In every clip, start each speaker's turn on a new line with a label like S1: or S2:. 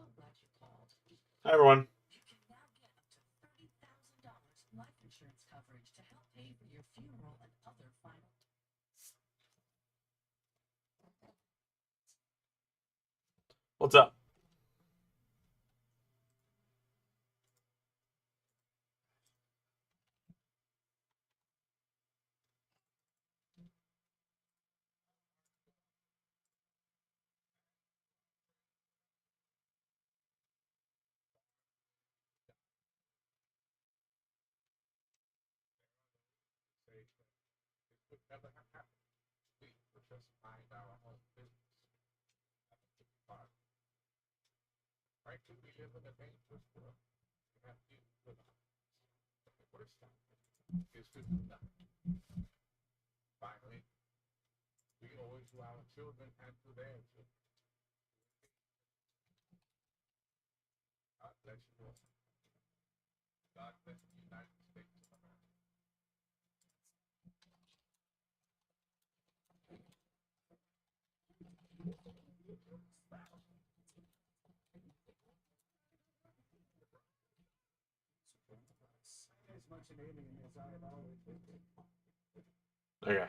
S1: Hi, everyone.
S2: You can now get up to $30,000 life insurance coverage to help pay for your funeral and other final.
S1: What's up? Okay.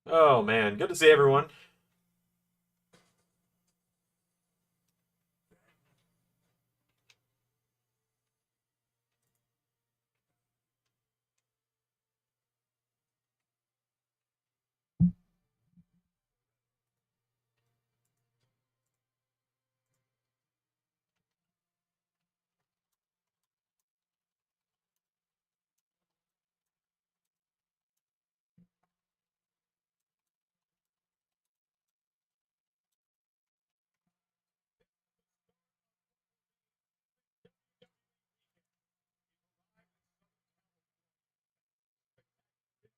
S1: Oh, man. Good to see everyone.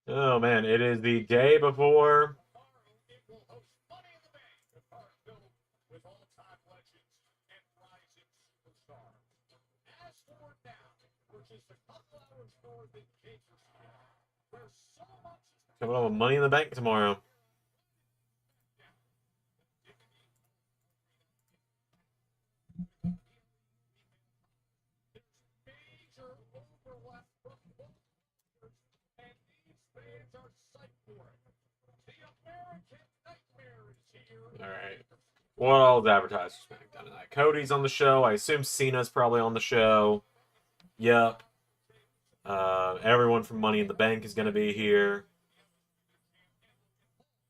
S1: Oh, man. It is the day before. Coming up with Money in the Bank tomorrow. All right. What all advertisers SmackDown tonight? Cody's on the show. I assume Cena's probably on the show. Yep. Everyone from Money in the Bank is going to be here.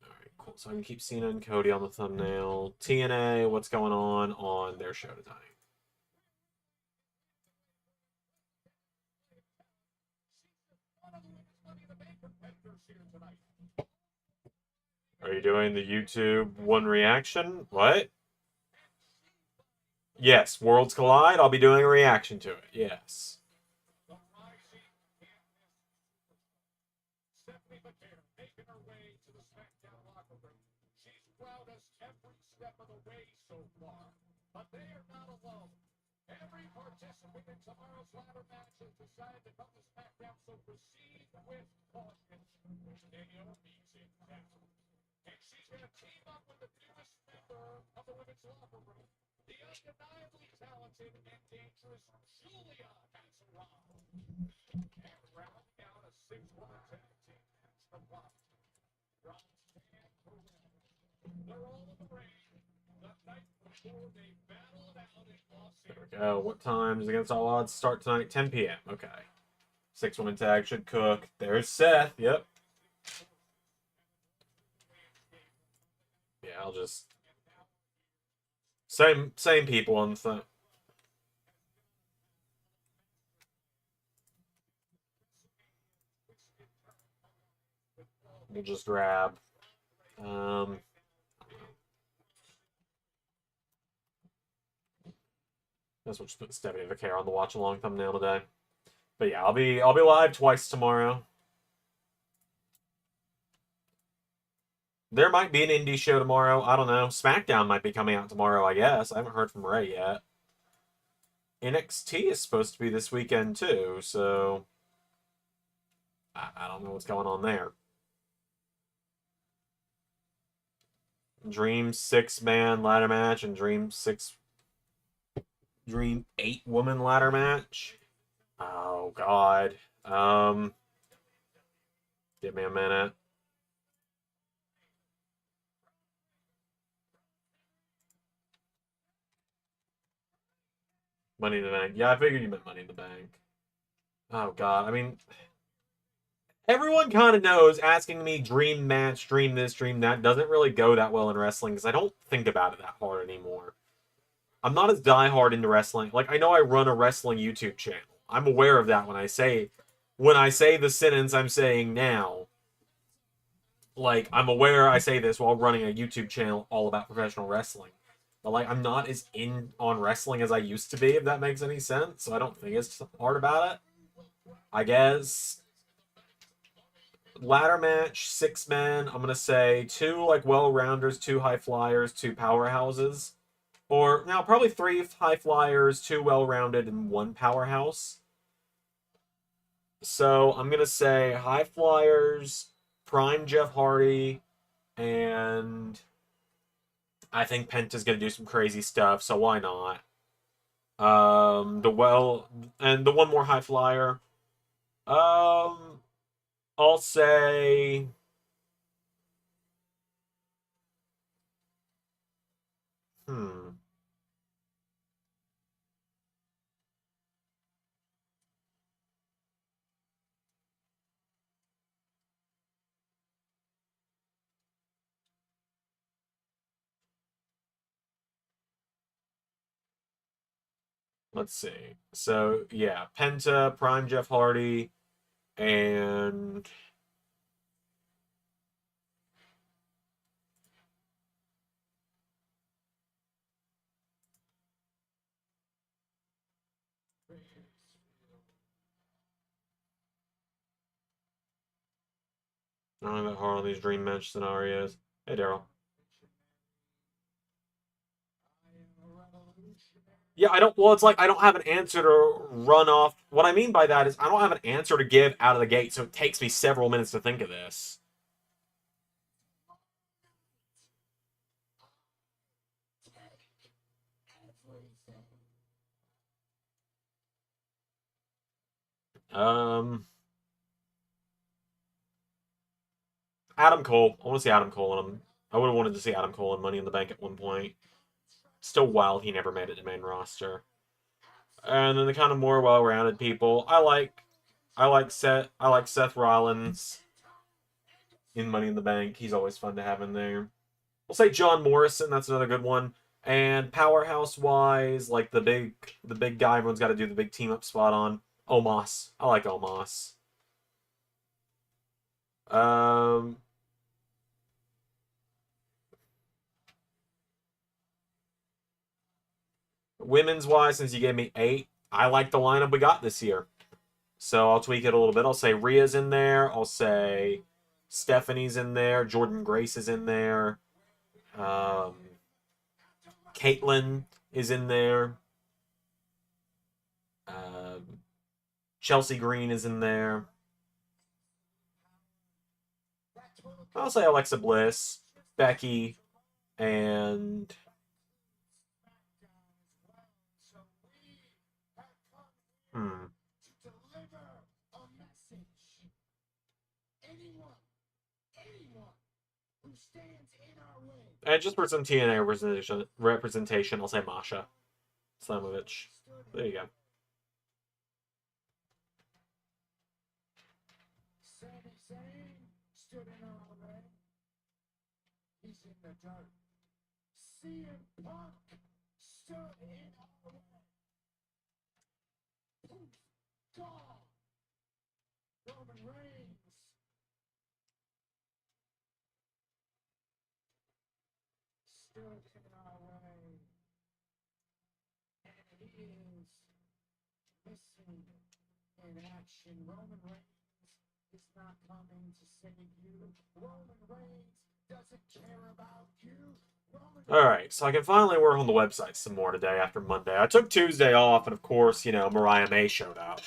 S1: All right, cool. So I can keep Cena and Cody on the thumbnail. TNA, what's going on their show tonight? Are you doing the YouTube one reaction? What? Yes, Worlds Collide. I'll be doing a reaction to it. Yes. There we go. What times against all odds start tonight? 10 p.m. Okay. 6-woman tag should cook. There's Seth. Yep. Yeah, I'll just same people on the thing. We'll just grab. Guess we'll just put Stephanie Vaquer on the watch along thumbnail today. But yeah, I'll be live twice tomorrow. There might be an indie show tomorrow. I don't know. SmackDown might be coming out tomorrow, I guess. I haven't heard from Ray yet. NXT is supposed to be this weekend, too, so I don't know what's going on there. Dream 6-man ladder match and Dream 8-woman ladder match. Oh, God. Give me a minute. Money in the Bank. Yeah, I figured you meant Money in the Bank. Oh, God. I mean, everyone kind of knows asking me dream match, dream this, dream that doesn't really go that well in wrestling because I don't think about it that hard anymore. I'm not as diehard into wrestling. Like, I know I run a wrestling YouTube channel. I'm aware of that when I say the sentence I'm saying now. Like, I'm aware I say this while running a YouTube channel all about professional wrestling. But, like, I'm not as in on wrestling as I used to be, if that makes any sense. So I don't think it's hard about it. I guess. Ladder match, 6 men. I'm going to say 2, like, well-rounders, 2 high flyers, 2 powerhouses. Or, now, probably 3 high flyers, 2 well-rounded, and 1 powerhouse. So, I'm going to say high flyers, prime Jeff Hardy, and I think Penta's going to do some crazy stuff, so why not? And the one more high flyer. I'll say... Let's see. So, yeah, Penta, Prime Jeff Hardy, and... I don't know that hard on these dream match scenarios. Hey, Daryl. Yeah, I don't. Well, it's like I don't have an answer to run off. What I mean by that is I don't have an answer to give out of the gate, so it takes me several minutes to think of this. Um, Adam Cole. I want to see Adam Cole in him. I would have wanted to see Adam Cole in Money in the Bank at one point. Still wild he never made it to main roster. And then the kind of more well-rounded people. I like Seth Rollins in Money in the Bank. He's always fun to have in there. We'll say John Morrison. That's another good one. And powerhouse wise, like the big guy everyone's got to do the big team up spot on. Omos. I like Omos. Um, Women's wise, since you gave me 8, I like the lineup we got this year. So I'll tweak it a little bit. I'll say Rhea's in there. I'll say Stephanie's in there. Jordan Grace is in there. Caitlyn is in there. Chelsea Green is in there. I'll say Alexa Bliss, Becky, and and just for some TNA representation, I'll say Masha Slamovich. There you go. Stood in our way. He's in the dirt. CM Punk stood in our way. God. Roman Reigns. Stood in our way. And he is missing in action. Roman Reigns is not coming to save you. Roman Reigns Alright, so I can finally work on the website some more today after Monday. I took Tuesday off, and of course, you know, Mariah May showed up.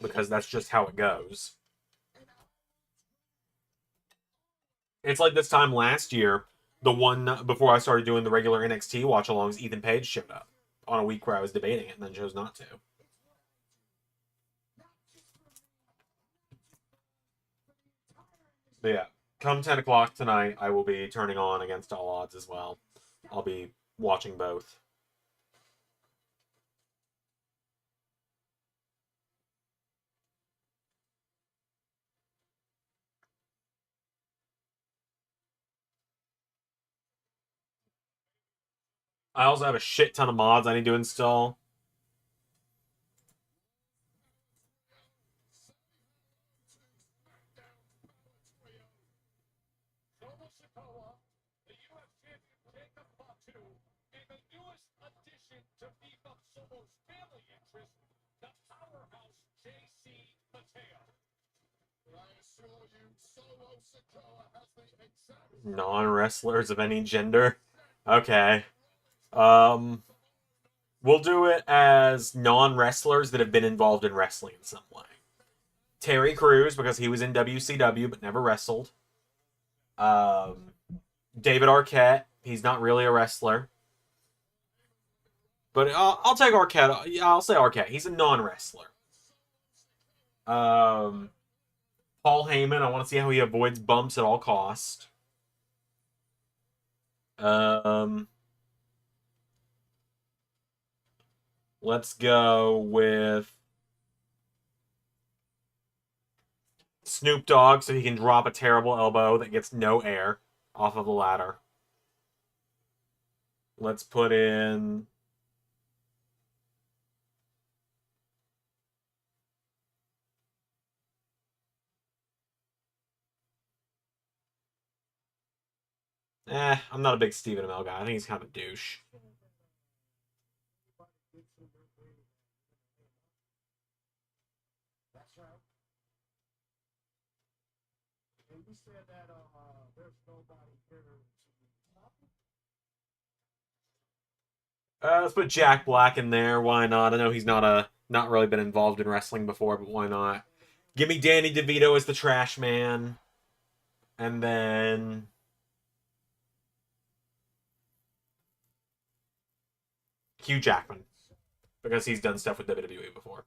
S1: Because that's just how it goes. It's like this time last year, the one before I started doing the regular NXT watch-alongs, Ethan Page showed up on a week where I was debating it and then chose not to. But yeah, come 10 o'clock tonight, I will be turning on Against All Odds as well. I'll be watching both. I also have a shit ton of mods I need to install. Non-wrestlers of any gender. Okay. We'll do it as non-wrestlers that have been involved in wrestling in some way. Terry Crews, because he was in WCW but never wrestled. David Arquette. He's not really a wrestler. But I'll take Arquette. Yeah, I'll say Arquette. He's a non-wrestler. Paul Heyman. I want to see how he avoids bumps at all costs. Let's go with Snoop Dogg so he can drop a terrible elbow that gets no air off of the ladder. Let's put in... I'm not a big Stephen Amell guy. I think he's kind of a douche. Let's put Jack Black in there. Why not? I know he's not really been involved in wrestling before, but why not? Give me Danny DeVito as the trash man. And then... Hugh Jackman. Because he's done stuff with WWE before.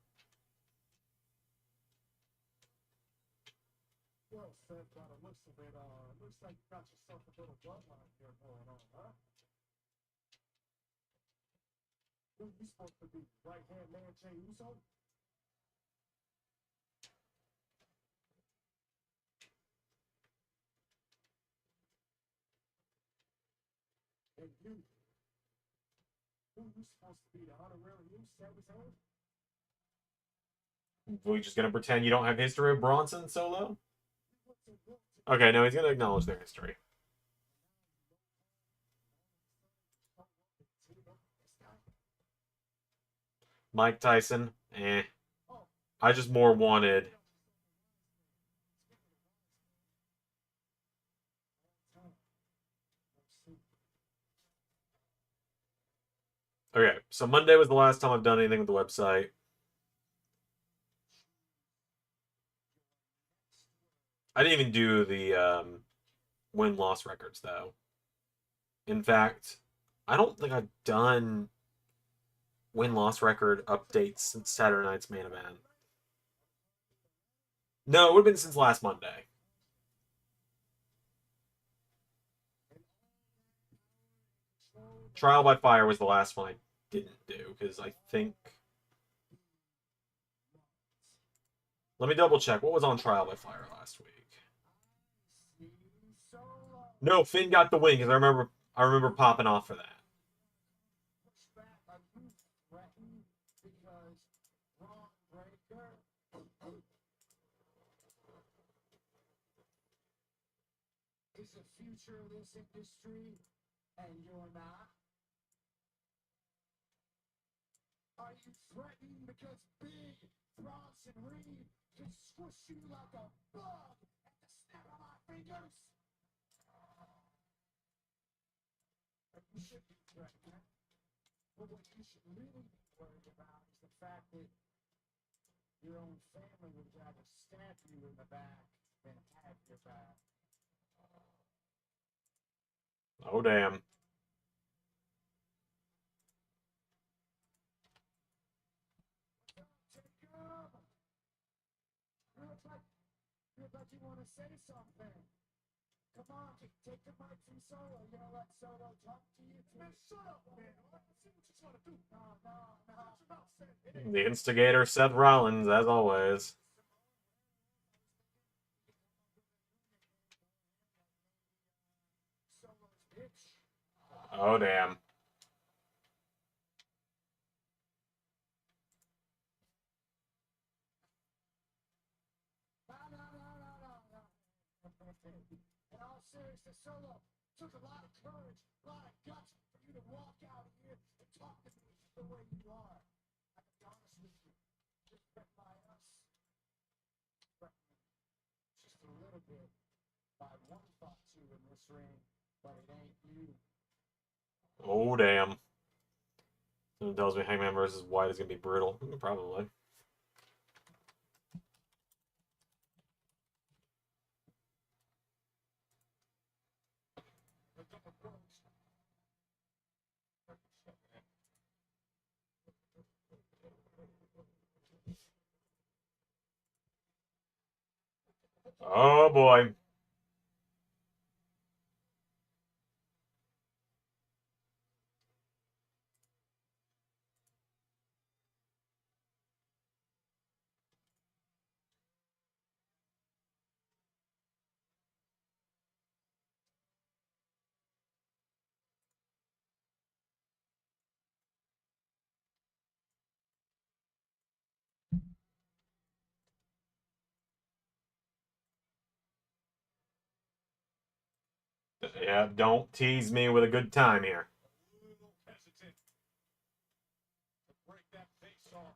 S1: We just gonna pretend you don't have history of Bronson Solo? Okay, no, he's gonna acknowledge their history. Mike Tyson, I just more wanted... Okay, so Monday was the last time I've done anything with the website. I didn't even do the win-loss records, though. In fact, I don't think I've done win-loss record updates since Saturday night's main event. No, it would have been since last Monday. Trial by Fire was the last one I didn't do, because I think... Let me double check. What was on Trial by Fire last week? No, Finn got the win, because I remember popping off for that.
S3: Is the future of this industry, and you're not? Are you threatening because Big Bronson Reed can squish you like a bug at the snap of my fingers? You should be threatened. But what you should really be worried about is the fact that your own family would rather stab you in the back than have your back.
S1: Oh, damn.
S3: You look like you want to say something. Come on, take the mic from Solo. You know, let Solo talk to you. Man, shut up, man. Let's see what you're trying to do. No.
S1: The instigator, Seth Rollins, as always.
S3: Solo's bitch.
S1: Oh, damn.
S3: No. In all seriousness, Solo, took a lot of courage, a lot of guts for you to walk out here and talk to me the way you are. I can be honest with you, just bet by us. But just a little bit by 1-2 in this ring, but it ain't you.
S1: Oh, damn. Someone tells me Hangman versus White is going to be brutal. Probably. Oh, boy. Yeah, don't tease me with a good time here.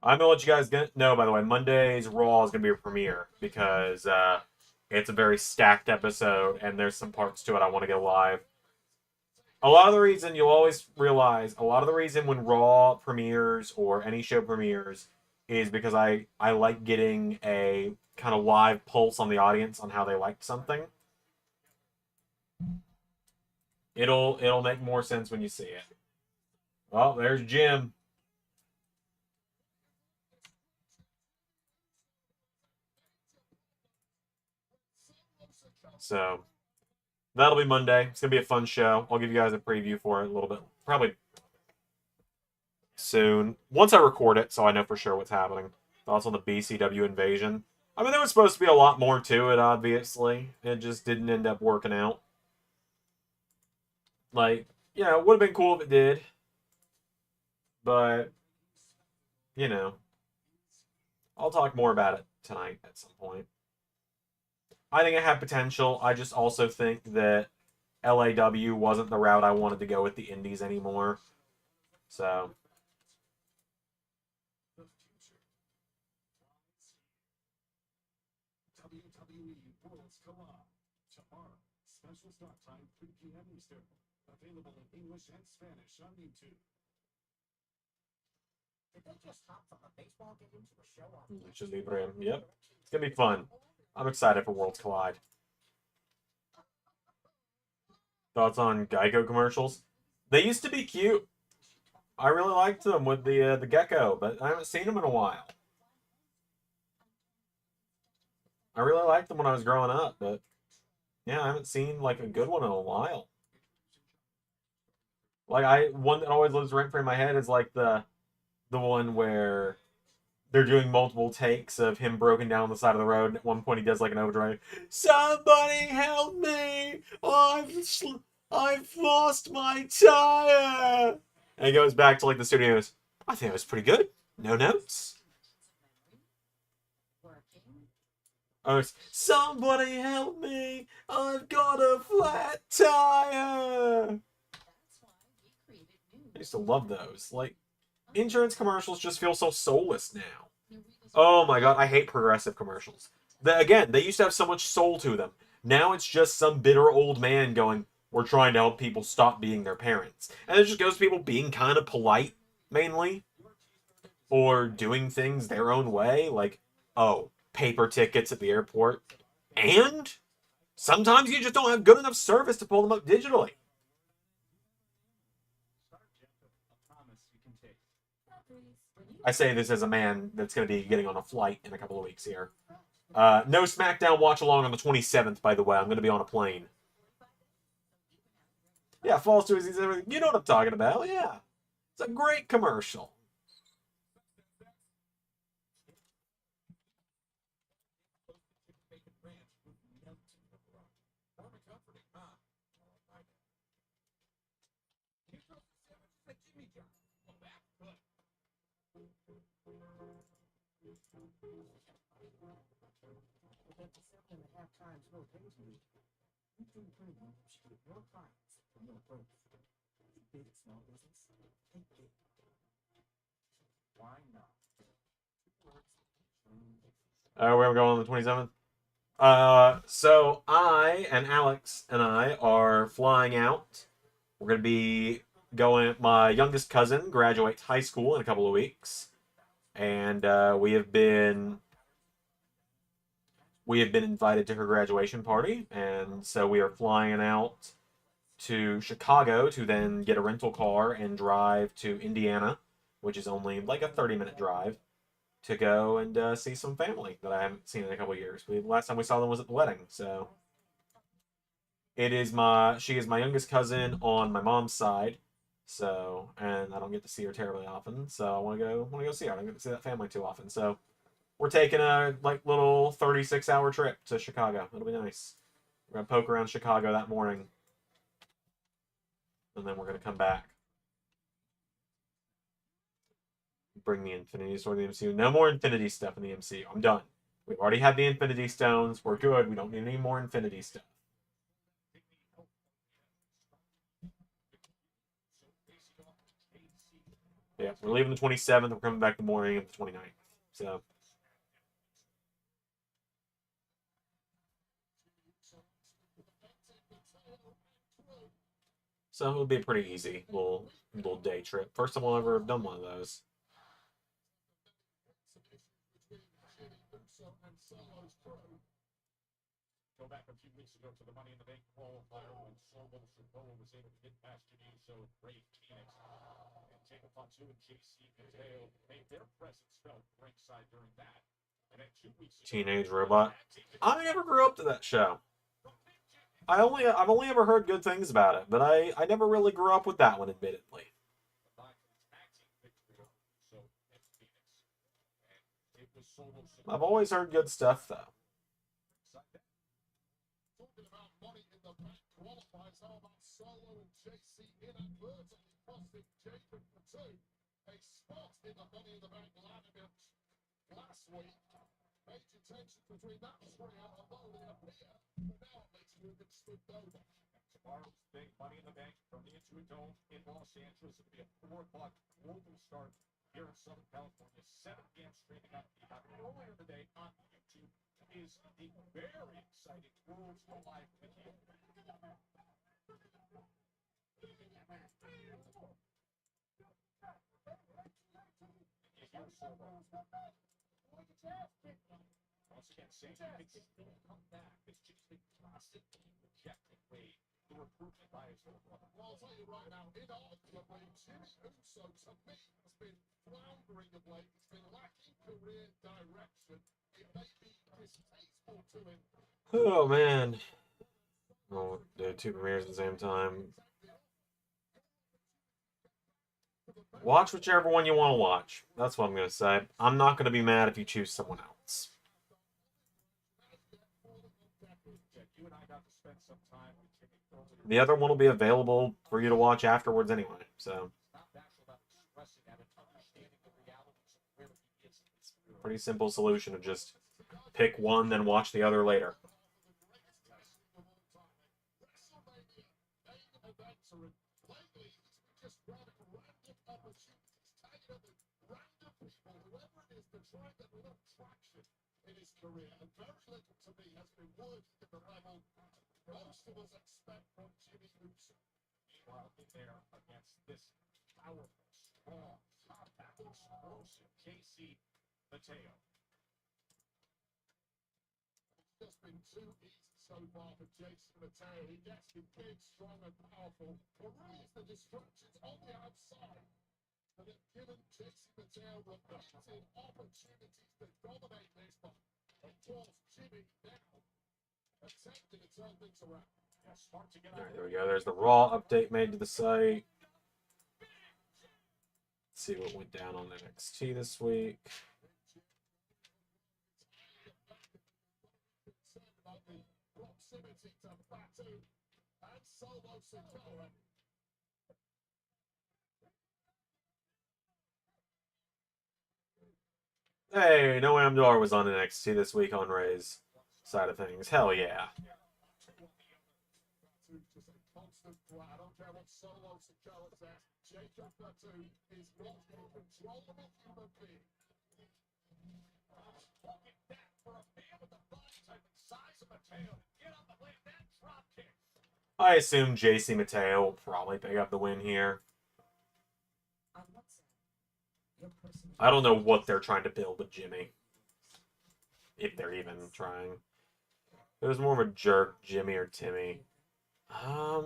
S1: I'm gonna let you guys know, by the way, Monday's Raw is gonna be a premiere because it's a very stacked episode and there's some parts to it I want to get live. A lot of the reason you'll always realize, a lot of the reason when Raw premieres or any show premieres is because I like getting a kind of live pulse on the audience on how they liked something. It'll make more sense when you see it. Well, there's Jim. So that'll be Monday. It's gonna be a fun show. I'll give you guys a preview for it a little bit, probably soon. Once I record it, so I know for sure what's happening. Thoughts on the BCW invasion? I mean, there was supposed to be a lot more to it. Obviously, it just didn't end up working out. Like, you know, it would have been cool if it did, but you know, I'll talk more about it tonight at some point. I think it had potential. I just also think that LAW wasn't the route I wanted to go with the Indies anymore. So.
S3: WWE Worlds Collide tomorrow. Special start time 3 p.m. Eastern. Available in English and Spanish on YouTube. Did they just hop from a baseball game to a show on
S1: Lucha Libre. Yep. It's going to be fun. I'm excited for Worlds Collide. Thoughts on Geico commercials? They used to be cute. I really liked them with the gecko, but I haven't seen them in a while. I really liked them when I was growing up, but yeah, I haven't seen like a good one in a while. Like one that always lives rent free in my head is like the one where they're doing multiple takes of him broken down on the side of the road. And at one point, he does like an overdrive. Somebody help me! I've lost my tire. And he goes back to like the studios. I think it was pretty good. No notes. Oh, somebody help me! I've got a flat tire. I used to love those. Like, Insurance commercials just feel so soulless now. Oh my god, I hate progressive commercials. Again, they used to have so much soul to them. Now it's just some bitter old man going, we're trying to help people stop being their parents. And it just goes to people being kind of polite, mainly. Or doing things their own way. Like, oh, paper tickets at the airport. And sometimes you just don't have good enough service to pull them up digitally. I say this as a man that's going to be getting on a flight in a couple of weeks here. No SmackDown watch along on the 27th, by the way. I'm going to be on a plane. Yeah, falls to his everything. You know what I'm talking about. Yeah. It's a great commercial. Where are we going on the 27th? So I and Alex and I are flying out. We're going to be going. My youngest cousin graduates high school in a couple of weeks, and we have been invited to her graduation party, and so we are flying out to Chicago to then get a rental car and drive to Indiana, which is only like a 30-minute drive, to go and see some family that I haven't seen in a couple of years. Last time we saw them was at the wedding, so she is my youngest cousin on my mom's side, so, and I don't get to see her terribly often, so I want to go see her. I don't get to see that family too often, so we're taking a little 36-hour trip to Chicago. It'll be nice. We're gonna poke around Chicago that morning, and then we're gonna come back. Bring the Infinity Stone to the MCU. No more Infinity stuff in the MCU. I'm done. We've already had the Infinity Stones. We're good. We don't need any more Infinity stuff. Yeah, we're leaving the 27th. We're coming back the morning of the 29th. So it'll be a pretty easy little day trip. First time I'll ever have done one of those.
S4: Go back a few weeks ago to the Money in the Bank qualifier when Solo Sikoa was able to get past Janiso, Ray Phoenix, and Jacob Fatu and JC Mateo made their presence felt ringside during that. And then 2 weeks ago,
S1: Teenage Robot. I never grew up to that show. I've only ever heard good things about it, but I never really grew up with that one, admittedly. I've always heard good stuff, though.
S3: Talking about Money in the Bank qualifiers, how about Solo and JC inadvertently costing Jacob Fatu a spot in the Money in the Bank ladder match last week? Major tension between that trio, although they appear, but now it makes it look stood over.
S4: Tomorrow's big Money in the Bank from the Intuit Dome in Los Angeles. It'll be a 4 o'clock global start here in Southern California. 7 p.m. streaming on Peacock. Earlier today on YouTube is the very exciting Worlds Alive video. Once again, saying you can still come back. It's just been constantly rejected Wade. The recruitment bias.
S3: Well, I'll tell you right now, inarguably, Jimmy Uso, to me, has been floundering of late. He's been lacking career direction. It may be distasteful to him.
S1: Oh, man. Oh, do 2 premieres at the same time. Watch whichever one you want to watch. That's what I'm going to say. I'm not going to be mad if you choose someone else. The other one will be available for you to watch afterwards anyway, so. Pretty simple solution of just pick one, then watch the other later.
S3: tried with little traction in his career, and very little to me has been working at the level most of us expect from Jimmy Uso.
S4: Meanwhile, in there against this powerful, strong, compact, explosive JC Mateo.
S3: It's just been too easy so far for Jason Mateo. He gets big, strong, and powerful, but really it's the distractions on the outside that have given Jason Mateo repeated opportunities to dominate this one. Of course, Jimmy now attempting to turn things around.
S4: Yeah, smart to get
S1: All
S4: out.
S1: right, there we go. There's the Raw update made to the site. Let's see what went down on NXT this week.
S3: Concerned about the proximity to Fatu and Solo Sikoa.
S1: Hey, No Amdar was on NXT this week on Ray's side of things. Hell yeah.
S3: Fatu's just a constant threat. I don't care what Solo Sikoa says. Jacob Fatu is not a controllable human being.
S4: Look at that for a man with the body type and size of Mateo to get up and land that drop kick.
S1: I assume JC Mateo will probably pick up the win here.
S2: On what side? Your personal.
S1: I don't know what they're trying to build with Jimmy. If they're even trying. It was more of a jerk, Jimmy or Timmy.
S2: All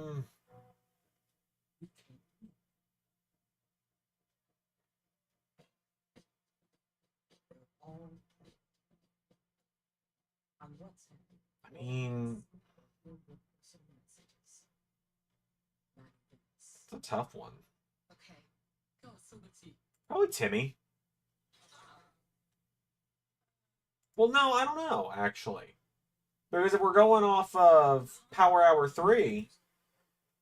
S2: on what side?
S1: I mean,
S2: Your personal messages. Not this.
S1: it's a tough one.
S2: Okay, go so let's see.
S1: Probably Timmy. Well, no, I don't know, actually. Because if we're going off of Power Hour 3,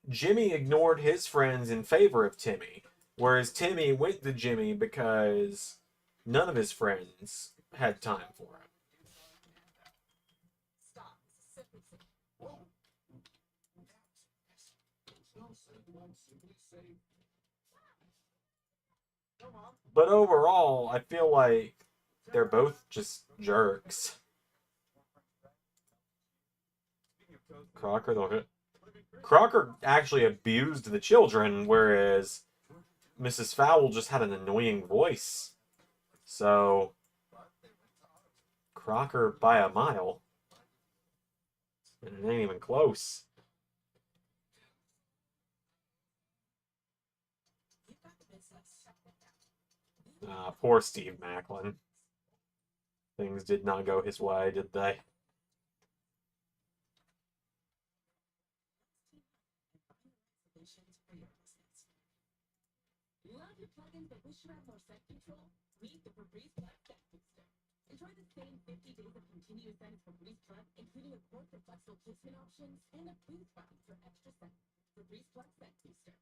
S1: Jimmy ignored his friends in favor of Timmy. Whereas Timmy went to Jimmy because none of his friends had time for him.
S2: Stop. Simply say.
S3: Whoa. There's no simple one. Simply say. Come on.
S1: But overall, I feel like they're both just jerks. Crocker actually abused the children, whereas Mrs. Fowl just had an annoying voice. So, Crocker by a mile. And it ain't even close.
S2: You got the business.
S1: Poor Steve Macklin. Things did not go his way, did they?
S2: Solutions for your business. Love your plugins but wish you had more set control? Meet the Febreze Plug Set Booster. Enjoy the same 50 days of continuous scent Febreze Plug, including a cord for flexible placement options and a boost button for extra scent. Febreze Plug Set Booster.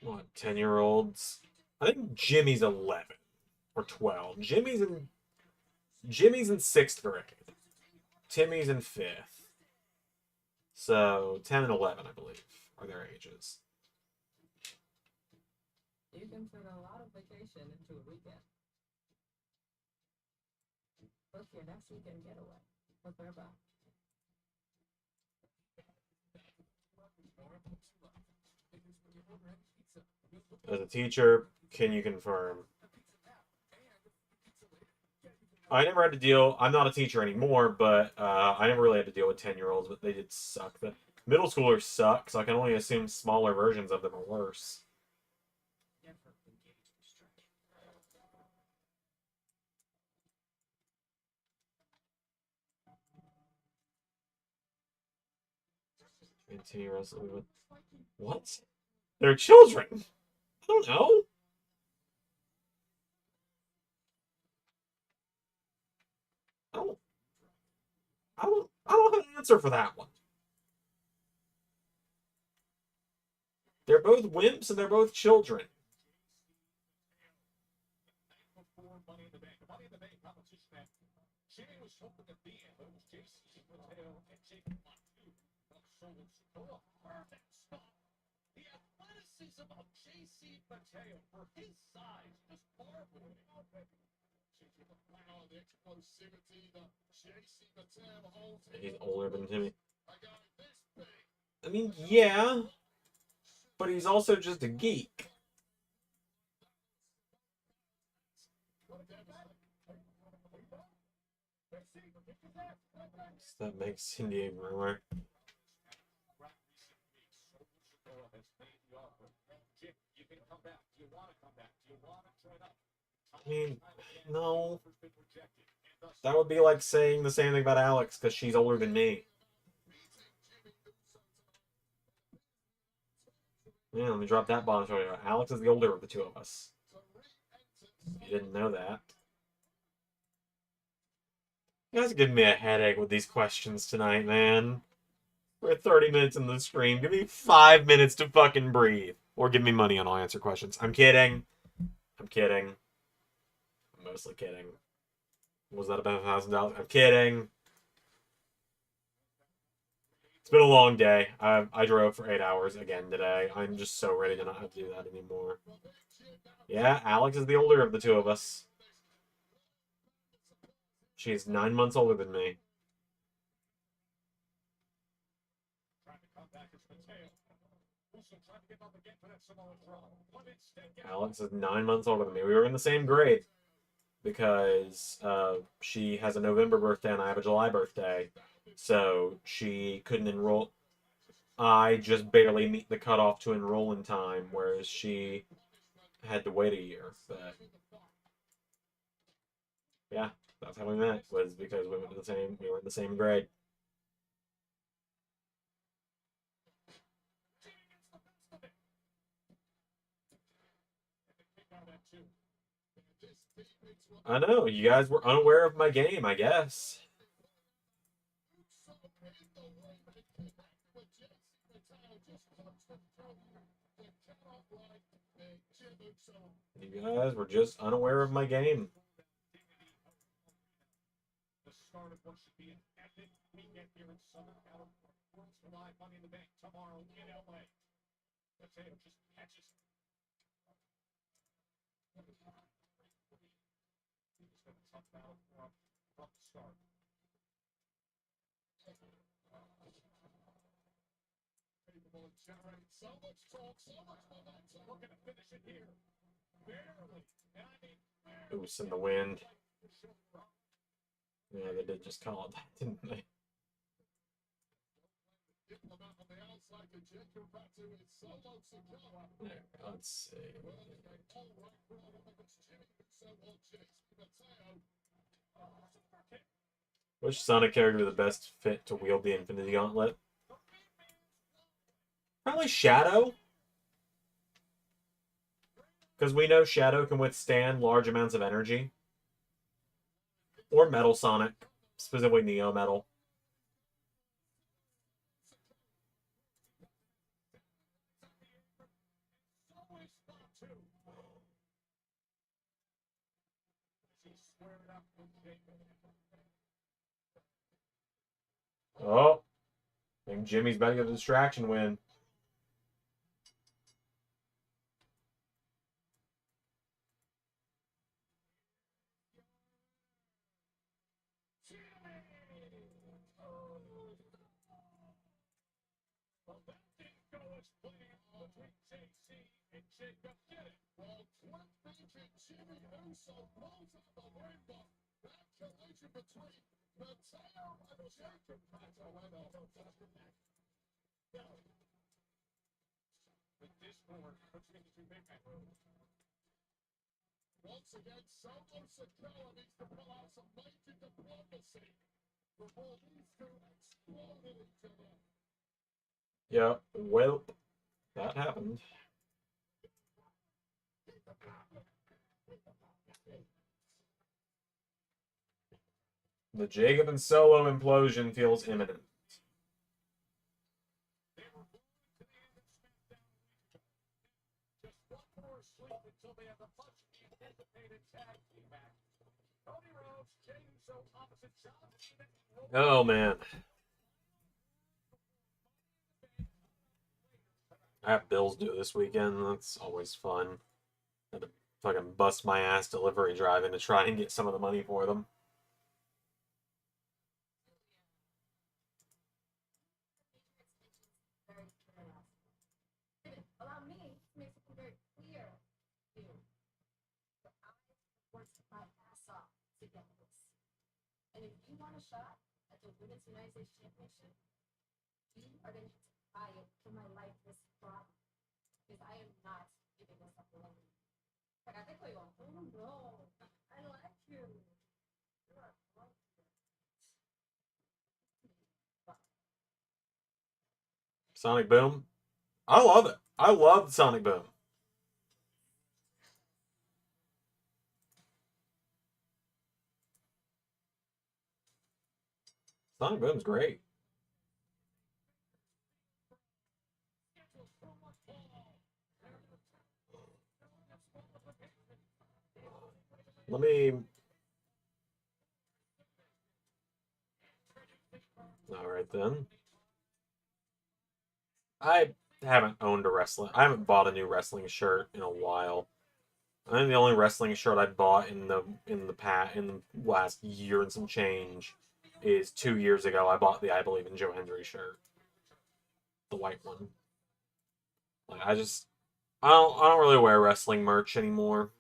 S1: What, 10-year-olds? I think Jimmy's 11 or 12. Jimmy's in 6th grade. Timmy's in 5th. So 10 and 11, I believe, are their ages.
S2: You can fit a lot of vacation into a weekend. Book your next weekend getaway with Verba.
S1: As a teacher, can you confirm? I never had to deal. I'm not a teacher anymore, but I never really had to deal with 10-year-olds. But they did suck. The middle schoolers suck, so I can only assume smaller versions of them are worse. And 10-year-olds. What? They're children. I don't know. I don't have an answer for that one. They're both wimps and they're both children.
S4: Before Money in the Bank. The Money in the Bank competition that Jimmy was hoping to be in, but it was JC Mateo and Jacob Fatu from Solo Sikoa. Perfect spot The athleticism of JC Mateo for his size, just marveling.
S3: Wow, the explosivity that JC Mateo holds.
S1: He's older than Timmy.
S3: I got this big.
S1: I mean, yeah, but he's also just a geek. That makes Cindy a rumor. I mean, no. That would be like saying the same thing about Alex because she's older than me. Yeah, let me drop that bomb for you. Alex is the older of the two of us. You didn't know that. You guys are giving me a headache with these questions tonight, man. We're 30 minutes in the stream. Give me 5 minutes to fucking breathe. Or give me money and I'll answer questions. I'm kidding. I'm kidding. I'm mostly kidding. Was that about $1,000? I'm kidding. It's been a long day. I drove for 8 hours again today. I'm just so ready to not have to do that anymore. Yeah, Alex is the older of the two of us. She's 9 months older than me. Alex is 9 months older than me. We were in the same grade because she has a November birthday and I have a July birthday. So she couldn't enroll. I just barely meet the cutoff to enroll in time, whereas she had to wait a year. But yeah, that's how we met, was because we went to we were in the same grade. I know, you guys were unaware of my game, I guess. You guys were just unaware of my game.
S4: The start of what should be an epic weekend here in Southern California. World's Live Money in the Bank tomorrow in LA. Mateo just catches. He's got a tough battle from the start. Capable of generating so much talk, so much momentum. Looking to finish it here. Barely. And I mean, barely.
S1: Loose in the wind. Yeah, they did just call it that, didn't they? There, let's see. Which Sonic character is the best fit to wield the Infinity Gauntlet? Probably Shadow. Because we know Shadow can withstand large amounts of energy. Or Metal Sonic. Specifically Neo Metal. Oh. I think Jimmy's about to get a distraction win.
S3: Once again, Solo Sikoa needs to pull out some major diplomacy before these two explode at each other.
S1: Yeah, well, that happened. The Jacob and Solo implosion feels imminent. Oh, man. I have bills due this weekend. That's always fun. Had to fucking bust my ass delivery driving to try and get some of the money for them.
S2: Allow me to make something very clear to you. That I worked my ass off to get this. And if you want a shot at the Women's United States Championship, you are going to have to buy it for my life this problem. Because I am not giving this up alone. Like, I think we go, oh no, I like you. You are right.
S1: Sonic Boom. I love it. I love Sonic Boom. Sonic Boom's great. Let me... Alright then. I haven't owned a wrestling... I haven't bought a new wrestling shirt in a while. I think the only wrestling shirt I bought in the last year and some change is 2 years ago. I bought the I Believe in Joe Hendry shirt. The white one. Like, I don't really wear wrestling merch anymore.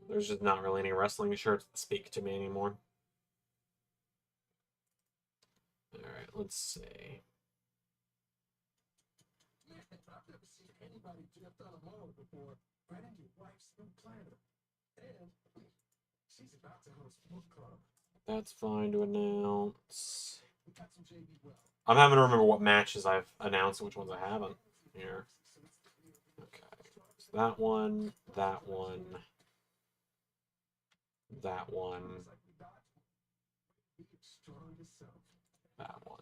S1: There's just not really any wrestling shirts that speak to me anymore. Alright, let's see.
S3: I've never seen anybody drift on a mower before. Right on your wife's new planner. And she's about to host book club.
S1: That's fine to announce.
S3: We got some JB Well.
S1: I'm having to remember what matches I've announced and which ones I haven't here. Okay. So that one, that one, that one, that one.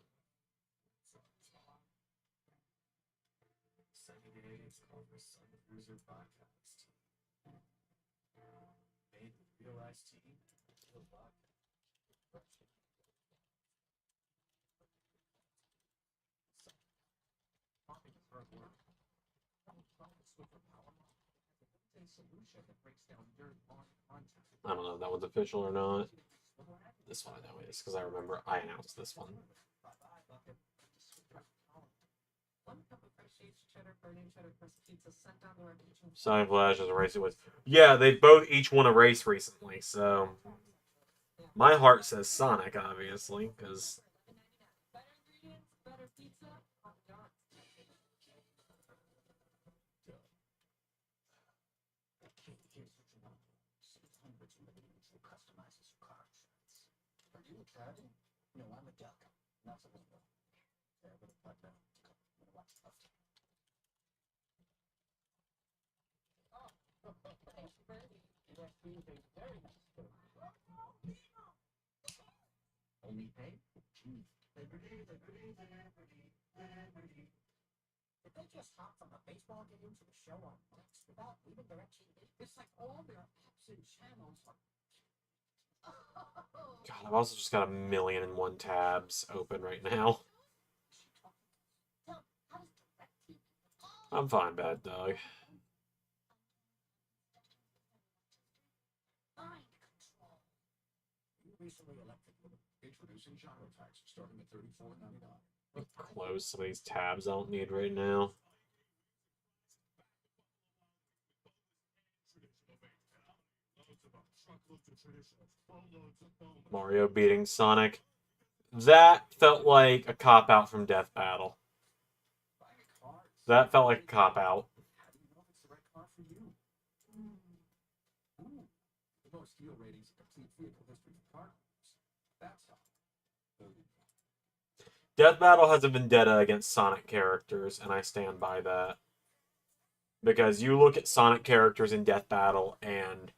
S1: I don't know if that one's official or not. This one I know is because I remember I announced this one. Sonic Flash is a race with. Yeah, they both each won a race recently, so my heart says Sonic, obviously, because.
S3: No, I'm a duck. Not so much. Yeah, but a putt now. Watch left. Only pay? Liberty. Did they just hop from a baseball game to the show on text without even direction? It's like all their apps and channels are.
S1: God, I've also just got 1,000,001 tabs open right now. I'm fine, bad dog.
S3: Introducing genre tags starting at $34.99.
S1: Close some of these tabs I don't need right now. Mario beating Sonic. That felt like a cop-out from Death Battle. That felt like a cop-out.
S3: How do you know if it's the right car for you? The most steel ratings in complete vehicle history for car owners. That's how.
S1: Death Battle has a vendetta against Sonic characters, and I stand by that. Because you look at Sonic characters in Death Battle, and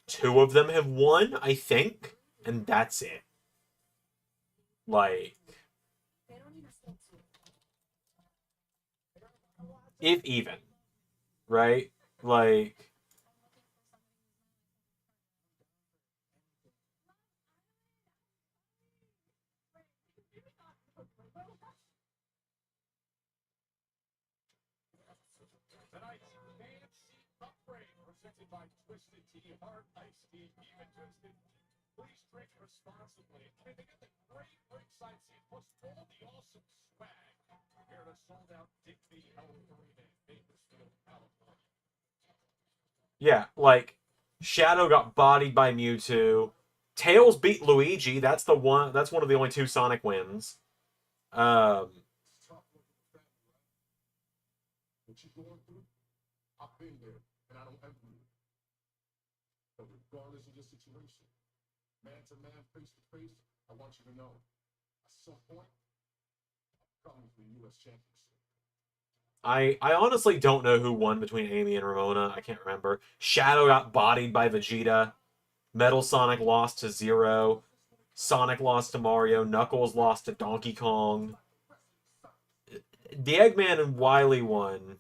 S1: 2 of them have won, I think, and that's it. Like, if even, right? Like,
S4: presented by Twisted Tea, hard iced tea, even twisted. Please drink responsibly. I mean, they got the great ringside seat, plus all the awesome swag here at a sold-out Digby Health Arena in Bakersfield, California.
S1: Yeah, like Shadow got bodied by Mewtwo. Tails beat Luigi. That's the one. That's one of the only two Sonic wins.
S3: It's tough looking at family, right? What you going through? I've been there, and I don't envy you. But regardless of your situation, man to man, face to face, I want you to know, at some point, I'm coming for the U.S. Championship.
S1: I honestly don't know who won between Amy and Ramona. I can't remember. Shadow got bodied by Vegeta. Metal Sonic lost to Zero. Sonic lost to Mario. Knuckles lost to Donkey Kong. The Eggman and Wily one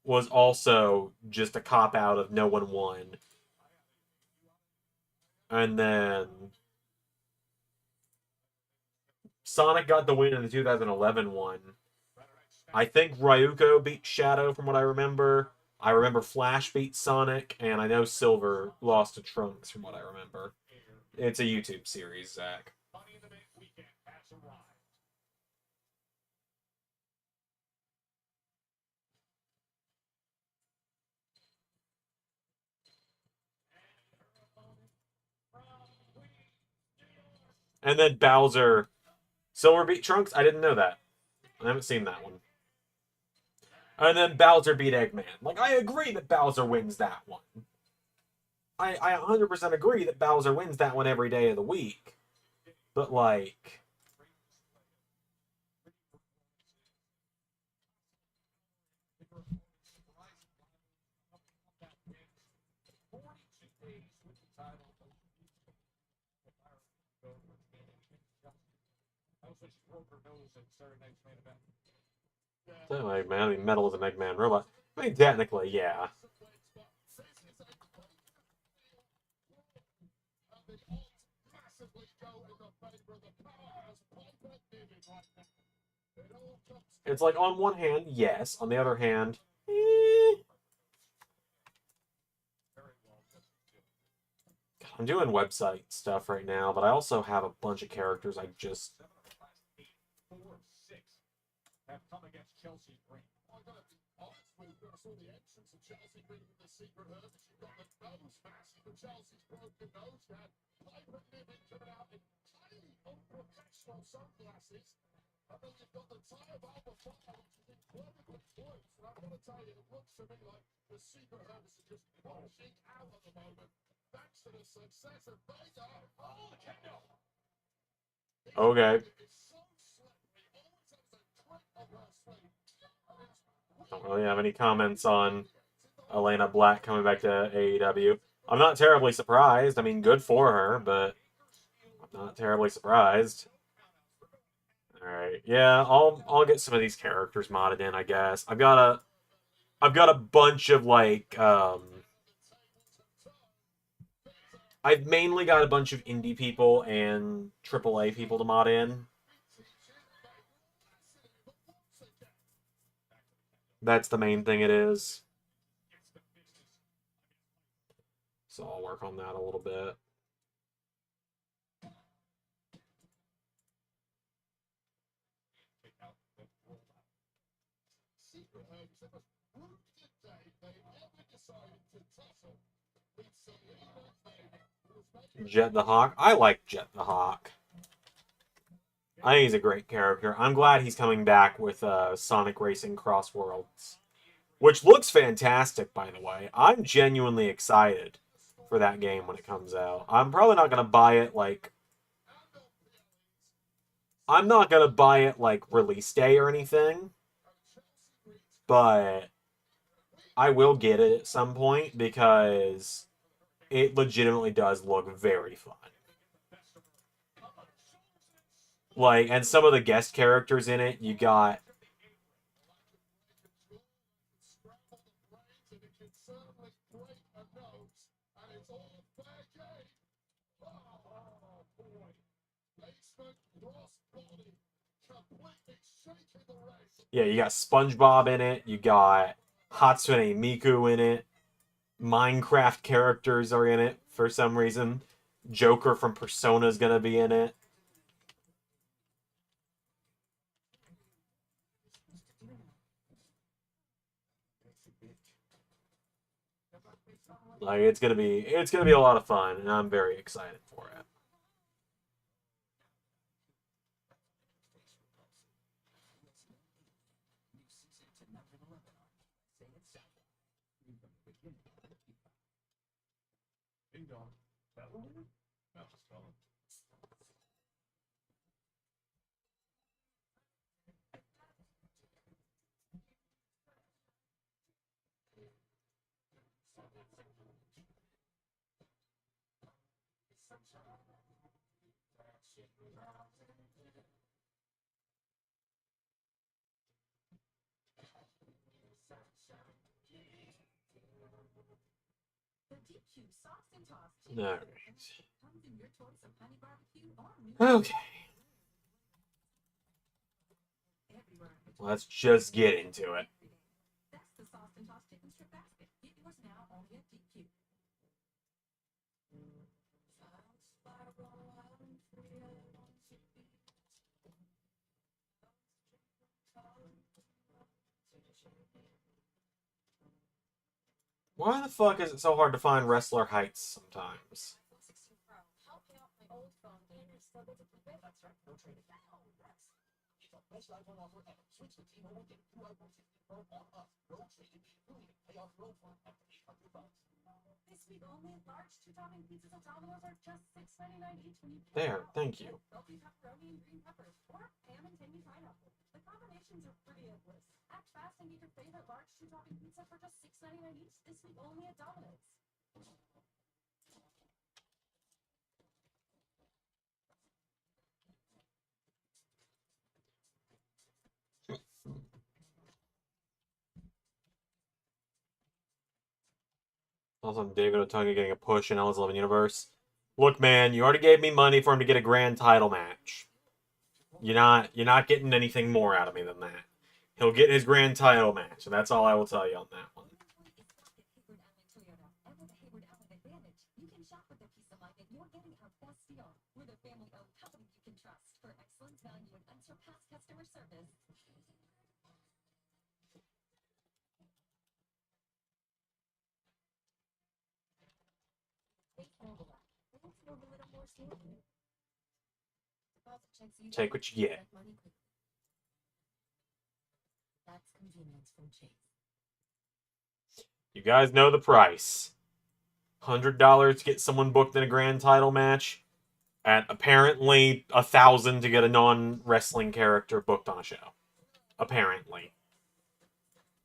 S1: was also just a cop-out of no one won. And then Sonic got the win in the 2011 one. I think Ryuko beat Shadow from what I remember. I remember Flash beat Sonic, and I know Silver lost to Trunks from what I remember. It's a YouTube series, Zach.
S4: Money in the Bank weekend has arrived.
S1: And then Bowser. Silver beat Trunks? I didn't know that. I haven't seen that one. And then Bowser beat Eggman. Like, I agree that Bowser wins that one. I 100% agree that Bowser wins that one every day of the week. But, like... Eggman, I mean, Metal is an Eggman robot. I mean, technically, yeah. It's like, on one hand, yes. On the other hand, I'm doing website stuff right now, but I also have a bunch of characters I just...
S4: Have come against Chelsea Green.
S3: I gotta be honest with you, I saw the entrance of Chelsea Green with the secret herb. She got the nose mask for Chelsea's broken nose. She had Piper Niven coming out in tiny, unprofessional sunglasses. And then you've got the tie of Alba Fire, which is incredibly close. And I've got to tell you, it looks to me like the secret herbs are just washing out at the moment. Thanks to the success of Vega. Oh, the kendo!
S1: Okay.
S3: It's so slippery. Always has a trick of her swing.
S1: Don't really have any comments on Elena Black coming back to AEW. I'm not terribly surprised. I mean, good for her, but I'm not terribly surprised. Alright, yeah, I'll get some of these characters modded in, I guess. I've got a bunch of, like, I've mainly got a bunch of indie people and AAA people to mod in. That's the main thing it is. So I'll work on that a little bit. Jet the Hawk. I like Jet the Hawk. I think he's a great character. I'm glad he's coming back with Sonic Racing Cross Worlds, which looks fantastic, by the way. I'm genuinely excited for that game when it comes out. I'm probably not going to buy it, like... I'm not going to buy it, like, release day or anything, but I will get it at some point because it legitimately does look very fun. Like, and some of the guest characters in it, you got... Yeah, you got SpongeBob in it, you got Hatsune Miku in it, Minecraft characters are in it for some reason. Joker from Persona is gonna be in it. Like it's gonna be a lot of fun, and I'm very excited for it.
S4: Ding dong. Battle? That's just calling.
S2: The deep cube sauce and toss
S1: All right.
S2: comes in your choice of honey barbecue or meat.
S1: Okay,
S2: Everywhere.
S1: let's just get into it.
S2: That's the sauce and toss chicken strip basket. Get yours now only at Deep Cube.
S1: Why the fuck is it so hard to find wrestler heights sometimes?
S2: Help me out my old phone game. I struggle to keep it. That's right. No trading.
S3: It's our best iPhone offer ever. Switch to T-Mobile, get 2 iPhones 16 Pro on us. No trading. You'll even pay off your old phone up to $800.
S2: This week only, large two-topping pizzas at Domino's are just $6.99 each when you pay
S1: There,
S2: out.
S1: thank you.
S2: Healthy pepperoni and green peppers, or ham and tangy pineapple. The combinations are pretty endless. Act fast and get your favorite large two-topping pizza for just $6.99 each this week only at Domino's.
S1: Also, David Otunga getting a push in LS11 universe. Look, man, you already gave me money for him to get a grand title match. You're not getting anything more out of me than that. He'll get his grand title match, and that's all I will tell you on that one.
S2: And with the Hayward Allen Advantage, you can shop with the peace of mind that you're getting our best deal. We're the family-owned company you can trust for excellent value and unsurpassed customer service. Let's move a little more smoothly. Deposit checks you
S1: Take what you get.
S2: like money quickly. That's convenience from Chase.
S1: You guys know the price. $100 to get someone booked in a grand title match, at apparently $1,000 to get a non-wrestling character booked on a show. Apparently.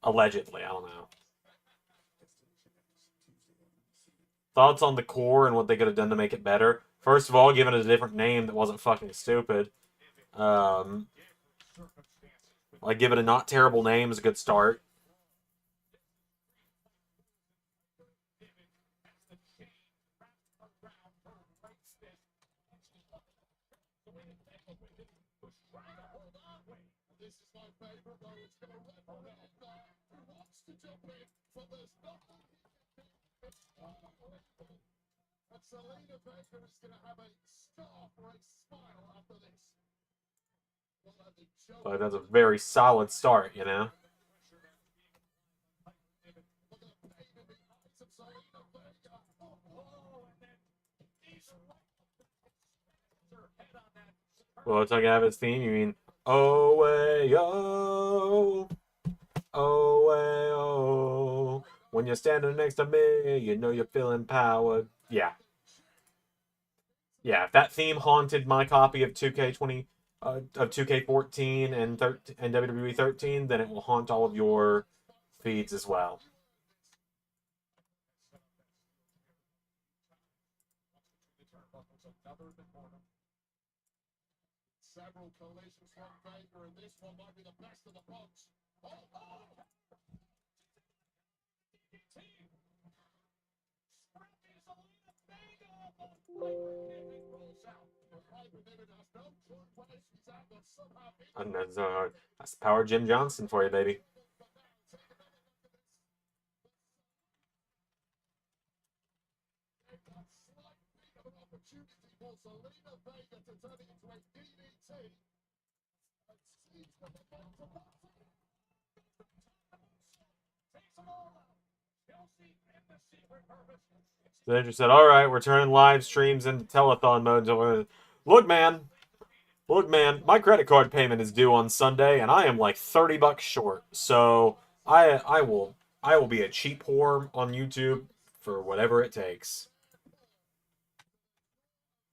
S1: Allegedly, I don't know. Thoughts on the core and what they could have done to make it better? First of all, give it a different name that wasn't fucking stupid. Like, give it a not terrible name is a good start.
S4: This is my favorite though. It's gonna rip around there. Who wants to jump in? But there's nothing. And Selena Baker is gonna have a star for a smile after this.
S1: But that's a very solid start, you know? Well, it's like Abbott's theme. You mean, oh, way, oh, oh, way, oh. When you're standing next to me, you know you're feeling powered. Yeah. Yeah, if that theme haunted my copy of 2K20, of 2K14 and WWE 13, then it will haunt all of your feeds as well.
S4: Several collisions from Baker, and this one might be the best of the bunch.
S1: And that's the power of Jim Johnson for you, baby.
S3: for Selena Vega to turn it into a DDT. And sees the momentum up.
S4: Takes them all out. Chelsea and the Secret Purpose.
S1: So they just said, all right, we're turning live streams into telethon mode. So look, man, my credit card payment is due on Sunday, and I am like $30 short. So I will be a cheap whore on YouTube for whatever it takes.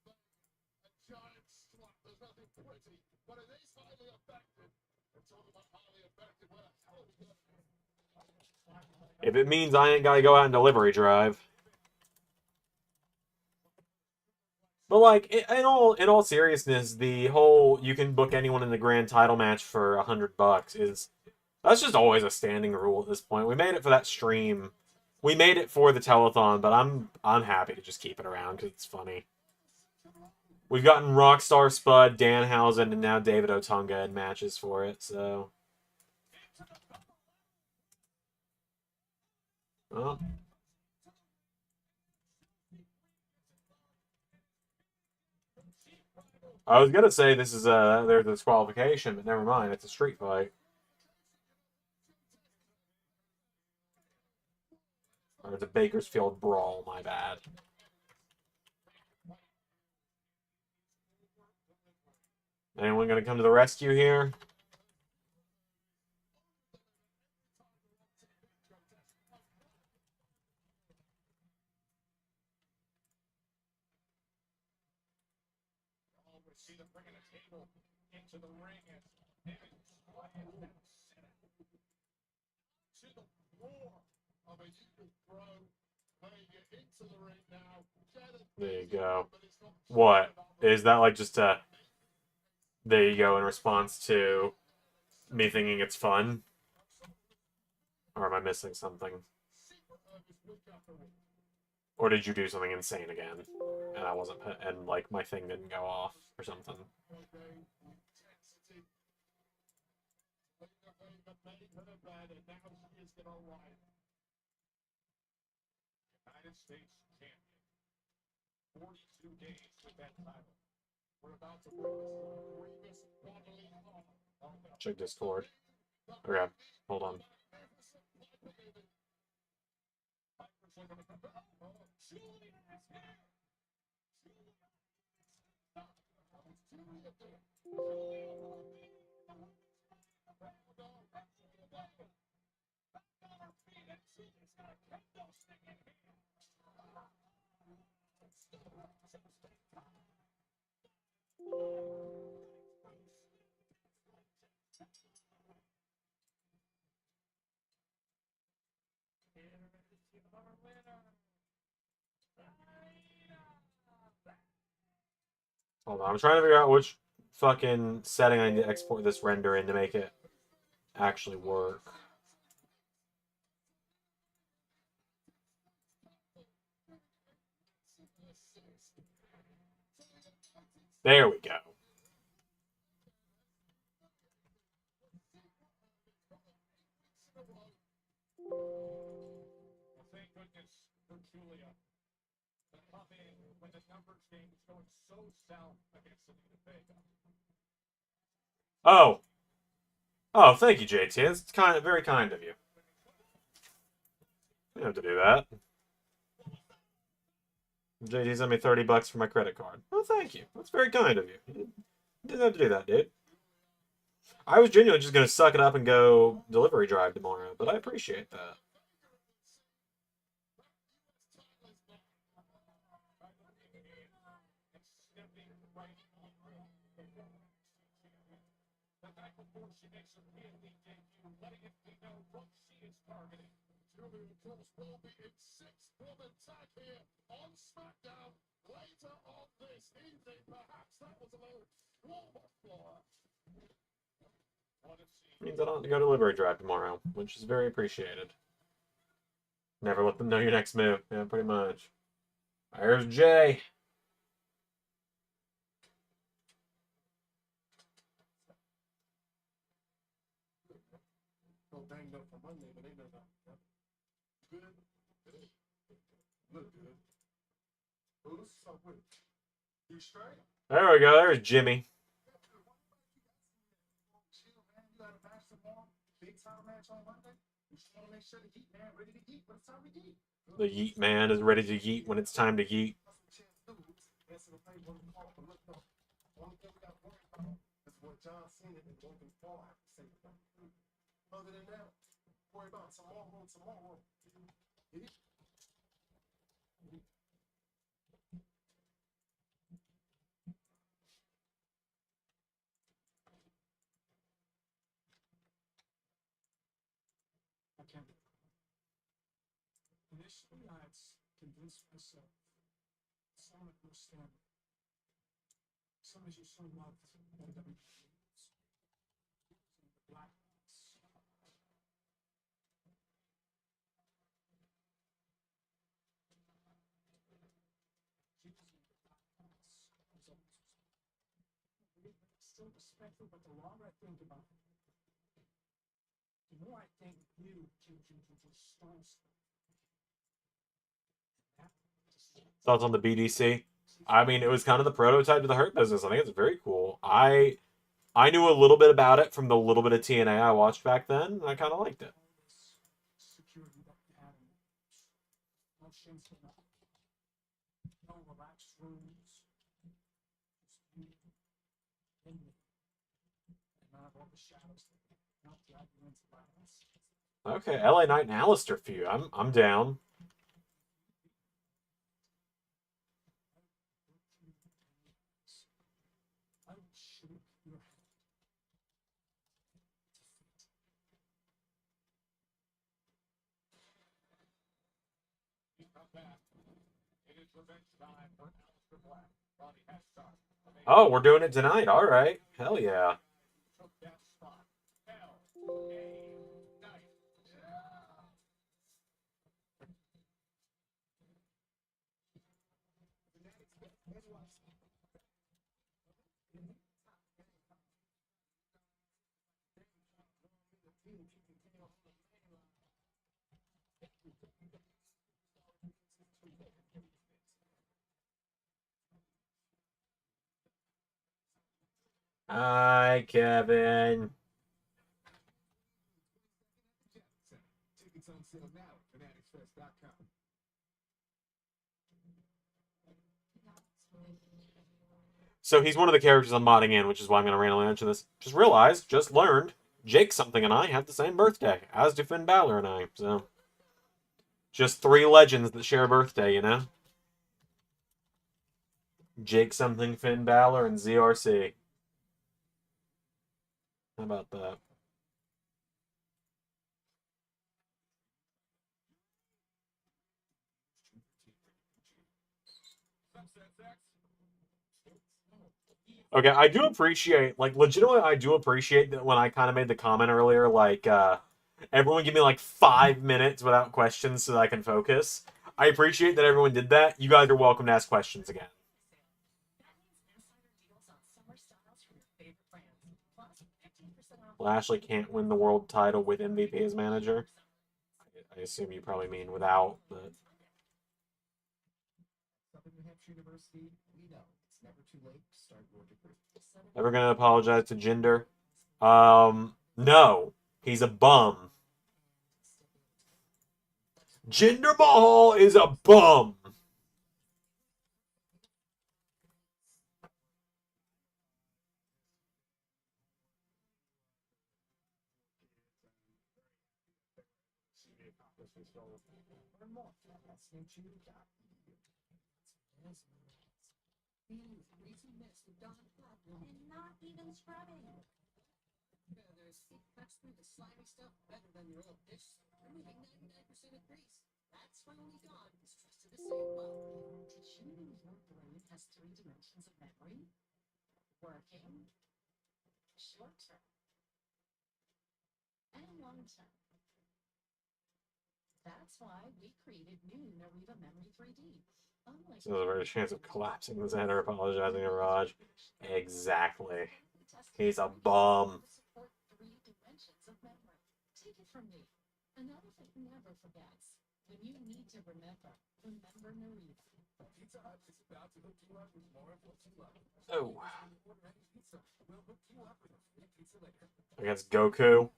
S3: A giant strut. There's nothing pretty, but it is highly effective. We're talking about highly effective. Where the hell are we going?
S1: If it means I ain't gotta go out and delivery drive. But like in all seriousness, the whole you can book anyone in the grand title match for $100 is that's just always a standing rule at this point. We made it for that stream. We made it for the telethon, but I'm happy to just keep it around because it's funny. We've gotten Rockstar Spud, Danhausen, and now David Otunga in matches for it, so. Well. I was gonna say this is there's a disqualification, but never mind, it's a street fight. Or it's a Bakersfield brawl, my bad. Anyone gonna come to the rescue here?
S4: See them bringing a table into the ring and to the floor.
S3: I mean, you can throw Vega into the ring now.
S1: There you go. What? Is that like just a... There you go in response to me thinking it's fun? Or am I missing something? Or did you do something insane again? And I wasn't... And like my thing didn't go off or something.
S4: United States champion. 42 days with that title. We're about to witness bodily harm.
S1: Check Discord. Okay, hold on. Hold on, I'm trying to figure out which fucking setting I need to export this render in to make it actually work. There we go.
S4: Well, thank goodness for Julia. The come in when the numbers game is going so south against Selena Vega.
S1: Oh. Oh, thank you, JT. That's very kind of you. You don't have to do that. JT sent me $30 for my credit card. Oh, thank you. That's very kind of you. You didn't have to do that, dude. I was genuinely just going to suck it up and go delivery drive tomorrow, but I appreciate that.
S4: She makes her PNA debut, letting it be known what she is targeting.
S3: Julia, of course, will be in 6-woman tag here on SmackDown later on this evening. Perhaps that was a little warm-up for her.
S1: Means I don't have to go delivery drive tomorrow, which is very appreciated. Never let them know your next move. Yeah, pretty much. There's Jay.
S3: Banged up for Monday, but ain't no doubt. Good. Look good. Who's up with? You straight?
S1: There we go. There's Jimmy.
S3: Chill, man. You got a match tomorrow. Big time match on Monday. You just want to make sure the Heat man ready to eat when it's time to eat.
S1: The Yeet man is ready to yeet when it's time to yeet.
S3: Answer the play one call, but look though. Only thing we got to worry about is what John Cena and Logan Paul have to say about it. Other than that, worry about tomorrow. Yeah.
S4: I can't. Initially, I had convinced myself some understand. Some as you so love WWE black. Still respectful, but the longer I think about it, the more I think you can start.
S1: Thoughts on the BDC? I mean, it was kind of the prototype to the Hurt Business. I think it's very cool. I knew a little bit about it from the little bit of TNA I watched back then, and I kind of liked it.
S4: Security that we had in no shins in that. No relaxed rooms. Just you and me. And not all the shadows that not drag you into violence.
S1: Okay, LA Knight and Alistair feud. I'm down.
S4: I will shoot your head. He's not back. It is revenge time for Alistair Black. Bobby has started.
S1: Oh, we're doing it tonight. All right. Hell yeah.
S4: Took that spot. LA Knight.
S1: Hi, Kevin.
S3: Tickets on sale now at fanaticsfest.com.
S1: So he's one of the characters I'm modding in, which is why I'm going to randomly mention this. Just realized, just learned, Jake something and I have the same birthday, as do Finn Balor and I. So, just three legends that share a birthday, you know? Jake something, Finn Balor, and ZRC. How about that? Okay, I do appreciate, like, legitimately, I do appreciate that when I kind of made the comment earlier, like, everyone give me, like, 5 minutes without questions so that I can focus. I appreciate that everyone did that. You guys are welcome to ask questions again. Lashley can't win the world title with MVP as manager. I assume you probably mean without, but...
S3: Southern New Hampshire University, we know it's never too late to start your degree.
S1: Ever gonna apologize to Jinder? No. He's a bum. Jinder Mahal is a bum.
S2: And not even scrubbing.
S5: Feathers, cuts through the slimy stuff better than your old dish, removing 99% of grease. That's why only God is trusted to save well.
S2: Did you know your brain has 3 dimensions of memory? Working, short term, and long term. That's why we created new Nariva Memory 3D. Unlike
S1: So there's a very chance of collapsing the Xander apologizing to Raj. Exactly. He's a bum.
S2: Support 3 dimensions of memory. Take it from me. Another thing never forgets. When you need to remember, remember Nariva.
S3: Pizza Hut is about to hook you up with more of what you love.
S1: Oh.
S3: When you order any pizza, we'll hook you up with a free pizza later.
S1: Against Goku.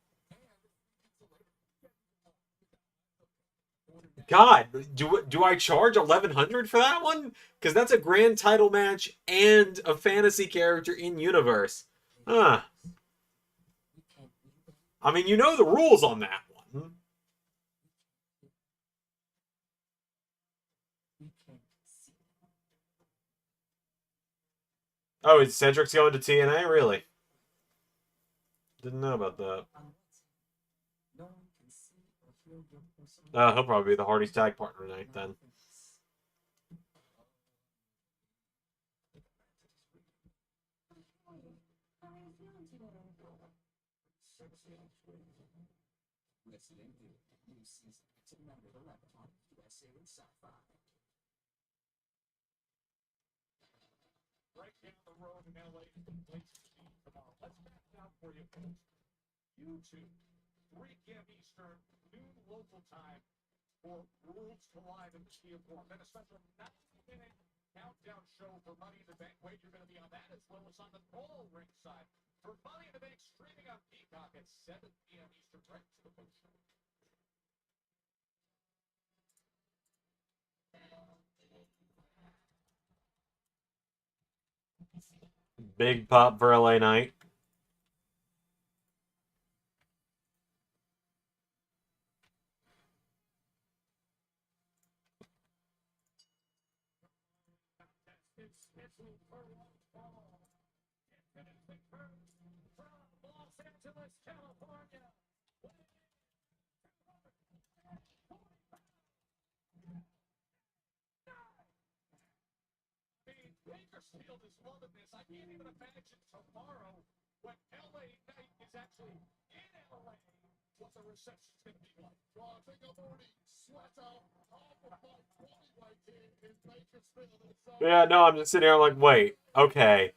S1: God, do I charge 1,100 for that one? Because that's a grand title match and a fantasy character in universe. Huh. I mean, you know the rules on that one. Oh, is Cedric's going to TNA? Really? Didn't know about that. He'll probably be the Hardy's tag partner tonight then.
S5: Listening to new season. It's number 11 on USA and Sci-Fi.
S4: Right down the road in LA is the place to be tomorrow. Let's back it out for you folks. YouTube, 3 p.m. Eastern, noon local time for Worlds Collide in the Sea of War. Then a special 90-minute countdown show for Money in the Bank. Wait, you're going to be on that as well as on the ball ring side. For Money in the Bank, streaming on Peacock at 7 p.m. Eastern, right to the post show.
S1: Big pop for LA Knight.
S4: From Los Angeles, California. Bakersfield is loving this. I can't even imagine tomorrow when LA Knight is actually in LA what the reception's going to be like.
S3: Well, I think I've already sweat out half of my body right here in Bakersfield.
S1: Yeah, no, I'm just sitting here. I'm like, wait, okay.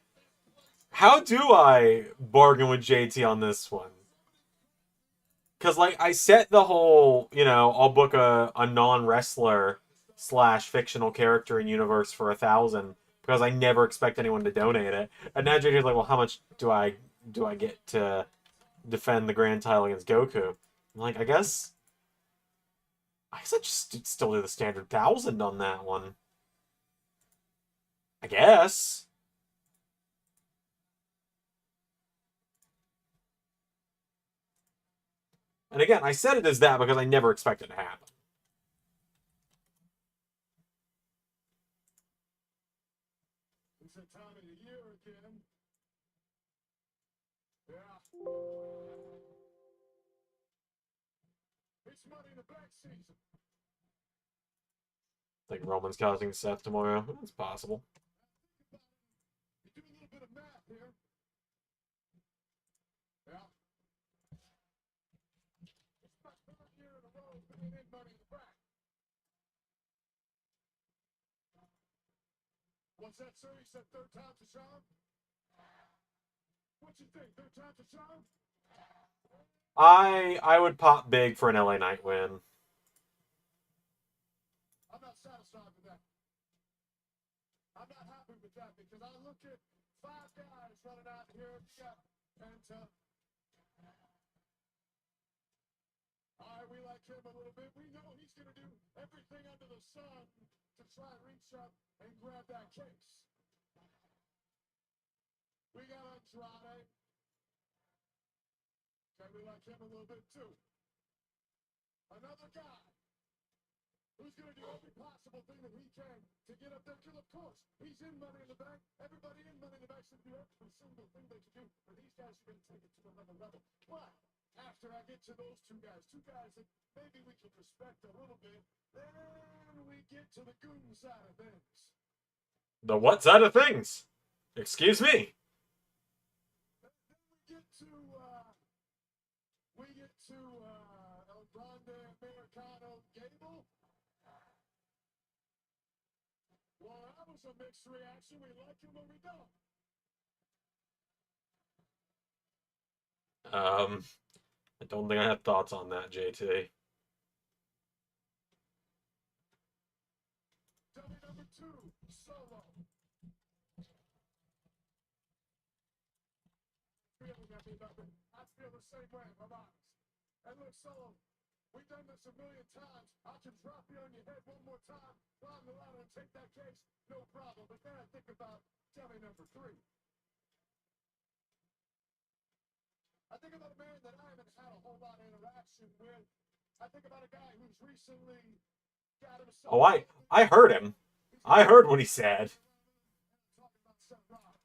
S1: How do I bargain with JT on this one? Because, like, I set the whole, I'll book a non-wrestler / fictional character in universe for 1,000 because I never expect anyone to donate it. And now JT's like, well, how much do I get to defend the grand title against Goku? I'm like, I guess I just still do the standard 1,000 on that one. I guess. And again, I said it as that because I never expect it to happen.
S3: It's the time of the year again. Yeah. It's Money in the Bank season.
S1: I think Roman's causing Seth tomorrow. It's possible.
S3: You do a little bit of math here. Yeah. It's my 3rd year in a row being in Money in the Bank. What's that, sir? He said 3rd time's a charm? What you think? 3rd time's a charm?
S1: I would pop big for an LA Knight win.
S3: I'm not satisfied with that. I'm not happy with that because I look at 5 guys running out here. We got Penta. All right, we like him a little bit. We know he's going to do everything under the sun to try and reach up and grab that case. We got Andrade. Okay, we like him a little bit too. Another guy who's going to do every possible thing that he can to get up there. Because, of course, he's in Money in the Bank. Everybody in Money in the Bank should do every single thing they can do. But these guys are going to take it to another level. But after I get to those two guys that maybe we can respect a little bit, then we get to the goon side of things.
S1: The what side of things? Excuse me.
S3: Then we get to El Grande Americano Gable. Well, that was a mixed reaction. We like him or we don't.
S1: I don't think I have thoughts on that, JT.
S3: Dummy number 2. 2 Solo. Feeling at me, nothing. I feel the same way, if I'm honest. And look, Solo, we've done this a million times. I can drop you on your head one more time, climb the ladder and take that case, no problem. But then I think about dummy number 3. I think about a man that I haven't had a whole lot of interaction with. I think about a guy who's recently got himself...
S1: Oh, I heard him. I heard what he said.
S3: Talking about Seth Rollins.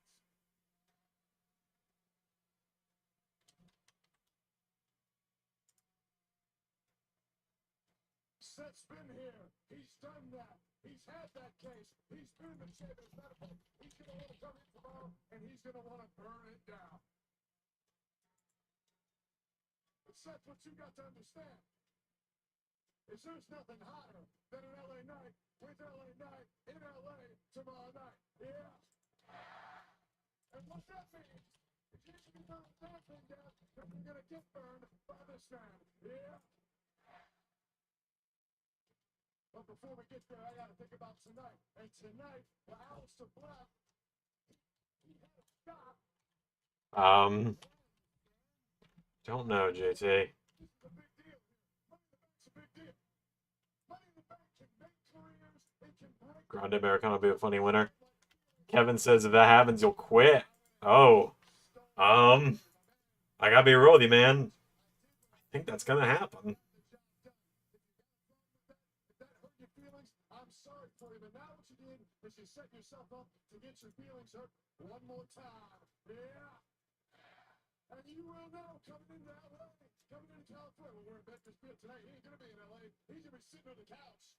S3: Seth's been here. He's done that. He's had that case. He's been the champion. As a matter of fact, he's going to want to come in tomorrow, and he's going to want to burn it down. But Seth, what you got to understand is there's nothing hotter than an LA night with LA Knight in LA tomorrow night. Yeah. And what that means is you should be burning that thing down, and you're going to get burned by this man. Yeah. But before we get there, I got to think about tonight. And tonight, the Aleister Black, he had a shot.
S1: Don't know, JT.
S3: This is a big deal. Money in the Bank's a big deal. Money in the Bank can make careers. It can break.
S1: Grande Americano will be a funny winner. Kevin says if that happens, you'll quit. Oh. I gotta be real with you, man. I think that's gonna happen.
S3: If that hurt your feelings, I'm sorry for you. But now what you did is you set yourself up to get your feelings hurt one more time. Yeah. And you will know coming into LA, coming into California. We're in Bakersfield tonight. He ain't gonna be in LA. He's gonna be sitting on the couch.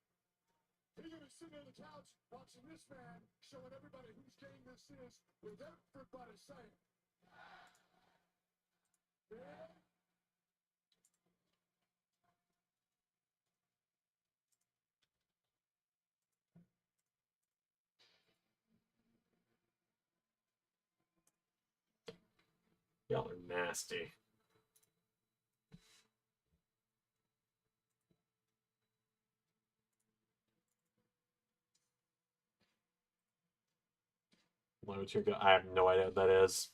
S3: He's gonna be sitting on the couch watching this man showing everybody whose game this is with everybody saying, yeah.
S1: Y'all are nasty. I have no idea what that is.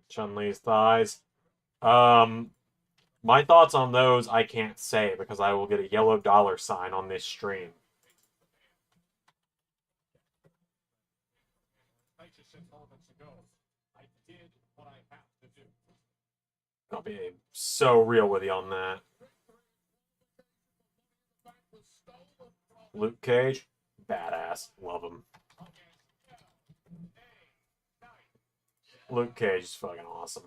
S1: Chun-Li's thighs. My thoughts on those I can't say because I will get a yellow dollar sign on this stream. I'll be so real with you on that. Luke Cage, badass. Love him. Luke Cage is fucking awesome.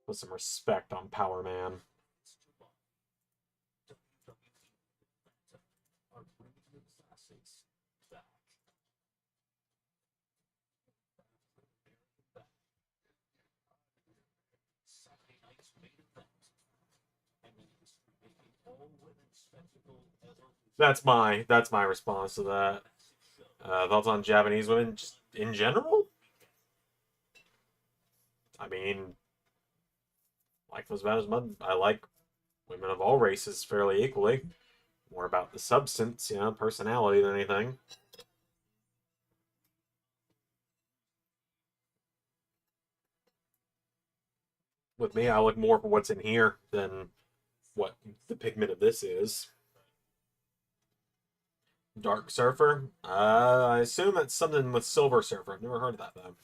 S1: Put some respect on Power Man. That's my response to that. Thoughts on Japanese women just in general? I mean, life was bad as mud. I like women of all races fairly equally. More about the substance, you know, personality than anything. With me, I look more for what's in here than what the pigment of this is. Dark Surfer? I assume it's something with Silver Surfer. I've never heard of that, though.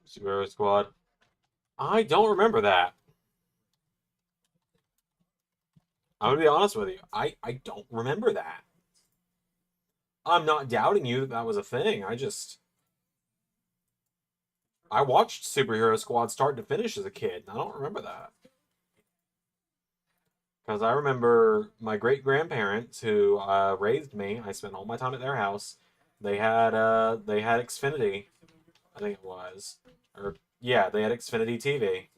S1: Superhero Squad. I don't remember that. I'm gonna be honest with you. I don't remember that. I'm not doubting you that that was a thing. I watched Superhero Squad start to finish as a kid. And I don't remember that. Because I remember my great grandparents who raised me. I spent all my time at their house. They had Xfinity, I think it was, or yeah, they had Xfinity TV.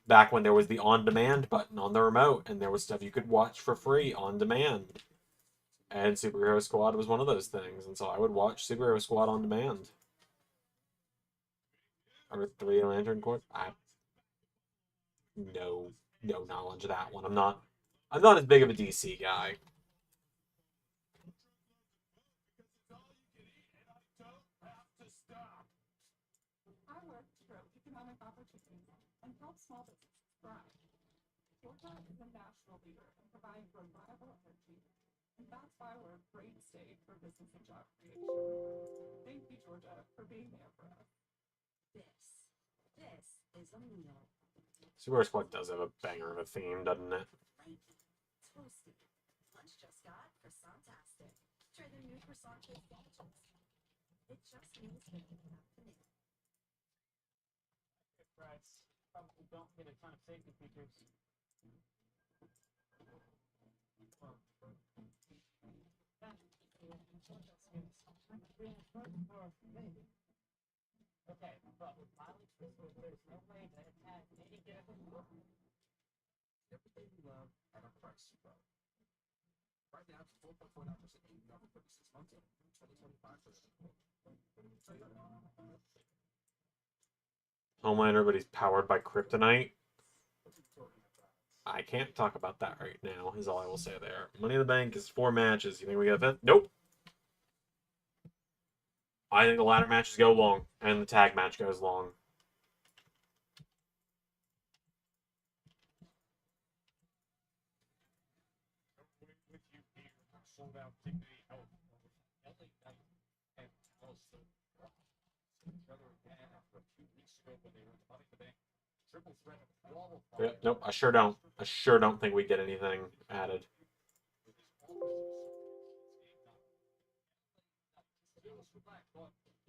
S1: Back when there was the on-demand button on the remote, and there was stuff you could watch for free on demand. And Superhero Squad was one of those things, and so I would watch Superhero Squad on demand. Or Three Lantern Corps. I no knowledge of that one. I'm not as big of a DC guy.
S2: I work to grow economic opportunities and help small businesses thrive. Georgia is a national leader in providing reliable energy, and that's why we're a great state for business and job creation. Thank you, Georgia, for being there for us.
S5: This is a meal.
S1: Superhero Squad does have a banger of a theme, doesn't it?
S5: Flaky, toasty. Lunch just got croissant-tastic. Try their new croissant-based sandwiches. It just means making an afternoon.
S6: Price probably don't get a ton of safety features. Okay, but with mileage crystals, there's no way that it had any given look.
S4: Everything you love at a price you love. Right now, it's 4.49% APR for 36 months of 2025.
S1: Homelander, but he's powered by kryptonite. I can't talk about that right now, is all I will say there. Money in the Bank is 4 matches. You think we get a fifth? Nope. I think the ladder matches go long, and the tag match goes long.
S4: With you here, sold out Dignity Health. LA Knight and also each other again after a few weeks ago when they were in Money in the Bank. Triple threat brawl.
S1: Yeah, nope, I sure don't. I sure don't think we get anything added.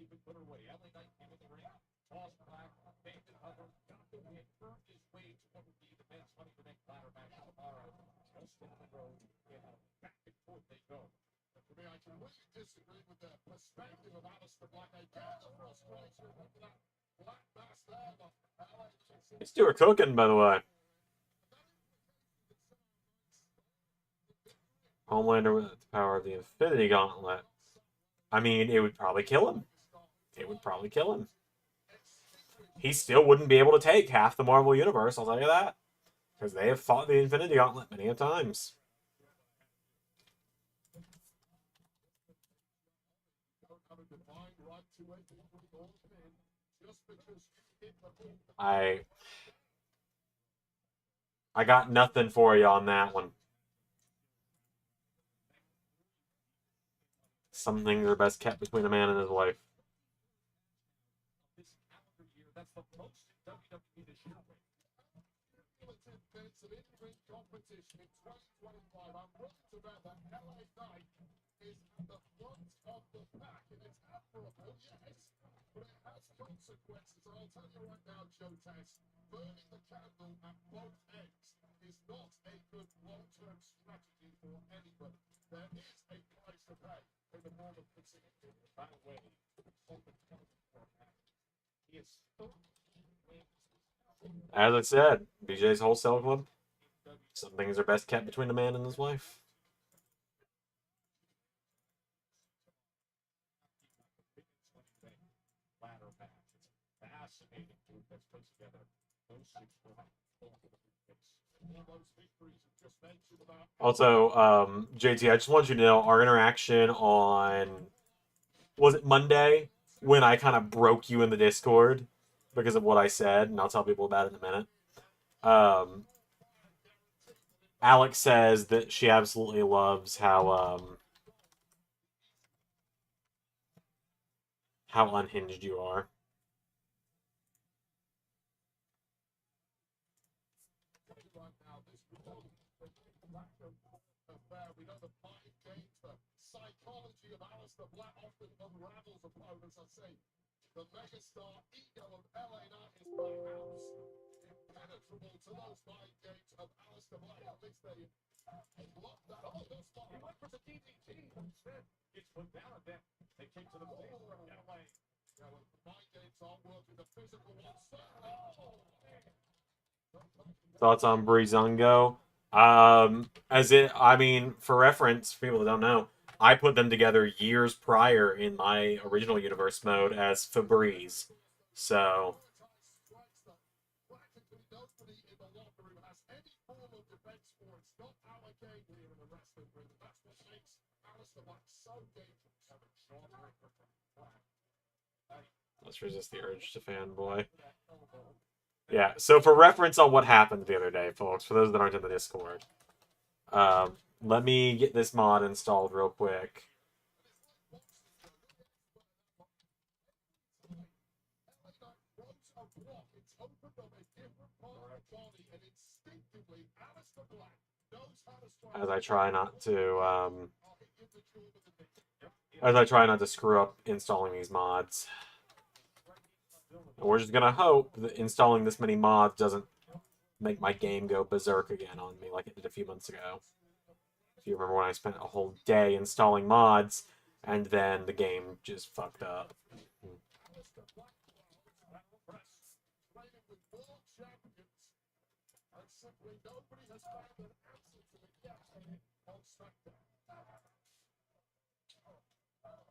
S4: He would put her away. LA Knight came in the ring, tossed Black, banged and hovered, got the win, earned his way to what would be the best Money in the Bank ladder match tomorrow. Just in the road, back and forth they go. But for me, I completely disagree with the perspective of Alistair Black. I get the frustration of that Black mass there, but
S1: It's Stuart cooking, by the way. Homelander with the power of the Infinity Gauntlet. I mean, it would probably kill him. It would probably kill him. He still wouldn't be able to take half the Marvel Universe, I'll tell you that. Because they have fought the Infinity Gauntlet many a times. I got nothing for you on that one. Some things are best kept between a man and his wife.
S4: this calendar year, that's the most in WWE this year. Cumulative bits of in-ring competition in 2025. I'm willing to bet that LA Knight is at the front of the pack, and it's admirable, yes, but it has consequences. And I'll tell you right now, Joe Tess, burning the candle at both ends is not a good long-term strategy for anybody. There is a price to pay for the more than fixing it. By the way, he is 13 wins.
S1: As I said, BJ's Wholesale Club. Some things are best kept between a man and his wife.
S4: Ladder match. It's a fascinating group that's put together. Those 6 will have
S1: Also, JT, I just want you to know our interaction on, was it Monday, when I kind of broke you in the Discord because of what I said, and I'll tell people about it in a minute. Alex says that she absolutely loves how unhinged you are.
S4: We know the mind games, the psychology of Alistair Black often unravels opponents. I say the megastar ego of LA is perhaps impenetrable to those mind games of Alistair Black. At least they blocked that. Oh, they'll spot. He went for the DDT. Instead, it's put down and then they kick to the face for LA. Yeah, well, the mind games aren't working. The physical ones. Oh, man.
S1: Thoughts on Breezango? I mean, for reference, for people that don't know, I put them together years prior in my original universe mode as Febreze. So, let's resist the urge to fanboy. Yeah, so for reference on what happened the other day, folks, for those that aren't in the Discord, let me get this mod installed real quick. As I try not to screw up installing these mods. And we're just gonna hope that installing this many mods doesn't make my game go berserk again on me like it did a few months ago. If you remember when I spent a whole day installing mods and then the game just fucked up.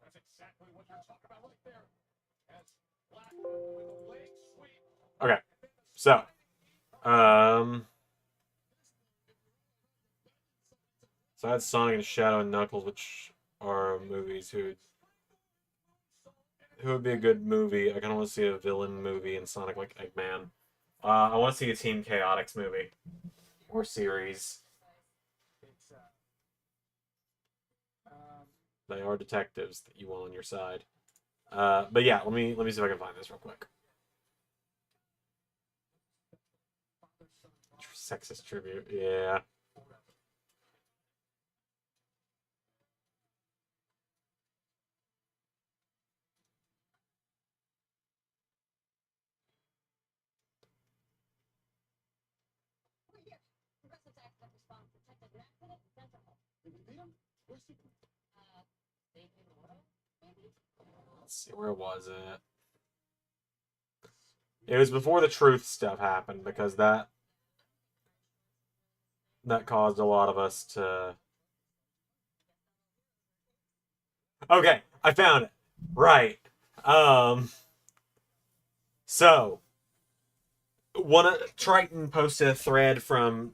S4: That's exactly what you're talking about right there. As Black with a leg sweep.
S1: Okay, so that's Sonic and Shadow and Knuckles, which are movies who would be a good movie. I kind of want to see a villain movie in Sonic, like Eggman. I want to see a Team Chaotix movie or series. They are detectives that you want on your side. But yeah, let me see if I can find this real quick. Sexist tribute, yeah. Let's see, where was it? It was before the truth stuff happened, because that caused a lot of us to... Okay, I found it. Right. So, Triton posted a thread from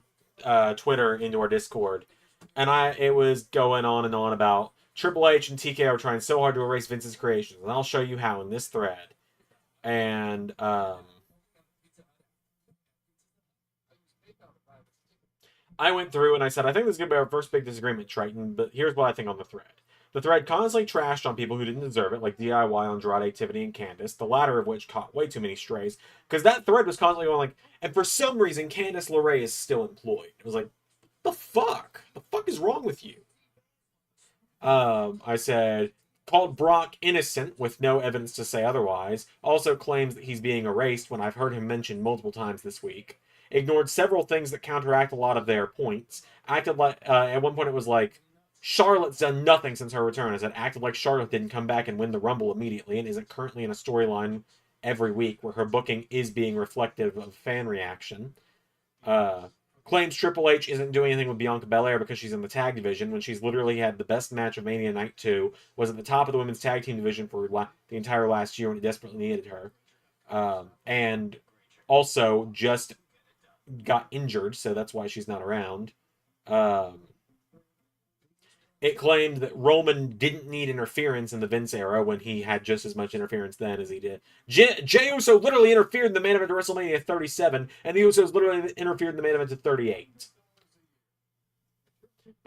S1: Twitter into our Discord, and it was going on and on about Triple H and TK are trying so hard to erase Vince's creations, and I'll show you how in this thread. And I went through and I said, I think this is going to be our first big disagreement, Triton, but here's what I think on the thread. The thread constantly trashed on people who didn't deserve it, like DIY, Andrade, Tiffany, and Candice, the latter of which caught way too many strays, because that thread was constantly going like, and for some reason, Candice LeRae is still employed. It was like, the fuck? The fuck is wrong with you? I said, called Brock innocent with no evidence to say otherwise, also claims that he's being erased when I've heard him mentioned multiple times this week. Ignored several things that counteract a lot of their points. Acted like, at one point it was like, Charlotte's done nothing since her return. As it acted like Charlotte didn't come back and win the Rumble immediately and isn't currently in a storyline every week where her booking is being reflective of fan reaction. Claims Triple H isn't doing anything with Bianca Belair because she's in the tag division when she's literally had the best match of Mania Night 2, was at the top of the women's tag team division for the entire last year when it desperately needed her. And also just got injured, so that's why she's not around. It claimed that Roman didn't need interference in the Vince era when he had just as much interference then as he did. Jey Uso literally interfered in the main event of WrestleMania 37, and the Usos literally interfered in the main event of 38.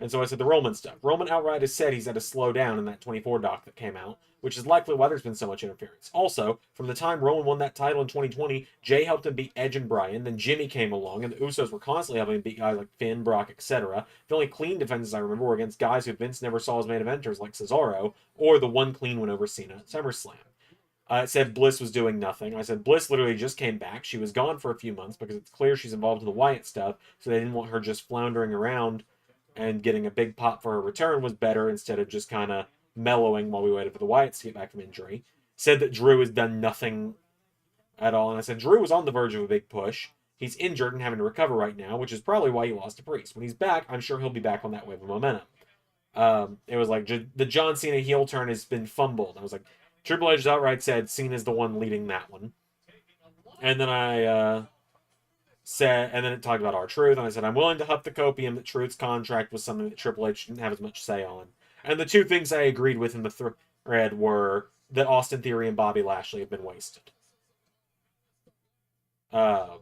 S1: And so I said the Roman stuff. Roman outright has said he's had to slow down in that 24 doc that came out, which is likely why there's been so much interference. Also, from the time Roman won that title in 2020, Jay helped him beat Edge and Bryan, then Jimmy came along, and the Usos were constantly helping him beat guys like Finn, Brock, etc. The only clean defenses I remember were against guys who Vince never saw as main eventers, like Cesaro, or the one clean win over Cena at SummerSlam. It said Bliss was doing nothing. I said Bliss literally just came back. She was gone for a few months because it's clear she's involved in the Wyatt stuff, so they didn't want her just floundering around, and getting a big pop for her return was better instead of just kind of mellowing while we waited for the Wyatts to get back from injury. Said that Drew has done nothing at all. And I said, Drew was on the verge of a big push. He's injured and having to recover right now, which is probably why he lost to Priest. When he's back, I'm sure he'll be back on that wave of momentum. It was like the John Cena heel turn has been fumbled. I was like, Triple H outright said Cena's the one leading that one. And then I said, and then it talked about R-Truth, and I said, I'm willing to huff the copium that Truth's contract was something that Triple H didn't have as much say on. And the two things I agreed with in the thread were that Austin Theory and Bobby Lashley have been wasted. And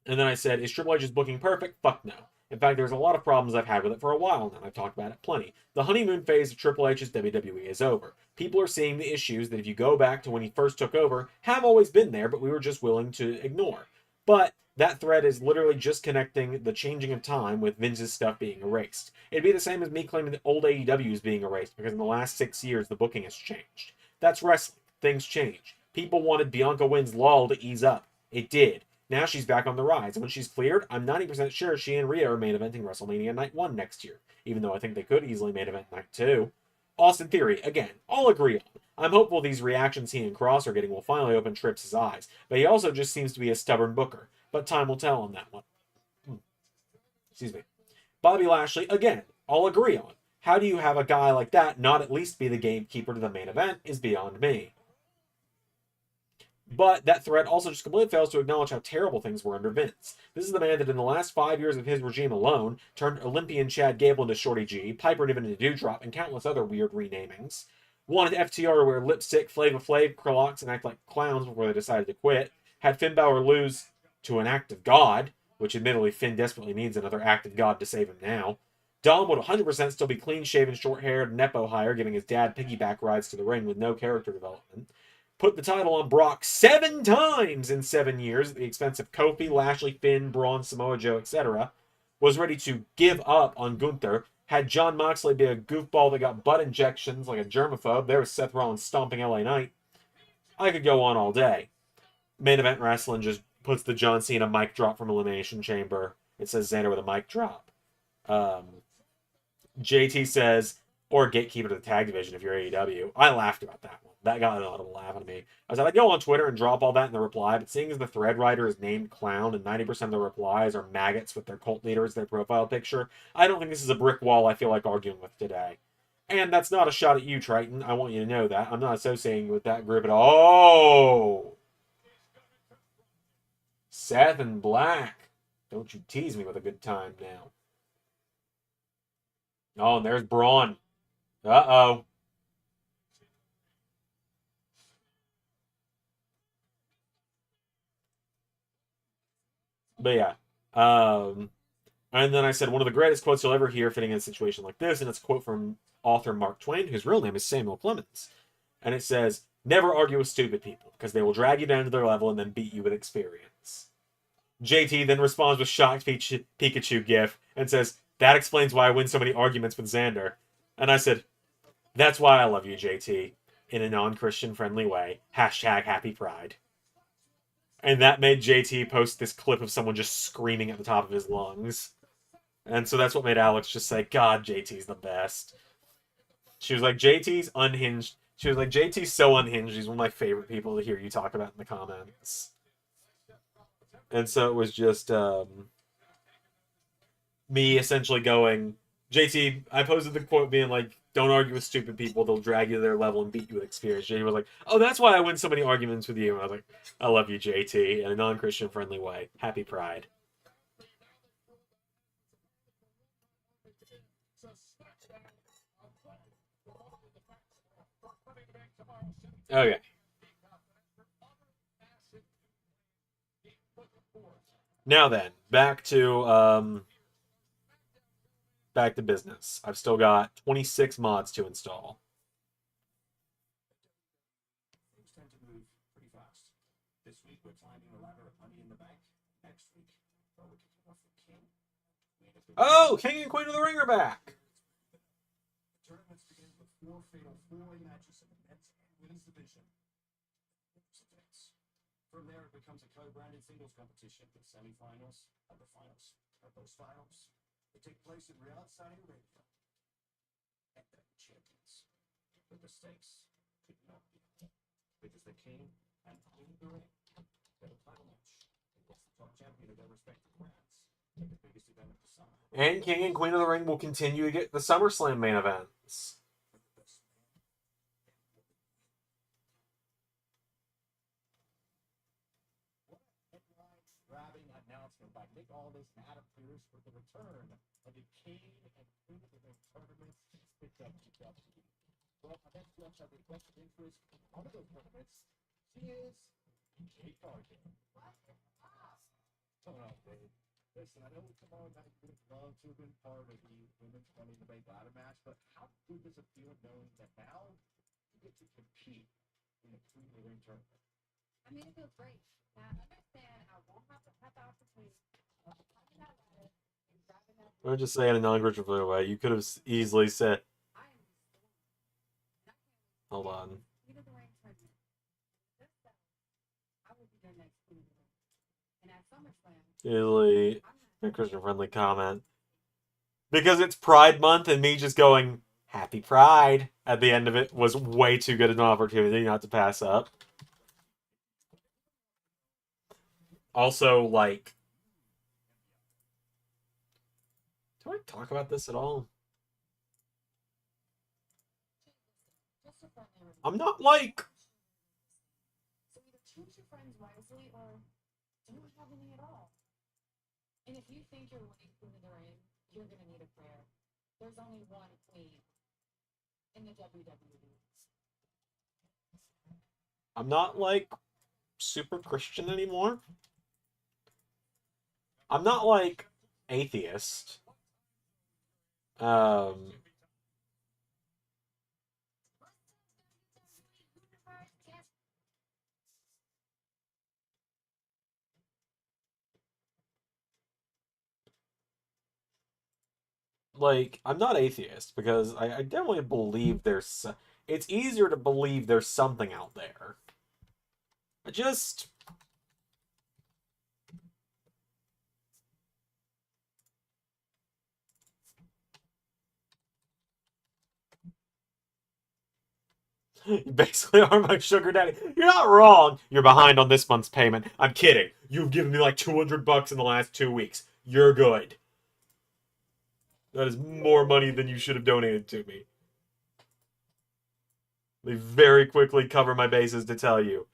S1: then I said, is Triple H's booking perfect? Fuck no. In fact, there's a lot of problems I've had with it for a while now. I've talked about it plenty. The honeymoon phase of Triple H's WWE is over. People are seeing the issues that if you go back to when he first took over, have always been there, but we were just willing to ignore. But that thread is literally just connecting the changing of time with Vince's stuff being erased. It'd be the same as me claiming that old AEW is being erased because in the last 6 years the booking has changed. That's wrestling. Things change. People wanted Bianca Wynn's lull to ease up. It did. Now she's back on the rise, and when she's cleared, I'm 90% sure she and Rhea are main eventing WrestleMania Night 1 next year, even though I think they could easily main event Night 2. Austin Theory, again, I'll agree on. I'm hopeful these reactions he and Cross are getting will finally open Trips' eyes, but he also just seems to be a stubborn booker. But time will tell on that one. Excuse me. Bobby Lashley, again, I'll agree on. How do you have a guy like that not at least be the gatekeeper to the main event is beyond me. But that thread also just completely fails to acknowledge how terrible things were under Vince. This is the man that in the last 5 years of his regime alone turned Olympian Chad Gable into Shorty G, Piper Niven into Dewdrop, and countless other weird renamings. Wanted FTR to wear lipstick, Flava Flav, Kralox, and act like clowns before they decided to quit. Had Finn Balor lose to an act of God, which admittedly Finn desperately needs another act of God to save him now. Dom would 100% still be clean-shaven, short-haired, Nepo hire, giving his dad piggyback rides to the ring with no character development. Put the title on Brock 7 times in 7 years at the expense of Kofi, Lashley, Finn, Braun, Samoa Joe, etc. Was ready to give up on Gunther. Had Jon Moxley be a goofball that got butt injections like a germaphobe. There was Seth Rollins stomping LA Knight. I could go on all day. Main Event Wrestling just puts the John Cena mic drop from Elimination Chamber. It says Xander with a mic drop. JT says, or gatekeeper to the tag division if you're AEW. I laughed about that one. That got an audible laugh out of me. I said, I'd go on Twitter and drop all that in the reply, but seeing as the thread writer is named Clown and 90% of the replies are maggots with their cult leader as their profile picture, I don't think this is a brick wall I feel like arguing with today. And that's not a shot at you, Triton. I want you to know that. I'm not associating with that group at all. Seth and Black. Don't you tease me with a good time now. Oh, and there's Braun. Uh-oh. But yeah. And then I said, one of the greatest quotes you'll ever hear fitting in a situation like this, and it's a quote from author Mark Twain, whose real name is Samuel Clemens. And it says, never argue with stupid people, because they will drag you down to their level and then beat you with experience. JT then responds with shocked Pikachu gif and says, that explains why I win so many arguments with Xander. And I said, that's why I love you, JT, in a non-Christian friendly way. Hashtag happy pride. And that made JT post this clip of someone just screaming at the top of his lungs. And so that's what made Alex just say, God, JT's the best. She was like, JT's unhinged. She was like, JT's so unhinged. He's one of my favorite people to hear you talk about in the comments. And so it was just me essentially going, JT, I posted the quote being like, "Don't argue with stupid people; they'll drag you to their level and beat you with experience." JT was like, "Oh, that's why I win so many arguments with you." And I was like, "I love you, JT, in a non-Christian friendly way. Happy Pride." Okay. Now then, back to business. I've still got 26 mods to install.
S4: Things tend to move pretty fast. This week we're climbing the ladder of Money in the Bank. Next week, well, we're kicking off the King.
S1: Oh, King and Queen of the Ring are back.
S4: The tournaments begin with 4 fatal 4-way matches in the men's and women's division. From there, it becomes a co-branded singles competition with semifinals, upper finals, or post-finals. They take place in Riyadh, Saudi Arabia. And then champions. But the stakes could not be higher, because the King and Queen of the Ring get a title match against the top champion of their respective brands in the biggest event of the summer.
S1: And King and Queen of the Ring will continue to get the SummerSlam main events.
S4: Grabbing announcement by Nick Aldis and Adam Pearce for the return of the King and Queen of the Ring tournaments to WWE. Well, my next guest has requested interest in one of those tournaments. She is Kate Cargill. Come on, Dave. Listen, I know tomorrow night you would love to have been part of the women's Money in the Bank ladder match, but how good does it feel knowing that now you get to compete in the Queen of the Ring tournament?
S7: I mean, it feels great. Now, I understand I won't have the opportunity of climbing that ladder and grabbing that.
S1: I'm just saying in a non-Christian way. You could have easily said,
S7: I am
S1: hold on.
S7: Queen of the Ring tournament. This time, I will be their next Queen of the Ring. And at SummerSlam,
S1: Easily a Christian-friendly comment. Because it's Pride Month and me just going, Happy Pride at the end of it was way too good an opportunity not to pass up. Also, like, do I talk about this at all?
S7: just a friendly reminder.
S1: I'm not like,
S7: So either choose your friends wisely or don't have any at all. And if you think you're winning Queen of the Ring, you're going to need a prayer. There's only one queen in the WWE.
S1: I'm not like super Christian anymore. I'm not like atheist. Like, I'm not atheist because I definitely believe there's. It's easier to believe there's something out there. I just. You basically are my sugar daddy. You're not wrong. You're behind on this month's payment. I'm kidding. You've given me like $200 in the last 2 weeks. You're good. That is more money than you should have donated to me. Let me very quickly cover my bases to tell you.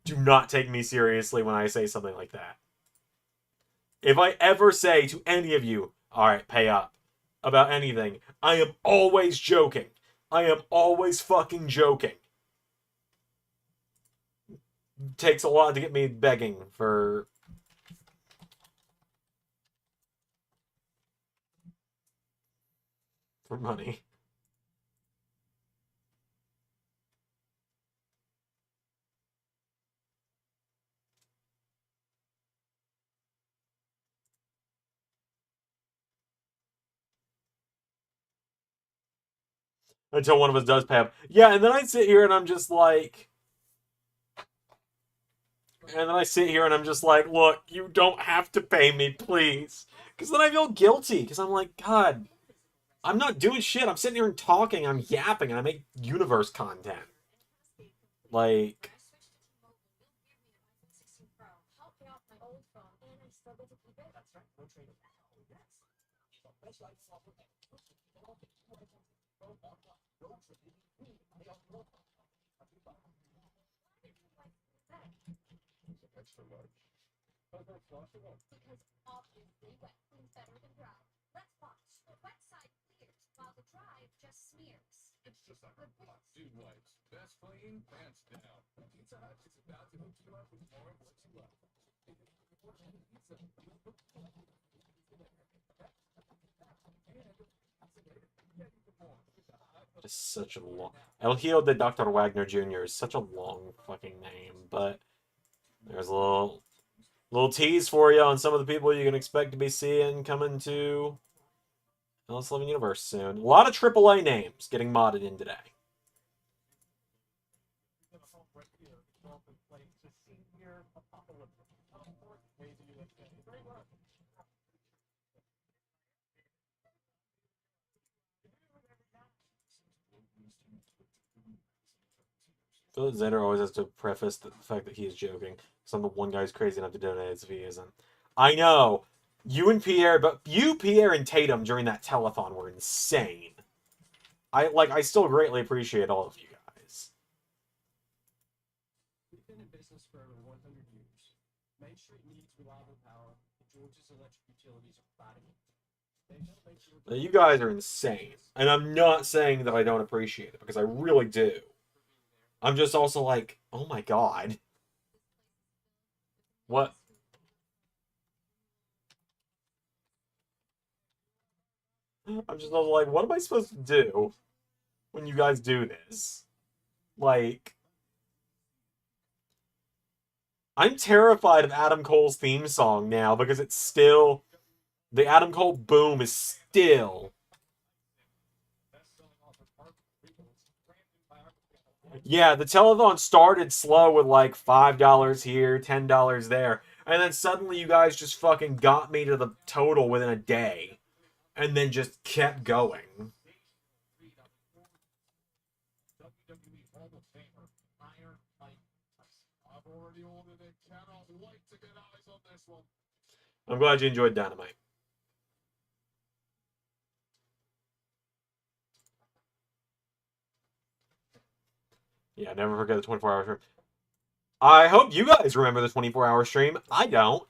S1: Do not take me seriously when I say something like that. If I ever say to any of you, alright, pay up, about anything, I am always joking. I am always fucking joking. It takes a lot to get me begging for money. Until one of us does pay up. Yeah, and then I sit here and I'm just like... And then I sit here and I'm just like, look, you don't have to pay me, please. Because then I feel guilty. Because I'm like, God, I'm not doing shit. I'm sitting here and talking. I'm yapping and I make universe content. Like...
S4: extra large. How's that washable?
S2: Because obviously wet cleans better than dry. Let's watch. The wet side clears, while the dry just smears.
S4: It's just like a box. Dude wipes. Best clean, hands down. Pizza Hut is about to hook you up with more of what you love.
S1: Just such a long... El Hijo de Dr. Wagner Jr. is such a long fucking name, but there's a little tease for you on some of the people you can expect to be seeing coming to LS11 Universe soon. A lot of AAA names getting modded in today. Philip Zeder always has to preface the fact that he is joking. So I'm the one guy who's crazy enough to donate as if he isn't. I know. You and Pierre, but you, Pierre, and Tatum during that telethon were insane. I still greatly appreciate all of you guys.
S5: We've been in business for over 100 years. Main Street needs reliable power. Georgia's electric utilities are providing it.
S1: Now, you guys are insane. And I'm not saying that I don't appreciate it, because I really do. I'm just also like, oh my god. What? I'm just also like, what am I supposed to do when you guys do this? Like, I'm terrified of Adam Cole's theme song now because it's still, the Adam Cole boom is still. Yeah, the telethon started slow with like $5 here, $10 there. And then suddenly you guys just fucking got me to the total within a day. And then just kept going.
S4: WWE Hall of Famer, Iron Mike Tyson. I've already ordered it. Cannot wait to get eyes on this one.
S1: I'm glad you enjoyed Dynamite. Yeah, never forget the 24-hour stream. I hope you guys remember the 24-hour stream. I don't.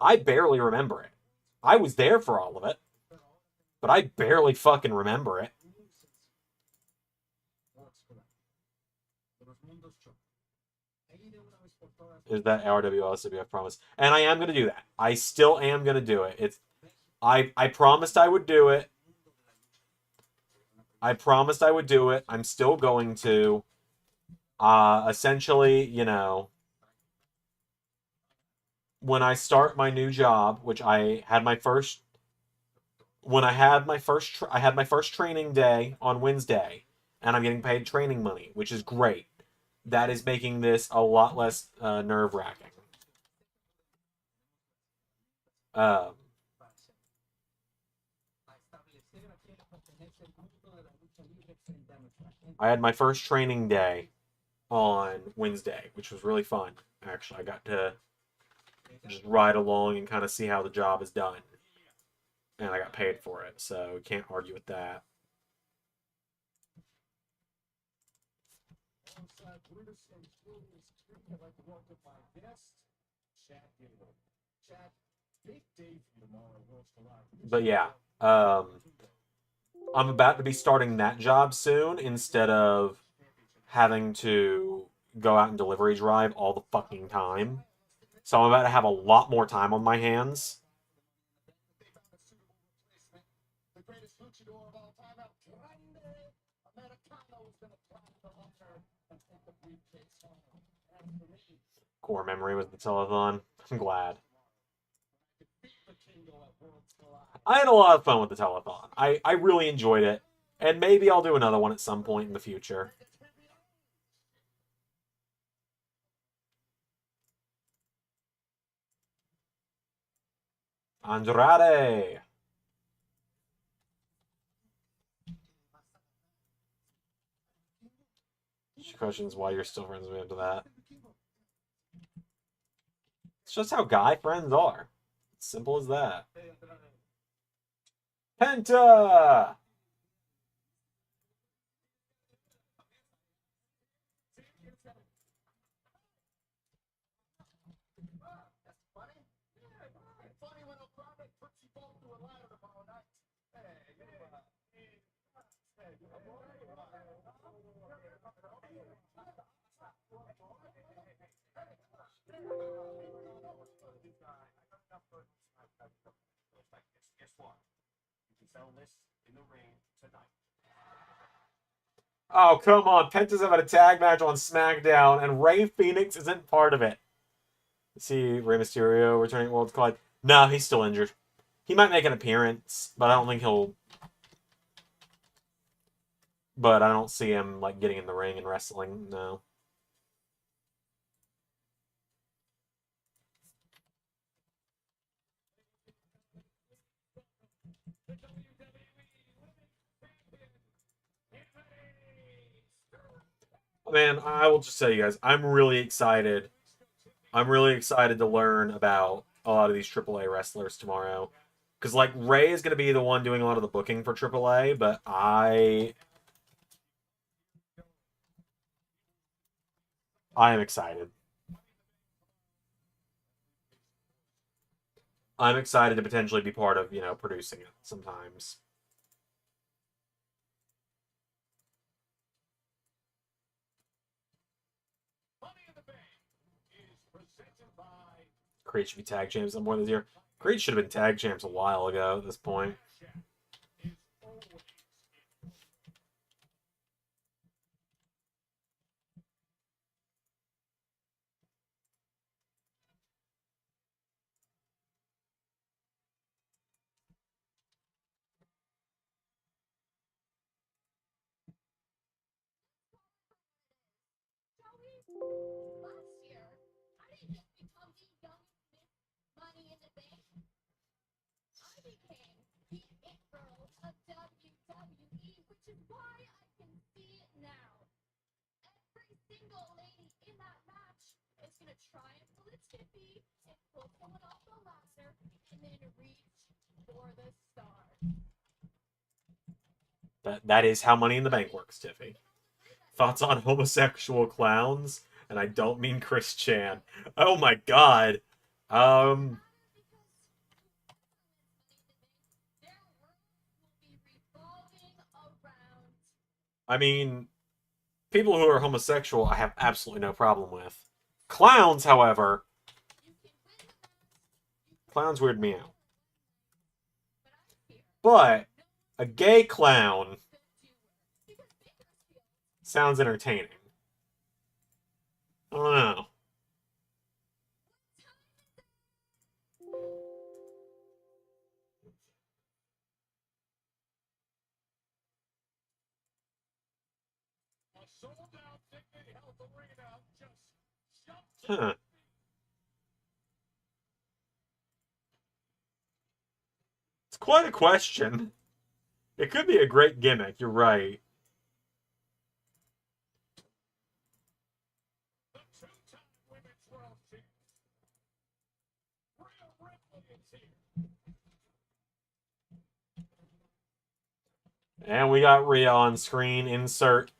S1: I barely remember it. I was there for all of it. But I barely fucking remember it. Is that RWLSWF promise? And I am going to do that. I still am going to do it. I promised I would do it. I promised I would do it. I'm still going to. Essentially, you know, when I start my new job, which I had my first, I had my first training day on Wednesday, and I'm getting paid training money, which is great. That is making this a lot less nerve-wracking. I had my first training day on Wednesday, which was really fun. Actually, I got to just ride along and kind of see how the job is done. And I got paid for it, so can't argue with that. But yeah, I'm about to be starting that job soon instead of having to go out and delivery drive all the fucking time. So I'm about to have a lot more time on my hands. Core memory was the telethon. I'm glad. I had a lot of fun with the telethon. I really enjoyed it. And maybe I'll do another one at some point in the future. Andrade! She questions why you're still friends with me after that. It's just how guy friends are. It's simple as that. Penta!
S3: Guess what? You can settle this in the ring tonight.
S1: Oh, come on. Penta's having a tag match on SmackDown, and Rey Fenix isn't part of it. See Rey Mysterio returning Worlds Collide. No, he's still injured. He might make an appearance, but I don't think he'll... But I don't see him, like, getting in the ring and wrestling, no. Man, I will just tell you guys, I'm really excited. I'm really excited to learn about a lot of these AAA wrestlers tomorrow. Because, like, Ray is going to be the one doing a lot of the booking for AAA, but I am excited. I'm excited to potentially be part of, producing it sometimes. Creed should be tag champs at more this year. Creed should have been tag champs a while ago at this point.
S2: Last year, I didn't just become the youngest Miss Money in the Bank. I became the it girl of WWE, which is why I can see it now. Every single lady in that match is going to try and pull a Tiffy and pull someone off the ladder and then reach for the stars.
S1: That is how Money in the Bank works, Tiffy. Thoughts on homosexual clowns? And I don't mean Chris Chan. Oh my god. I mean, people who are homosexual, I have absolutely no problem with. Clowns, however, clowns weird me out. But a gay clown sounds entertaining. I don't know. Huh. It's quite a question. It could be a great gimmick, you're right. And we got Rhea on screen. Insert,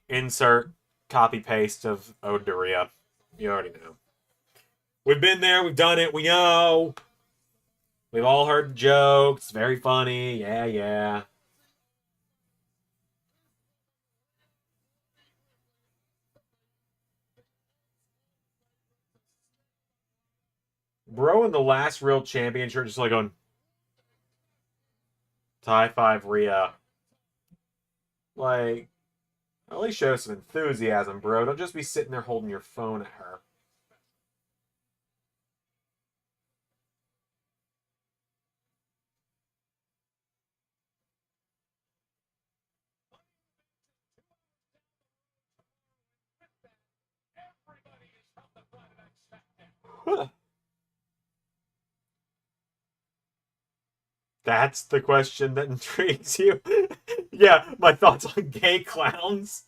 S1: insert copy paste of Ode to Rhea. You already know. We've been there. We've done it. We know. We've all heard the jokes. It's very funny. Yeah, yeah. Bro in the last real championship just like going tie 5 Rhea. Like, at least show some enthusiasm, bro. Don't just be sitting there holding your phone at her. That's the question that intrigues you. Yeah, my thoughts on gay clowns.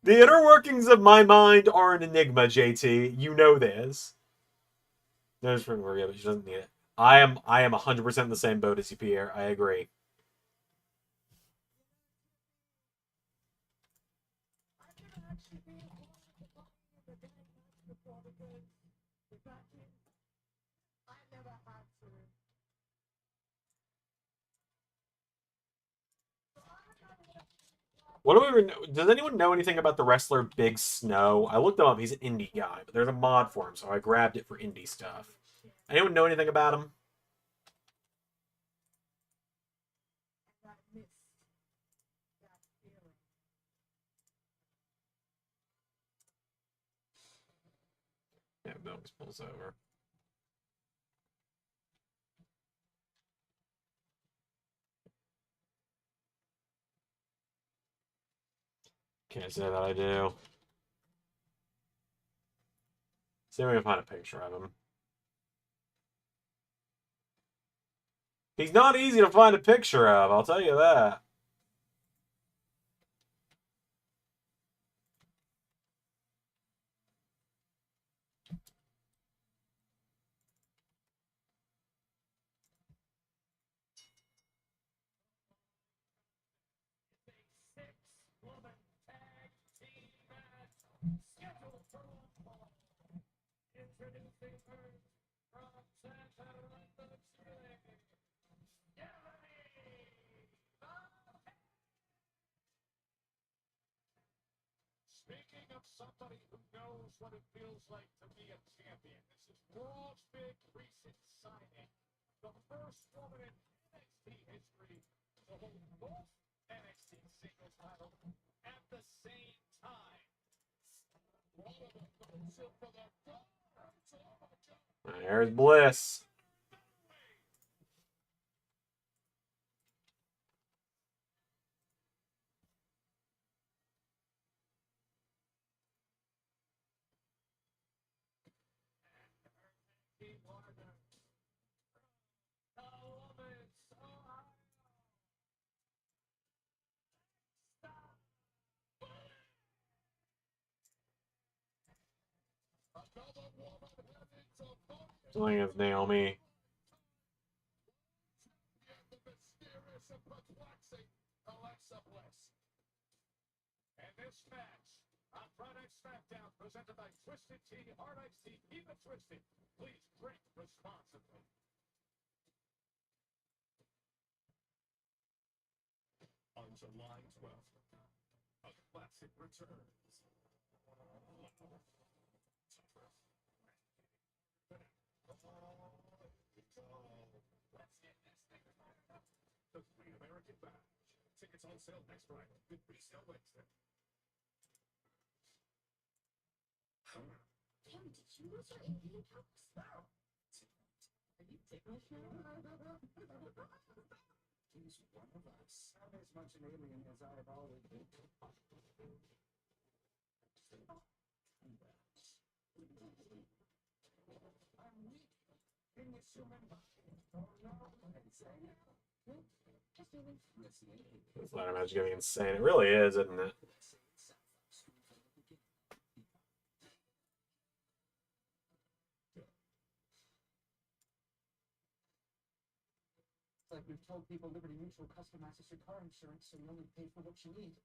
S1: The inner workings of my mind are an enigma, JT. You know this. No, it's for Maria, but she doesn't need it. I am 100% in the same boat as you, Pierre. I agree. What do we even know? Does anyone know anything about the wrestler Big Snow? I looked him up. He's an indie guy, but there's a mod for him, so I grabbed it for indie stuff. Anyone know anything about him?
S3: And I missed that feeling.
S1: Yeah, Bill just pulls over. Can't say that I do. See if we can find a picture of him. He's not easy to find a picture of, I'll tell you that.
S4: Six-woman tag team match scheduled for one fall. Introducing first from Santa Rosa, Chile. Get ready! Speaking of somebody who knows what it feels like to be a champion, this is Raw's big recent signing. The first woman in NXT history to hold both NXT singles titles at the same time.
S1: There's Bliss. I think it's Naomi.
S4: The mysterious and perplexing Alexa Bliss. And this match on Friday SmackDown presented by Twisted Tea, Hard Iced Tea, Keep It Twisted. Please drink responsibly. On July 12th, a classic returns. The Great American Bash. Tickets on sale next Friday. With resale Wednesday.
S2: Damn, did you lose your Indian cups? Are you ticklish now?
S3: He's one of us. I'm as much an alien as I have always been. I'm weak. In this human body. Oh no, insane.
S2: Just moving.
S1: This ladder match is gonna be insane. It really is, isn't it?
S3: It's like we've told people Liberty Mutual customizes your car insurance so you only pay for what you need.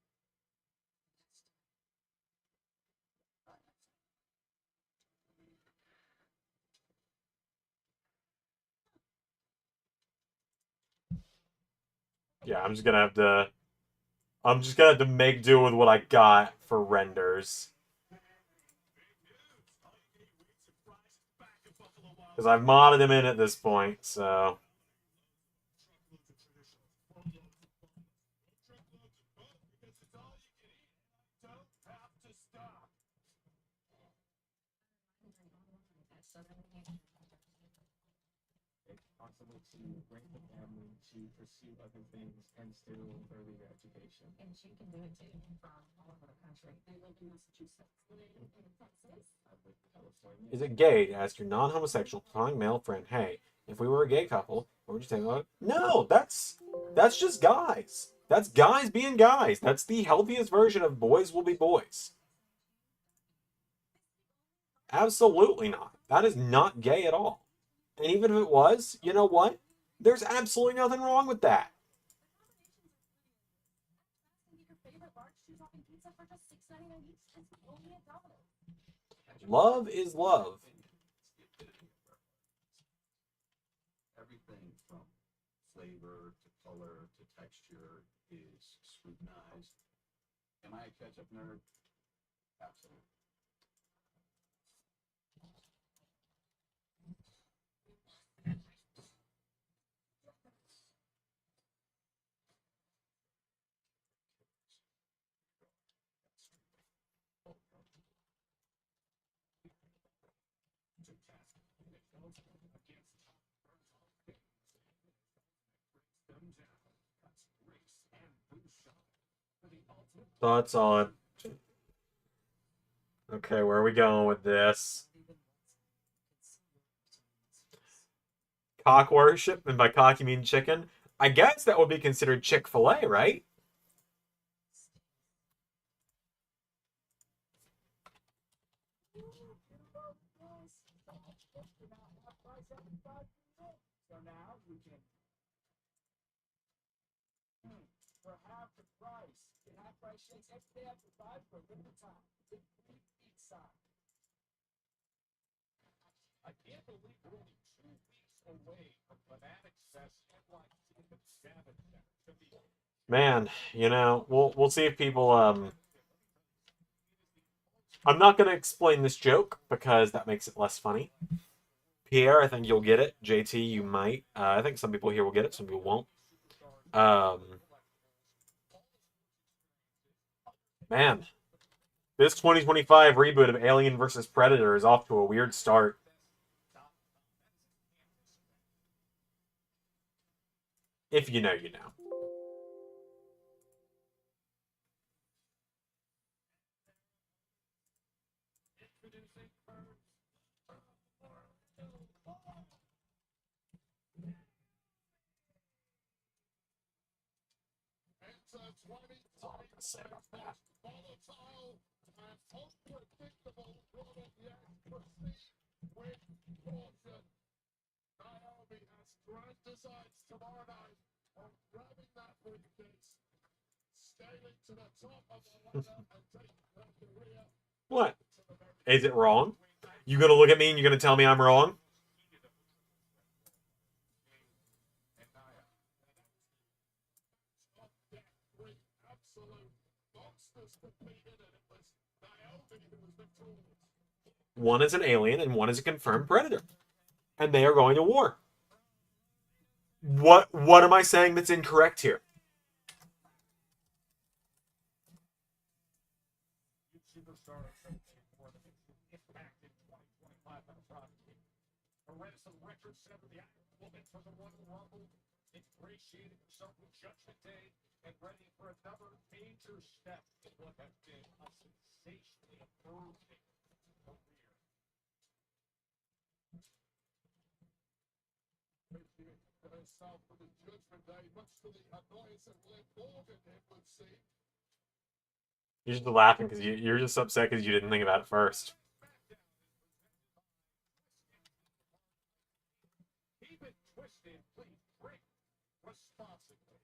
S1: Yeah, I'm just gonna have to make do with what I got for renders. Because I've modded him in at this point, so.
S3: Possible to bring the family to pursue other things and still further your education.
S2: And she can do it too from all over the country. I live in Massachusetts. I live in Texas.
S3: I live in California.
S1: Is it gay to ask your non-homosexual platonic male friend, hey, if we were a gay couple, what would you think about it? No, that's just guys. That's guys being guys. That's the healthiest version of boys will be boys. Absolutely not. That is not gay at all. And even if it was, you know what? There's absolutely nothing wrong with that. Love is love.
S8: Everything from flavor to color to texture is scrutinized
S4: Am I a catch-up nerd? Absolutely.
S1: Thoughts on. Okay, where are we going with this? Cock worship, and by cock you mean chicken? I guess that would be considered Chick-fil-A, right?
S3: So now we can for half the price. Get half price shakes every day after 5 for a limited time. Get free pizza.
S4: I can't believe we're only 2 weeks away from Fanatics Fest NYC at the Savage Center. It's gonna be
S1: Man, you know, we'll see if people I'm not gonna explain this joke because that makes it less funny. Pierre, I think you'll get it. JT, you might. I think some people here will get it, some people won't. Man, this 2025 reboot of Alien vs. Predator is off to a weird start. If you know, you know. That's all I'm gonna say about that.
S4: volatile and unpredictable product yet proceed with caution. Naomi has grand designs tomorrow night on grabbing that briefcase, scaling to the top of the ladder and taking her career
S1: What?
S4: to the very
S1: Is it wrong? You gonna look at me and you're gonna tell me I'm wrong?
S4: and Nia. Three absolute monsters competed, and it was Naomi who was victorious.
S1: One is an alien and one is a confirmed predator. And they are going to war. What am I saying that's incorrect here?
S4: Superstar for the impact in 2025 on the product. Arrest and record set with the woman for the Royal Rumble, ingratiating herself with Judgment Day, and ready for another major step in what has been a sensationally improving career. Herself for the Judgment Day, much to the annoyance of Liv Morgan, it would seem.
S1: You're just laughing because you're just upset because you didn't think about it first.
S4: Keep it twisted, please. Drink responsibly.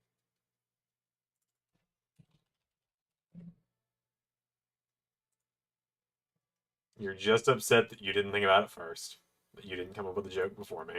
S1: You're just upset that you didn't think about it first. That you didn't come up with a joke before me.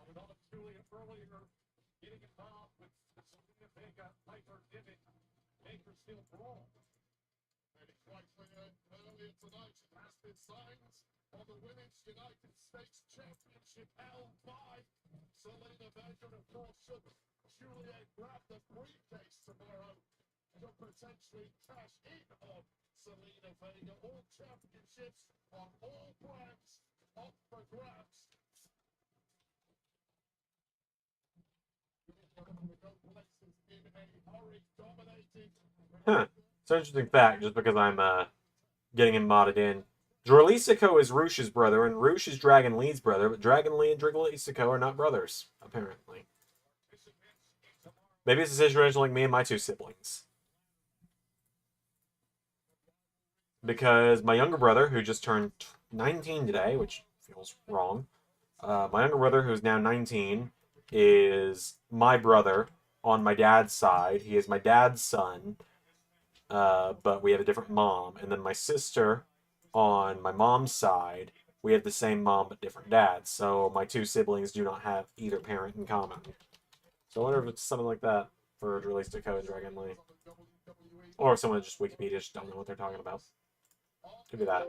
S4: With all of Julia earlier getting involved with Selena Vega, Piper Niven, Bakersfield Brawl. And it's quite clear earlier tonight it has been signs on the Women's United States Championship held by Selena Vega. Of course, should Julia grab the briefcase tomorrow to potentially cash in on Selena Vega. All championships on all brands up for grabs.
S1: Huh. It's an interesting fact, just because I'm getting him modded in. Dralisico is Roosh's brother, and Roosh is Dragon Lee's brother, but Dragon Lee and Dralisico are not brothers, apparently. Maybe it's a situation like me and my two siblings. Because my younger brother, who just turned 19 today, which feels wrong, My younger brother, who's now 19, is my brother on my dad's side. He is my dad's son, but we have a different mom. And then my sister on my mom's side, we have the same mom but different dads. So my two siblings do not have either parent in common. So I wonder if it's something like that for it released to Code Dragon Lee. Or if someone just Wikipedia just don't know what they're talking about. Could be that.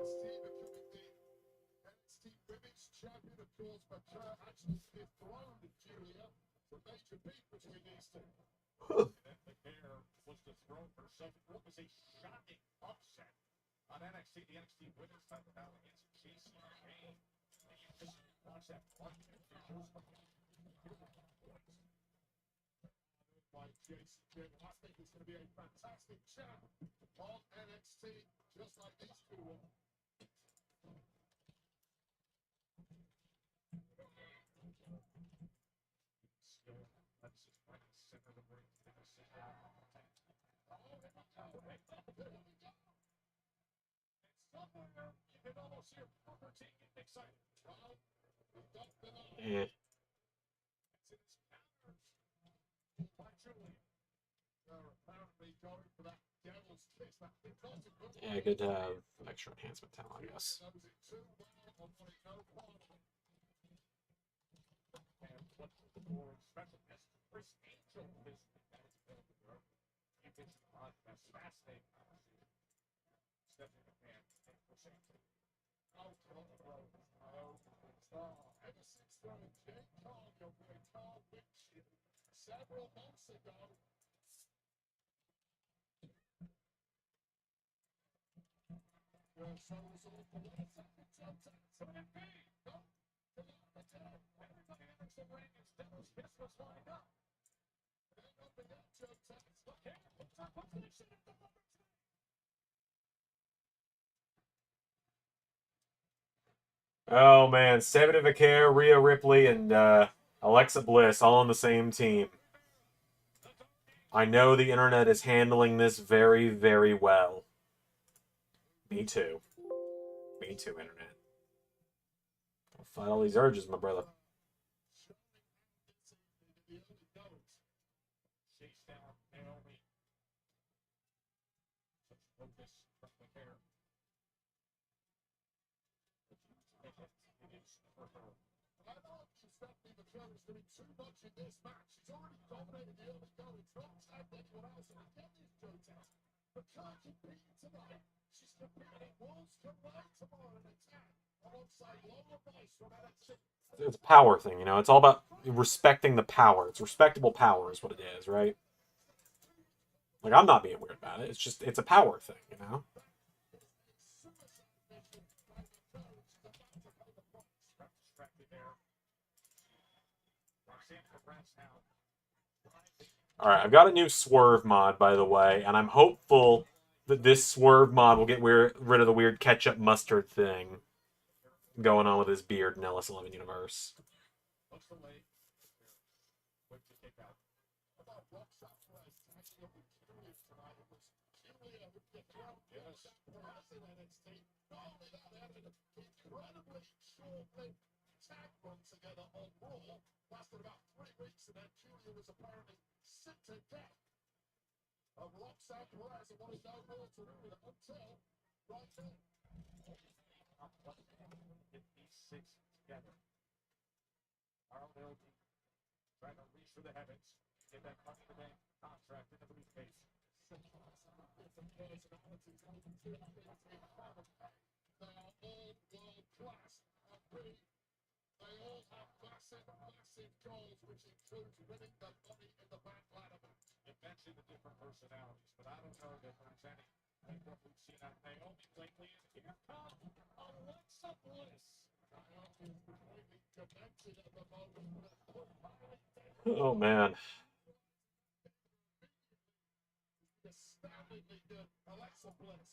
S4: Huh. The pair was dethroned for something. What was a shocking upset on NXT, the NXT Women's title battle against Casey Kane. And you just watch that one visuals. By Jason Gyllenhaal. I think it's going to be a fantastic chat on NXT, just like these two will. Let's just right center the ring. Somewhere you can almost hear Booker T getting excited. Well,
S1: Yeah. Yeah, good to have extra enhancement talent, I guess.
S4: Several months ago,
S1: Oh man, Seven Vicaire, Rhea Ripley, and Alexa Bliss all on the same team. I know the internet is handling this very, very well. Me too. Me too, internet. Don't fight all these urges, my brother. It's a power thing, you know. It's all about respecting the power. It's respectable power is what it is, right? Like, I'm not being weird about it. It's just, it's a power thing, you know? Alright, I've got a new Swerve mod, by the way, and I'm hopeful that this Swerve mod will get rid of the weird ketchup mustard thing going on with his beard in LS11 universe.
S4: Together on Raw, lasted about 3 weeks, and then Julia was apparently sick to death of Roxanne Perez and wanted no more to do with it until right then. Get these 6 together. RLD trying to reach for the heavens, get that Money in the Bank contract in the briefcase. They are all world class and pretty. They all have massive, massive goals, which includes winning the Money in the Bank ladder match. You mentioned the different personalities, but I don't know that there's any like what we've seen out of Naomi lately. And here comes Alexa Bliss. Naomi is completely demented at the moment.
S1: Oh, man.
S4: Astoundingly good Alexa Bliss.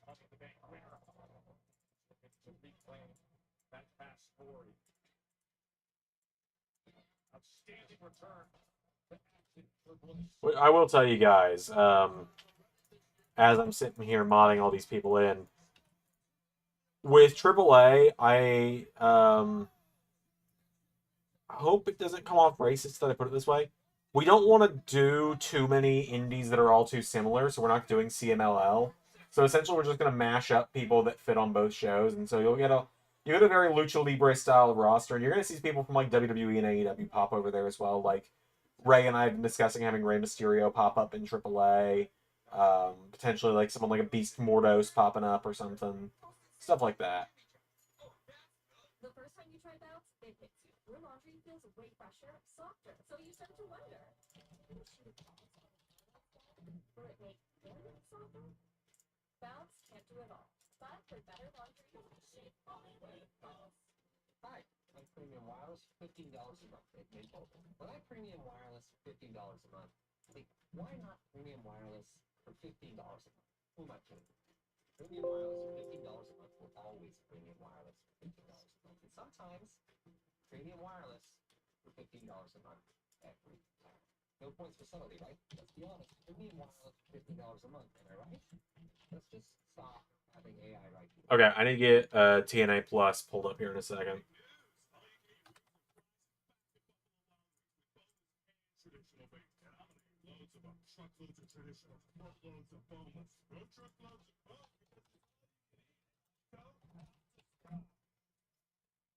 S4: Money in the Bank winner. Looking to reclaim that past story. Outstanding return to action for Bliss.
S1: I will tell you guys, as I'm sitting here modding all these people in, with AAA, I hope it doesn't come off racist that I put it this way. We don't want to do too many indies that are all too similar, so we're not doing CMLL. So essentially, we're just going to mash up people that fit on both shows, and so you get a very Lucha Libre style roster, and you're going to see people from like WWE and AEW pop over there as well. Like Ray and I have been discussing having Rey Mysterio pop up in AAA, potentially like someone like a Beast Mordos popping up or something, stuff like that.
S2: The first time you try bouts, it hits you. Your laundry feels way fresher, softer, so you start to wonder. Will it make very softer? Bouts can't do it all. But for better laundry, shape only with bouts.
S5: Hi, I'm Premium Wireless, $15 a month. When I Premium Wireless for $15 a month, I think, why not Premium Wireless for $15 a month? Who am I kidding? Premium Wireless for $15 a month will always Premium Wireless for $15 a month. And sometimes, Premium Wireless for $15 a month every time. No points for subtlety, right? Let's be honest. Premium Wireless for $15 a month, am I right? Let's just stop having AI right here.
S1: Okay, I need to get TNA Plus pulled up here in a second.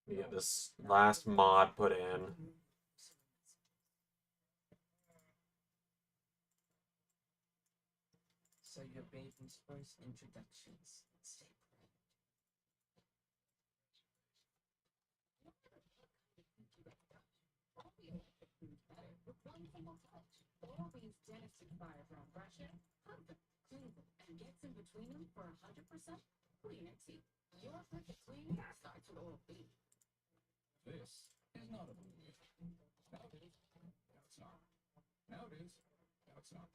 S1: Let me get this last mod put in.
S5: So your baby's first introductions. Stay proud.
S2: Oral-B's dentist inspired from brushing, hug them, clean them, and gets in between them for 100% cleaner teeth. Your perfect cleaning starts with Oral-B.
S4: This is not a movie. Now it is. Now it's not. Now it is. Now it's not.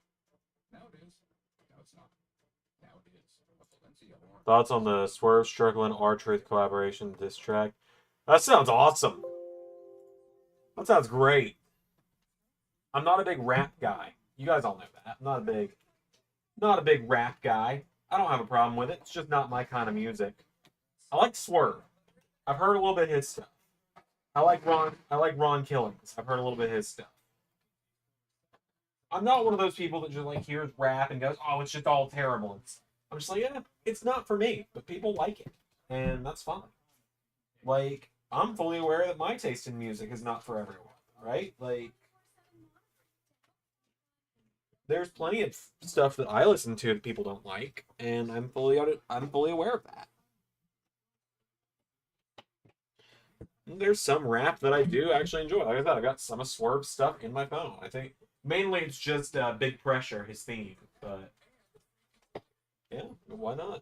S4: Now it is. Now it's not. Now it is. A Valencia horn.
S1: Thoughts on the Swerve Strickland R-Truth collaboration diss track? That sounds awesome. That sounds great. I'm not a big rap guy. You guys all know that. I'm not a big rap guy. I don't have a problem with it. It's just not my kind of music. I like Swerve. I've heard a little bit of his stuff. I like Ron Killings. I've heard a little bit of his stuff. I'm not one of those people that just like hears rap and goes, "Oh, it's just all terrible." I'm just like, yeah, it's not for me, but people like it, and that's fine. Like, I'm fully aware that my taste in music is not for everyone, right? Like, there's plenty of stuff that I listen to that people don't like, and I'm fully aware of that. And there's some rap that I do actually enjoy. Like I said, I got some of Swerve's stuff in my phone. I think mainly it's just Big Pressure, his theme, but yeah, why not?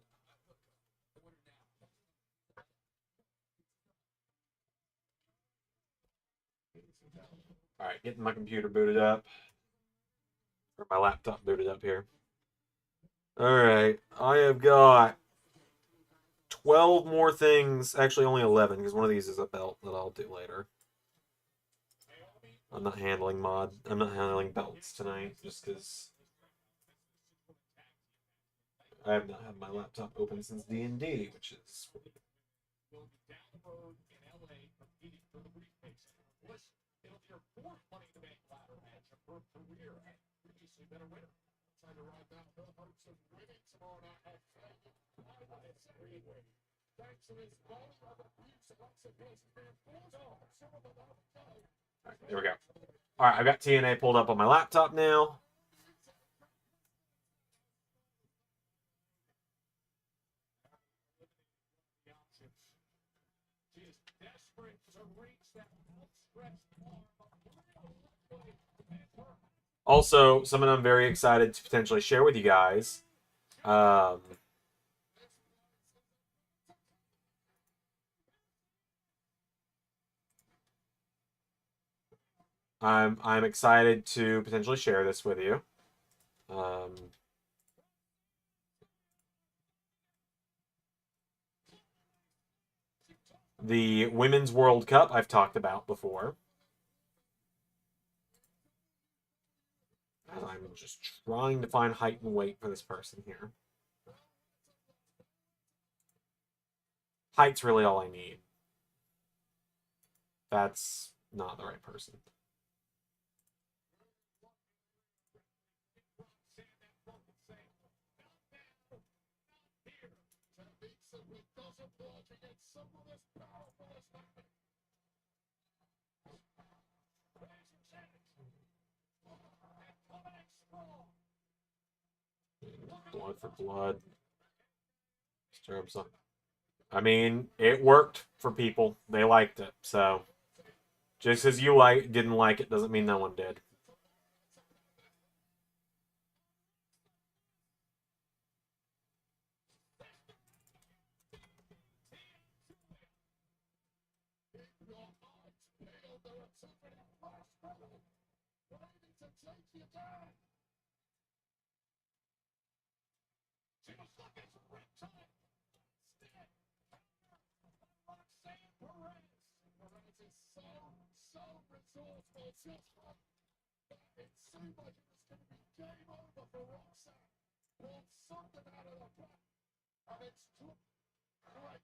S1: All right, getting my computer booted up. Or my laptop booted up here. All right, I have got 12 more things. Actually, only 11, because one of these is a belt that I'll do later. I'm not handling belts tonight, just because I have not had my laptop open since D&D, which is...
S4: Will be down the road in LA competing for the briefcase. Listen, it'll be your fourth Money in the Bank ladder match of her career and previously been a winner. Time to ride down the hopes of winning tomorrow night at thanks to this ball of abuse Alexa Bliss and Bulldog, some of them out of time.
S1: All right, there we go. All right, I've got TNA pulled up on my laptop now.
S4: She is desperate to reach that outstretched arm of
S1: Also, something I'm very excited to potentially share with you guys. I'm excited to potentially share this with you. The Women's World Cup I've talked about before. I'm just trying to find height and weight for this person here. Height's really all I need. That's not the right person. Blood for blood. Stir up some. I mean, it worked for people. They liked it. So, just as you didn't like it doesn't mean no one did.
S3: It seemed like it was going to be game over for Roxanne. Pulled something out of the back. And it's too great.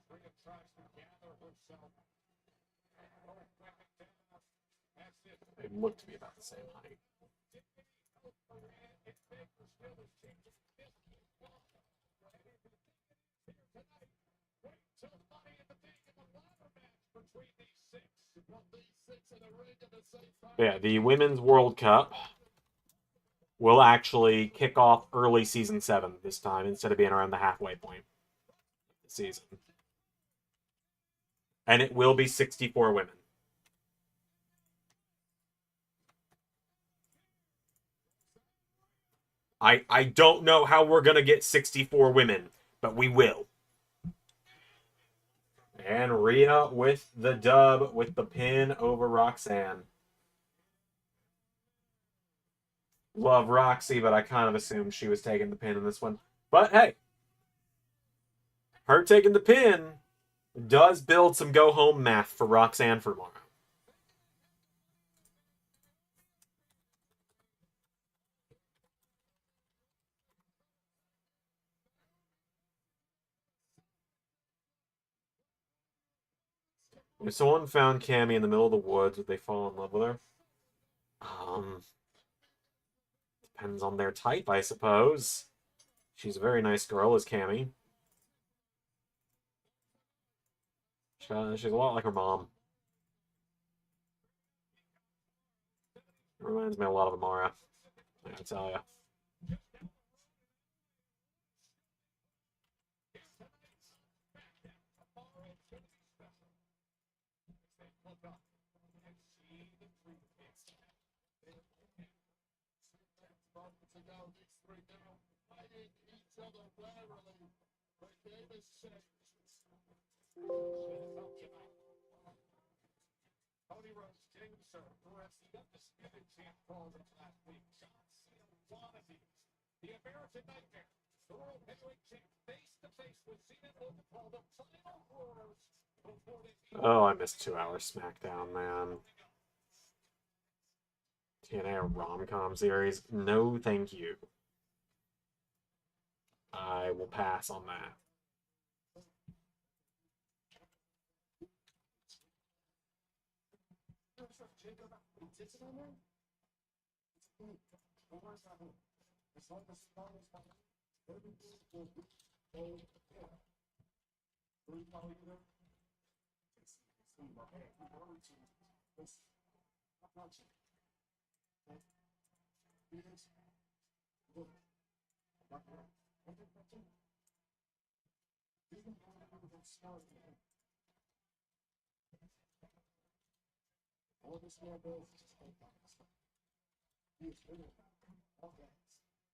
S4: Rhea tries to gather herself.
S1: They look to be about the same height. Yeah, the Women's World Cup will actually kick off early season 7 this time instead of being around the halfway point of the season. And it will be 64 women. I don't know how we're going to get 64 women, but we will. And Rhea with the dub with the pin over Roxanne. Love Roxy, but I kind of assumed she was taking the pin in this one. But hey, her taking the pin does build some go-home math for Roxanne for tomorrow. If someone found Cammy in the middle of the woods, would they fall in love with her? Depends on their type, I suppose. She's a very nice girl, is Cammy. She's a lot like her mom. Reminds me a lot of Amara, I gotta tell ya.
S4: Cody Rhodes, James Sir, who has the undisputed champ called last week. John Cena Wannabe, the American Nightmare, the World Heavyweight Champ, face to face with Cena will call the final quarters before they.
S1: Oh, I missed 2 hours SmackDown, man. TNA rom-com series? No, thank you. I will pass on that.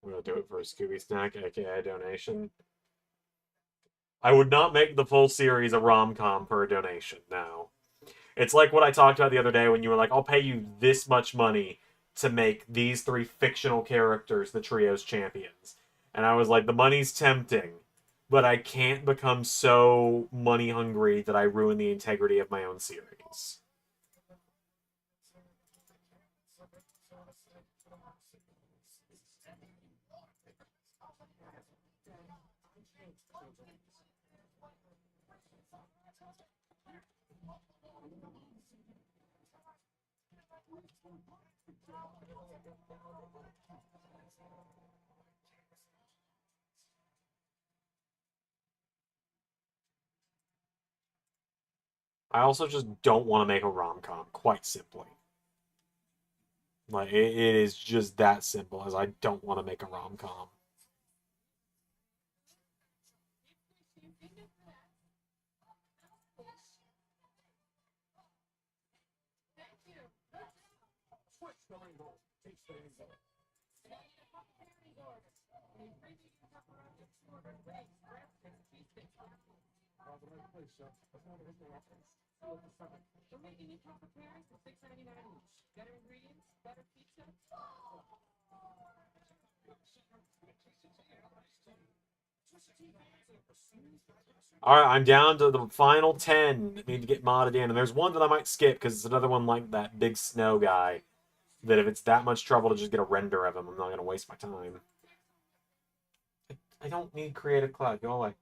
S1: We'll do it for a Scooby Snack, aka donation. I would not make the full series a rom-com for a donation, no. It's like what I talked about the other day when you were like, I'll pay you this much money to make these 3 fictional characters the trio's champions. And I was like, the money's tempting, but I can't become so money hungry that I ruin the integrity of my own series. I also just don't want to make a rom-com, quite simply. Like, it is just that simple, as I don't want to make a rom-com.
S4: Switch the angle. Takes the angle.
S2: We're making you proper pairings for $6.99 each. Better ingredients, better pizza.
S1: Alright, I'm down to the final 10 that need to get modded in. And there's one that I might skip because it's another one like that big snow guy. That if it's that much trouble to just get a render of him, I'm not going to waste my time. I don't need Creative Cloud. Go away.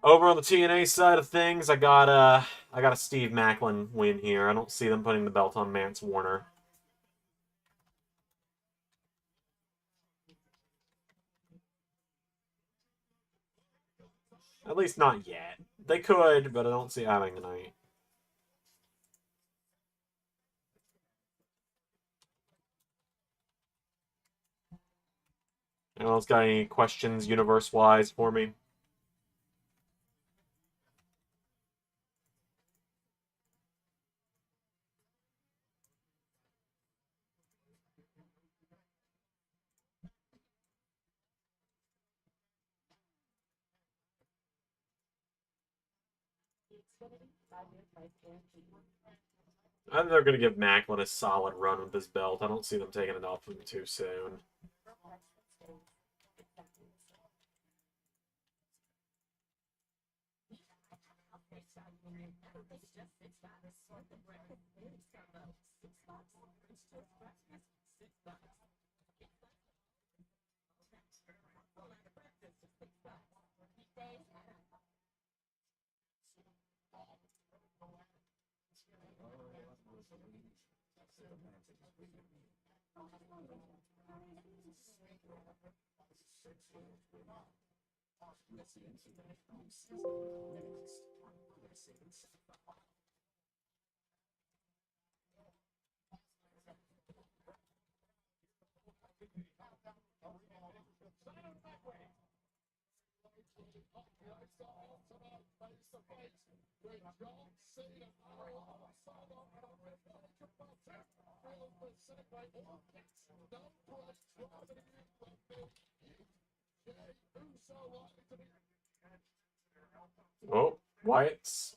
S1: Over on the TNA side of things, I got a Steve Macklin win here. I don't see them putting the belt on Mance Warner. At least not yet. They could, but I don't see it happening tonight. Anyone else got any questions universe-wise for me? I think they're going to give Macklin a solid run with this belt. I don't see them taking it off him too soon. Oh, Wyatt's.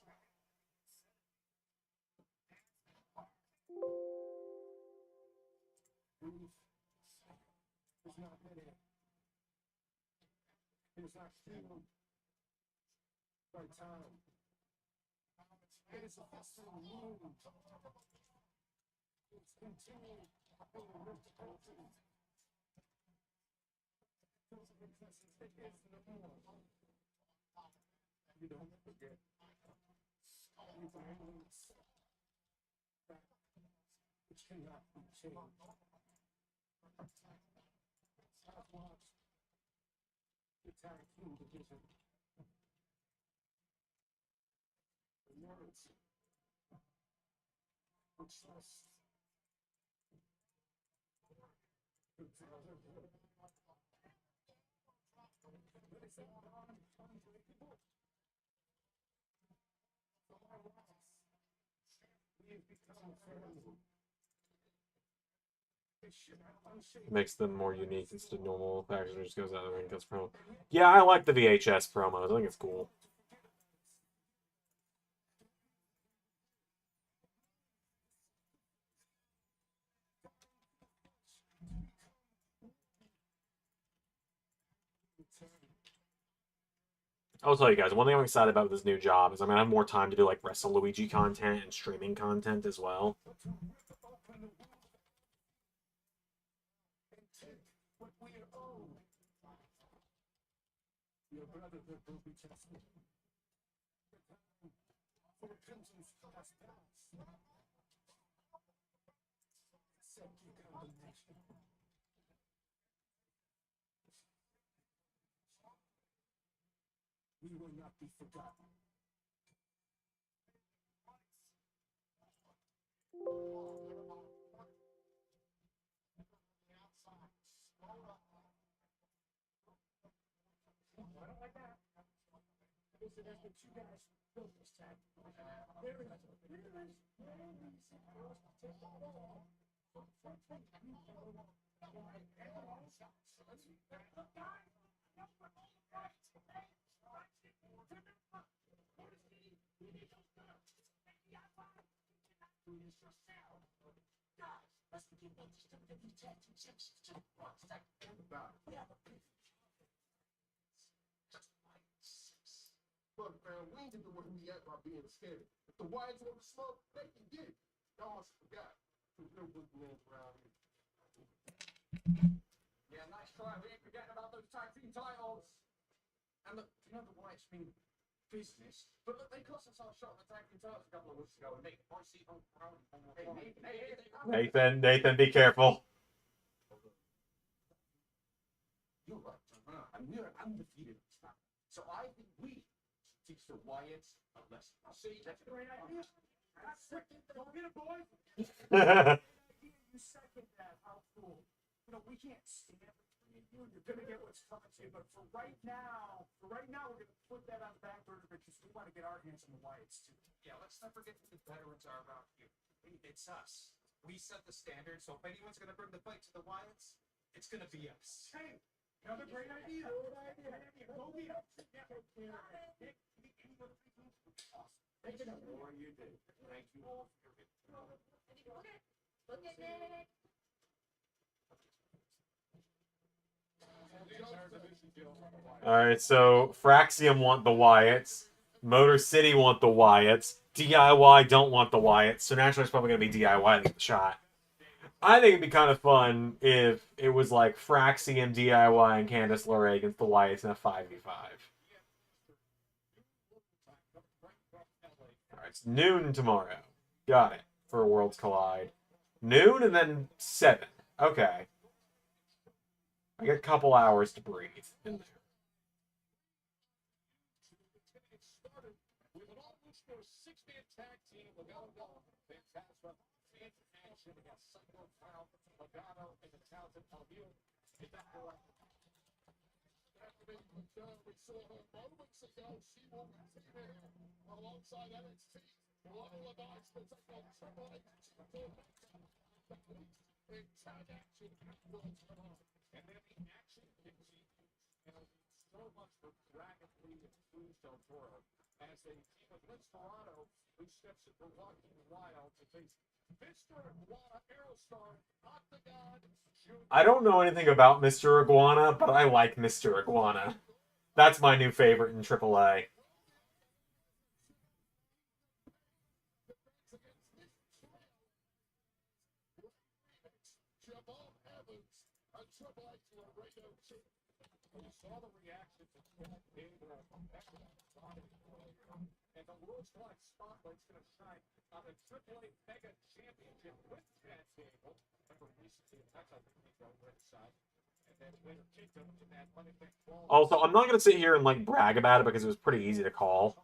S1: Makes them more unique instead of normal package just goes out of the ring cuts promo. Yeah, I like the VHS promos. I think it's cool. I'll tell you guys, one thing I'm excited about with this new job is I'm gonna have more time to do like Wrestle Luigi content and streaming content as well.
S3: What we are owed. Your brotherhood will be tested. For repentance has passed. Accept your condemnation. We will not be forgotten. Listen, that's what you guys built this tag. There it is. There it is. Take that all. Let's begin by just a few tattoo sections to the front second. We have a big
S8: Look, man, we ain't get to where we at by being scared. If the Wyatts want to smoke, they can get it. Y'all must have forgot. There's no good names around here.
S4: Yeah, nice try. We ain't forgetting about those tag team titles. And look, you know the Wyatts mean business, but look, they cost us our shot at the tag team titles a couple of weeks ago. And they, I see on ground.
S1: Nathan, be careful.
S4: You're right, John. And we're undefeated this time. So I think we teach the Wyatts a lesson. See, that's a great idea. Go get it, boys.
S3: You second that. How cool. You know, we can't stand between you. You're gonna get what's coming to you, but for right now, we're gonna put that on the back burner because we want to get our hands on the Wyatts too.
S4: Yeah, let's not forget who the veterans are around here. It's us. We set the standard, so if anyone's gonna bring the fight to the Wyatts, it's gonna be us.
S3: Hey, another great idea. Good idea. Go get it. Yeah.
S4: Take it up. More you did. Thank you all for your
S7: Look at it.
S1: Alright, so Fraxium want the Wyatts. Motor City want the Wyatts. DIY don't want the Wyatts. So naturally it's probably going to be DIY to get the shot. I think it'd be kind of fun if it was like Fraxium, DIY, and Candice LeRae against the Wyatts in a 5v5. Alright, it's noon tomorrow. Got it. For Worlds Collide. Noon and then 7. Okay. I got a couple hours to breathe in there.
S4: With an almost 6-man tag team, Logano, Fantasma, and action against Psycho Clown, Logano, and the talented Alvio. Is that correct?
S8: We saw her moments ago. She will be here alongside NXT. One of the announcements of Triple H in tag action at Worlds Collide.
S4: And then the action continues. And it'll be so much for Dragon Lee and Cruz Del Toro as they team with Vince Dorado, who steps in for Walking Wild to face Mr. Iguana, Aerostar, Octagon.
S1: I don't know anything about Mr. Iguana, but I like Mr. Iguana. That's my new favorite in AAA.
S4: We saw the reaction to Chad Gable and the World's Collide Spotlight's going to shine on the AAA Mega Championship with Chad Gable. Remember recently, that's how the people went inside. And then later kicked him to that money back ball.
S1: Also, I'm not going to sit here and like brag about it because it was pretty easy to call.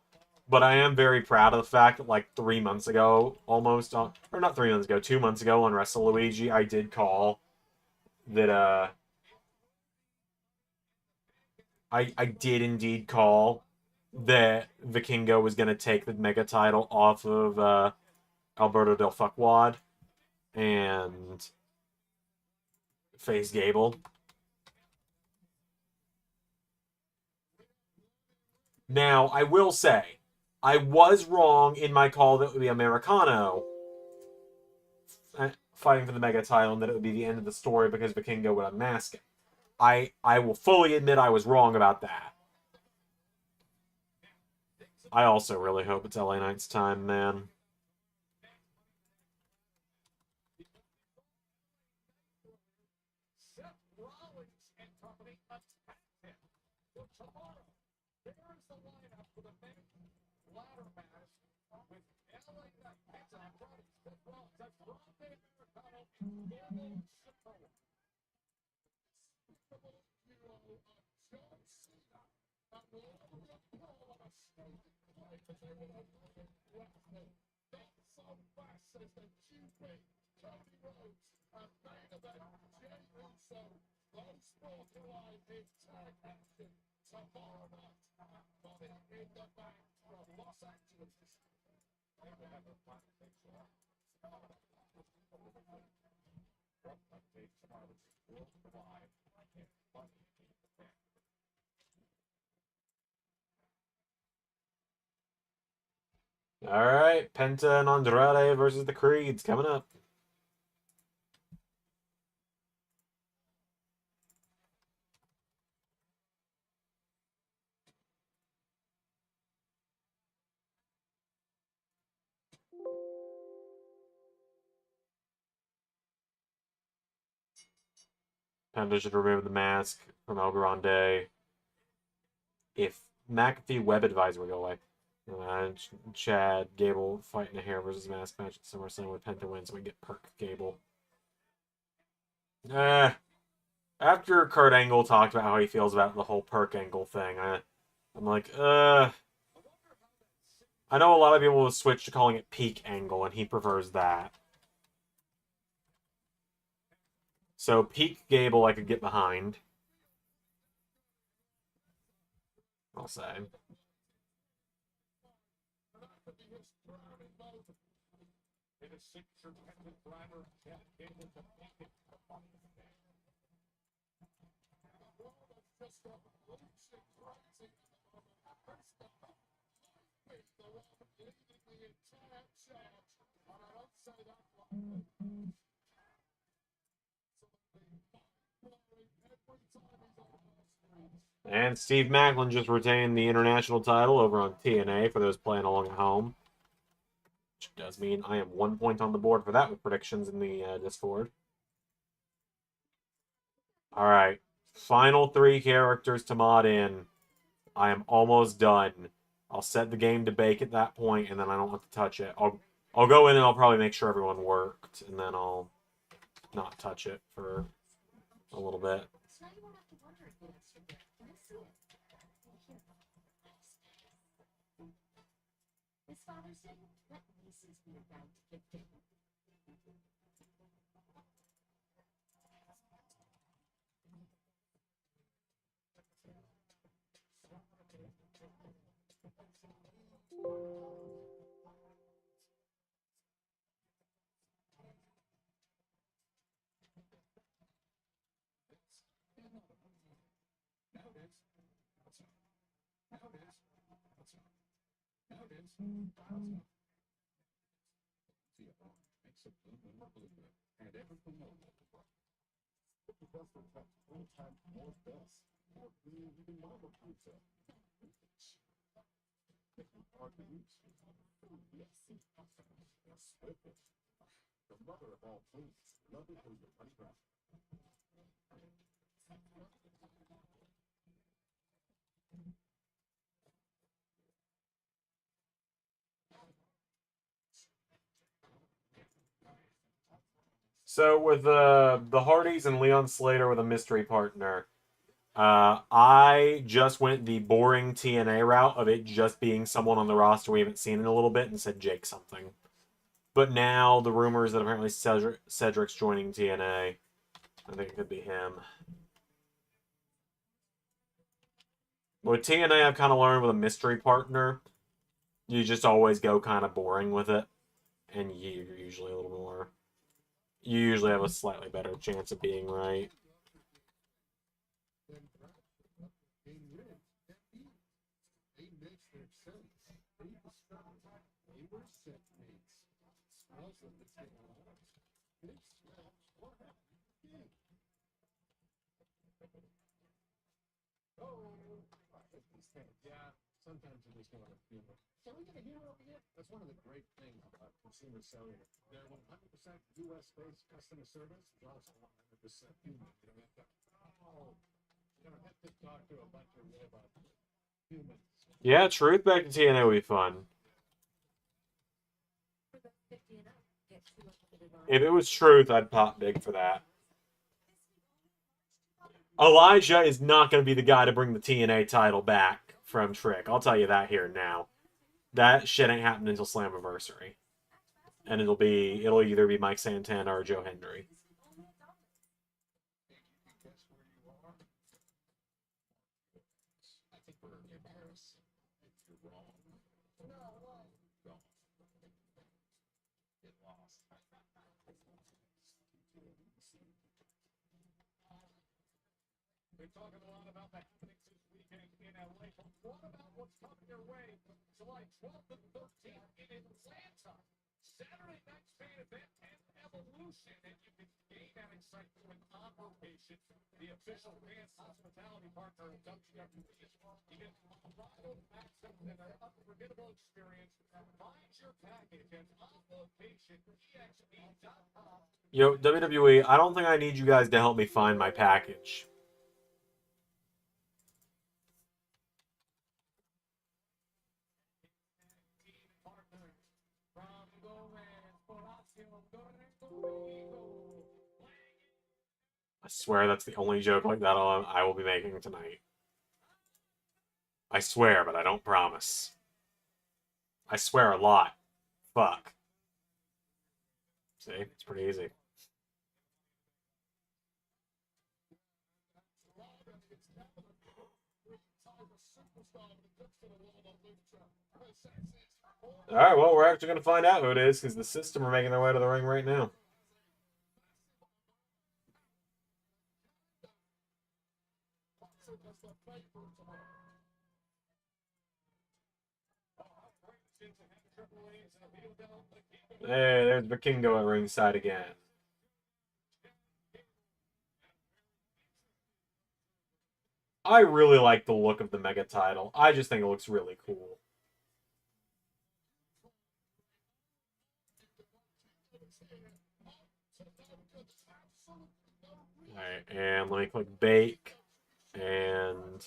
S1: But I am very proud of the fact that like 3 months ago, almost on, or not 3 months ago, 2 months ago on Wrestle Luigi, I did call that I did indeed call that Vikingo was going to take the Mega title off of Alberto Del Fuckwad and face Gable. Now, I will say, I was wrong in my call that it would be Americano fighting for the Mega title and that it would be the end of the story because Vikingo would unmask it. I will fully admit I was wrong about that. I also really hope it's LA Knight's time, man.
S4: Seth Rollins and company attacked him. So tomorrow, there is the lineup for the main ladder match with LA Knight, Penta Andrade, Seth Rollins, that's Grande Americano, and Normal Soul. Despicable duo of John Cena and Logan Paul on a stage fight as they will avoid wrestling. Not so fast as the Cupid, Cody Rhodes, and main event Jey Uso. Those four collide in tag action tomorrow night at Money in the Bank from Los Angeles. They will have a fun picture. From the big tomorrow, worldwide in Money in the Bank.
S1: All right, Penta and Andrade versus the Creeds coming up. Penta should remove the mask from El Grande. If McAfee Web Advisor would go away. Chad Gable fighting a hair versus mask match at SummerSlam with Penta wins, so we get Perk Gable. After Kurt Angle talked about how he feels about the whole Perk Angle thing, I'm like, I know a lot of people will switch to calling it Peak Angle, and he prefers that. So Peak Gable I could get behind. I'll say.
S4: In a signature Penta driver, Chad Gable to make it the Money in the Bank. Just a losing crazy. The one leading the entire charge. And I don't say that lightly.
S1: And Steve Macklin just retained the international title over on TNA for those playing along at home. Which does mean I am 1 point on the board for that with predictions in the Discord. Alright. Final 3 characters to mod in. I am almost done. I'll set the game to bake at that point, and then I don't have to touch it. I'll go in and I'll probably make sure everyone worked, and then I'll not touch it for a little bit.
S2: So now you won't have to wonder if the extra bit. Can I see it? Here. This Father's Day, let Macy's be around to gift it.
S4: And everything else. The best of touch, one time more best. More green, even more pizza. Hard to use. Swiftest. The mother of all things. Love it when you're unwrapped.
S1: So with the Hardys and Leon Slater with a mystery partner, I just went the boring TNA route of it just being someone on the roster we haven't seen in a little bit and said Jake something. But now the rumors that apparently Cedric's joining TNA, I think it could be him. With TNA, I've kind of learned with a mystery partner, you just always go kind of boring with it, and you're usually a little more. You usually have a slightly better chance of being right.
S4: Yeah, Sometimes you just want to humor. Can we get a hero over here? That's one of the great things about consumer cellular. They're 100% U.S.-based customer service. It's also 100% human. You don't have to, you don't have to talk to a bunch of robots. Humans.
S1: Yeah, Truth back in TNA would be fun.
S2: For the 50 and up, get 2 unlimited on.
S1: If it was Truth, I'd pop big for that. Elijah is not going to be the guy to bring the TNA title back from Trick. I'll tell you that here and now. That shit ain't happening until Slammiversary. And it'll either be Mike Santana or Joe Hendry.
S4: Guess where you are? I think we're in Paris. If you're wrong, no way. Wrong. Get lost. They're talking a lot about the happenings this weekend in LA, but what about what's coming your way July 12th and 13th in Atlanta? Saturday night's main event and Evolution, and you can gain that excitement with On Location, the official dance hospitality partner of WWE. You get unrivaled access and an unforgettable experience. Find your package at onlocationexp.com.
S1: Yo, WWE, I don't think I need you guys to help me find my package. I swear that's the only joke like that I will be making tonight. I swear, but I don't promise. I swear a lot. Fuck. See? It's pretty easy. Alright, well, we're actually going to find out who it is, because the system are making their way to the ring right now. Hey, there's Vikingo at ringside again. I really like the look of the Mega title. I just think it looks really cool. Alright, and let me click bake. And...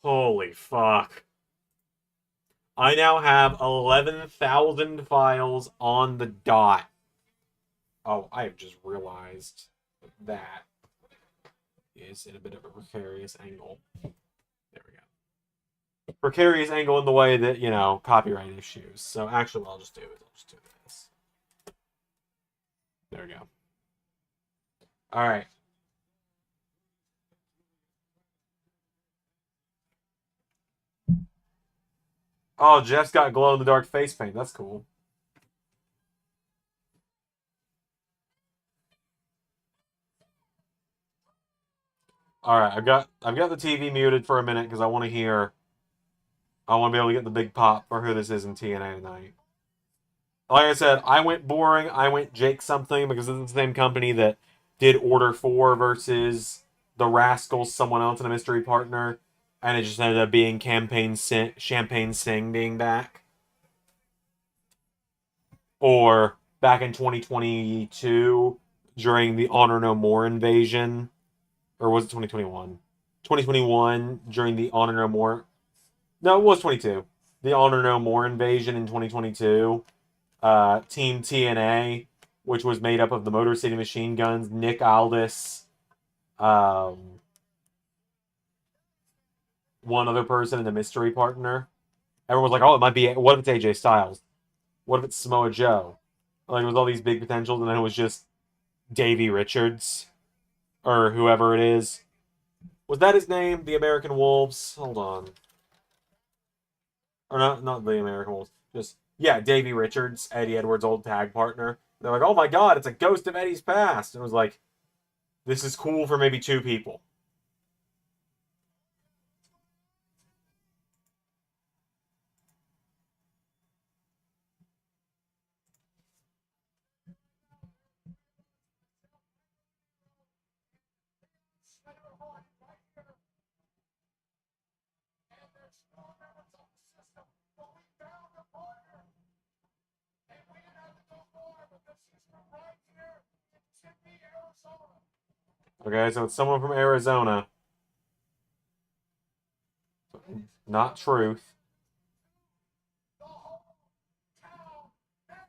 S1: holy fuck. I now have 11,000 files on the dot. Oh, I have just realized that is in a bit of a precarious angle. There we go. Precarious angle in the way that, you know, copyright issues. So actually what I'll just do is I'll just do this. There we go. Alright. Oh, Jeff's got glow-in-the-dark face paint. That's cool. Alright, I've got the TV muted for a minute because I want to be able to get the big pop for who this is in TNA tonight. Like I said, I went boring. I went Jake something because it's the same company that did Order 4 versus the Rascals, someone else in a mystery partner. And it just ended up being Champagne Singh being back. Or back in 2022 during the Honor No More invasion. Or was it 2021? 2021 during the Honor No More. No, it was 22. The Honor No More invasion in 2022. Team TNA, which was made up of the Motor City Machine Guns, Nick Aldis, one other person, and the mystery partner. Everyone was like, oh, it might be, what if it's AJ Styles? What if it's Samoa Joe? Like, it was all these big potentials, and then it was just Davey Richards, or whoever it is. Was that his name? The American Wolves? Hold on. Or not the American Wolves. Just, yeah, Davey Richards, Eddie Edwards' old tag partner. They're like, oh my god, it's a ghost of Eddie's past. And it was like, this is cool for maybe 2 people.
S3: right here in Tempe, Arizona.
S1: Okay, so it's someone from Arizona. Not Truth.
S3: The hometown man.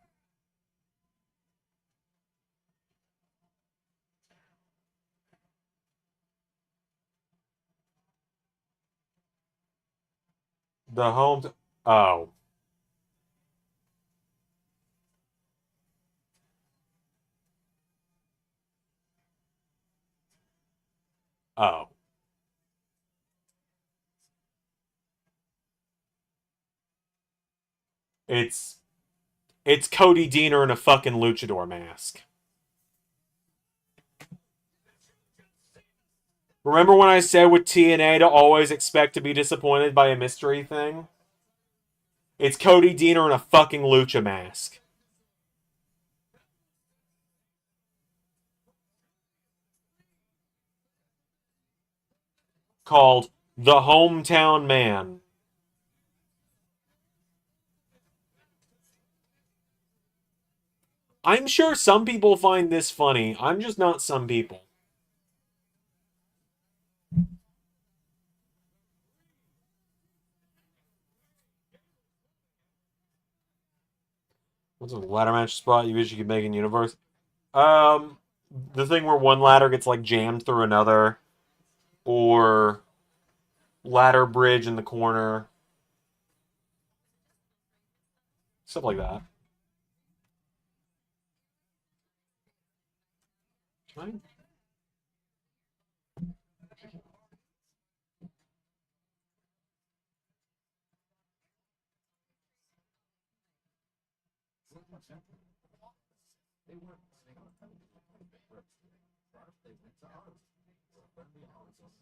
S1: The home. Oh. Oh. It's Cody Deaner in a fucking luchador mask. Remember when I said with TNA to always expect to be disappointed by a mystery thing? It's Cody Deaner in a fucking lucha mask. Called The Hometown Man. I'm sure some people find this funny. I'm just not some people. What's a ladder match spot you wish you could make in universe? The thing where one ladder gets like jammed through another, or ladder bridge in the corner, stuff like that. Right?
S4: They weren't planning on coming to the favorites. First, they went to ours. When the ours was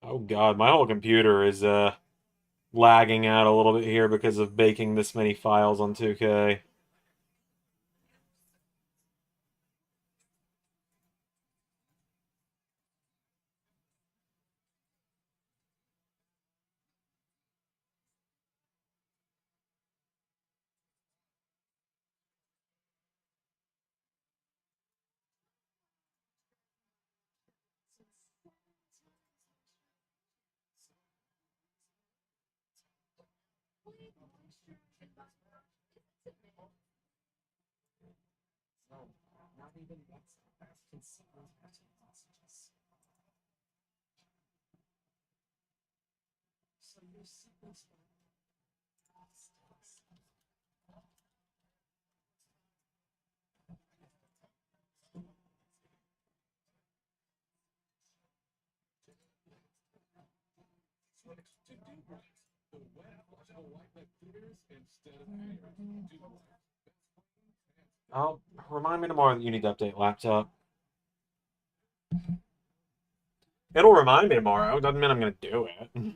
S1: Oh god, my whole computer is lagging out a little bit here because of baking this many files on 2K.
S5: No, not even WhatsApp. Can see those messages. So your sequence.
S4: to do right. The wet was a white like theaters instead of mirrors. Do right.
S1: Oh, remind me tomorrow that you need to update laptop. It'll remind me tomorrow. Doesn't mean I'm gonna do it.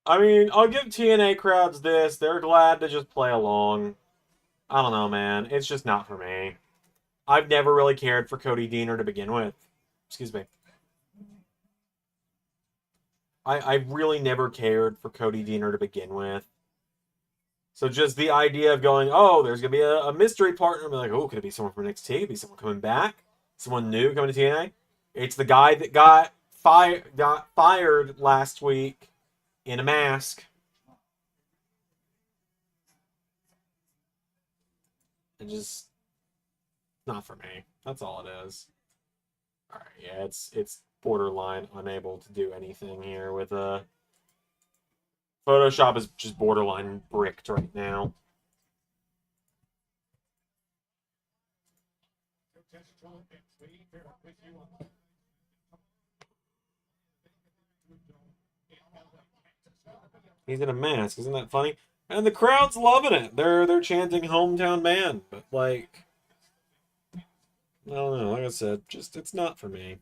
S1: I mean, I'll give TNA crowds this. They're glad to just play along. I don't know, man. It's just not for me. I've never really cared for Cody Deaner to begin with. Excuse me. I really never cared for Cody Deaner to begin with. So just the idea of going, oh, there's going to be a mystery partner. I'm like, oh, could it be someone from NXT? Could it be someone coming back? Someone new coming to TNA? It's the guy that got fired last week in a mask. And just not for me. That's all it is. All right, yeah, it's borderline unable to do anything here with Photoshop is just borderline bricked right now. He's in a mask, isn't that funny? And the crowd's loving it. They're chanting "hometown man," but like, I don't know. Like I said, just it's not for me.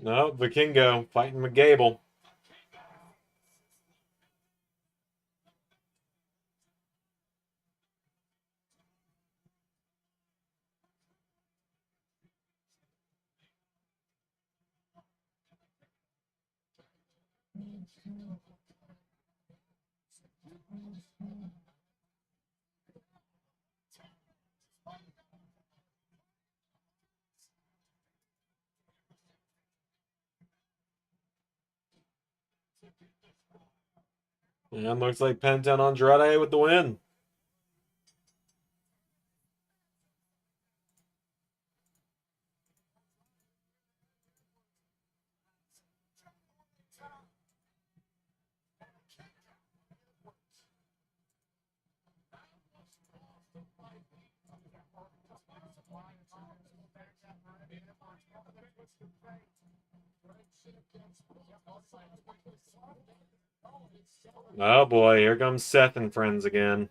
S1: No, Vikingo fighting McGable. And looks like Penta and Andrade with the win. Oh boy, here comes Seth and friends again.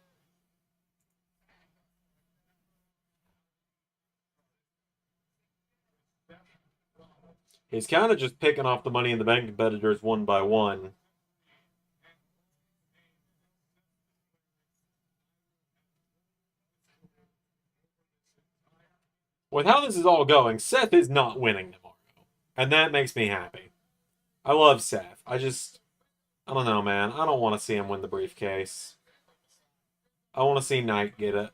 S1: He's kind of just picking off the Money in the Bank competitors one by one. With how this is all going, Seth is not winning tomorrow. And that makes me happy. I love Seth. I don't know, man. I don't want to see him win the briefcase. I want to see Knight get it.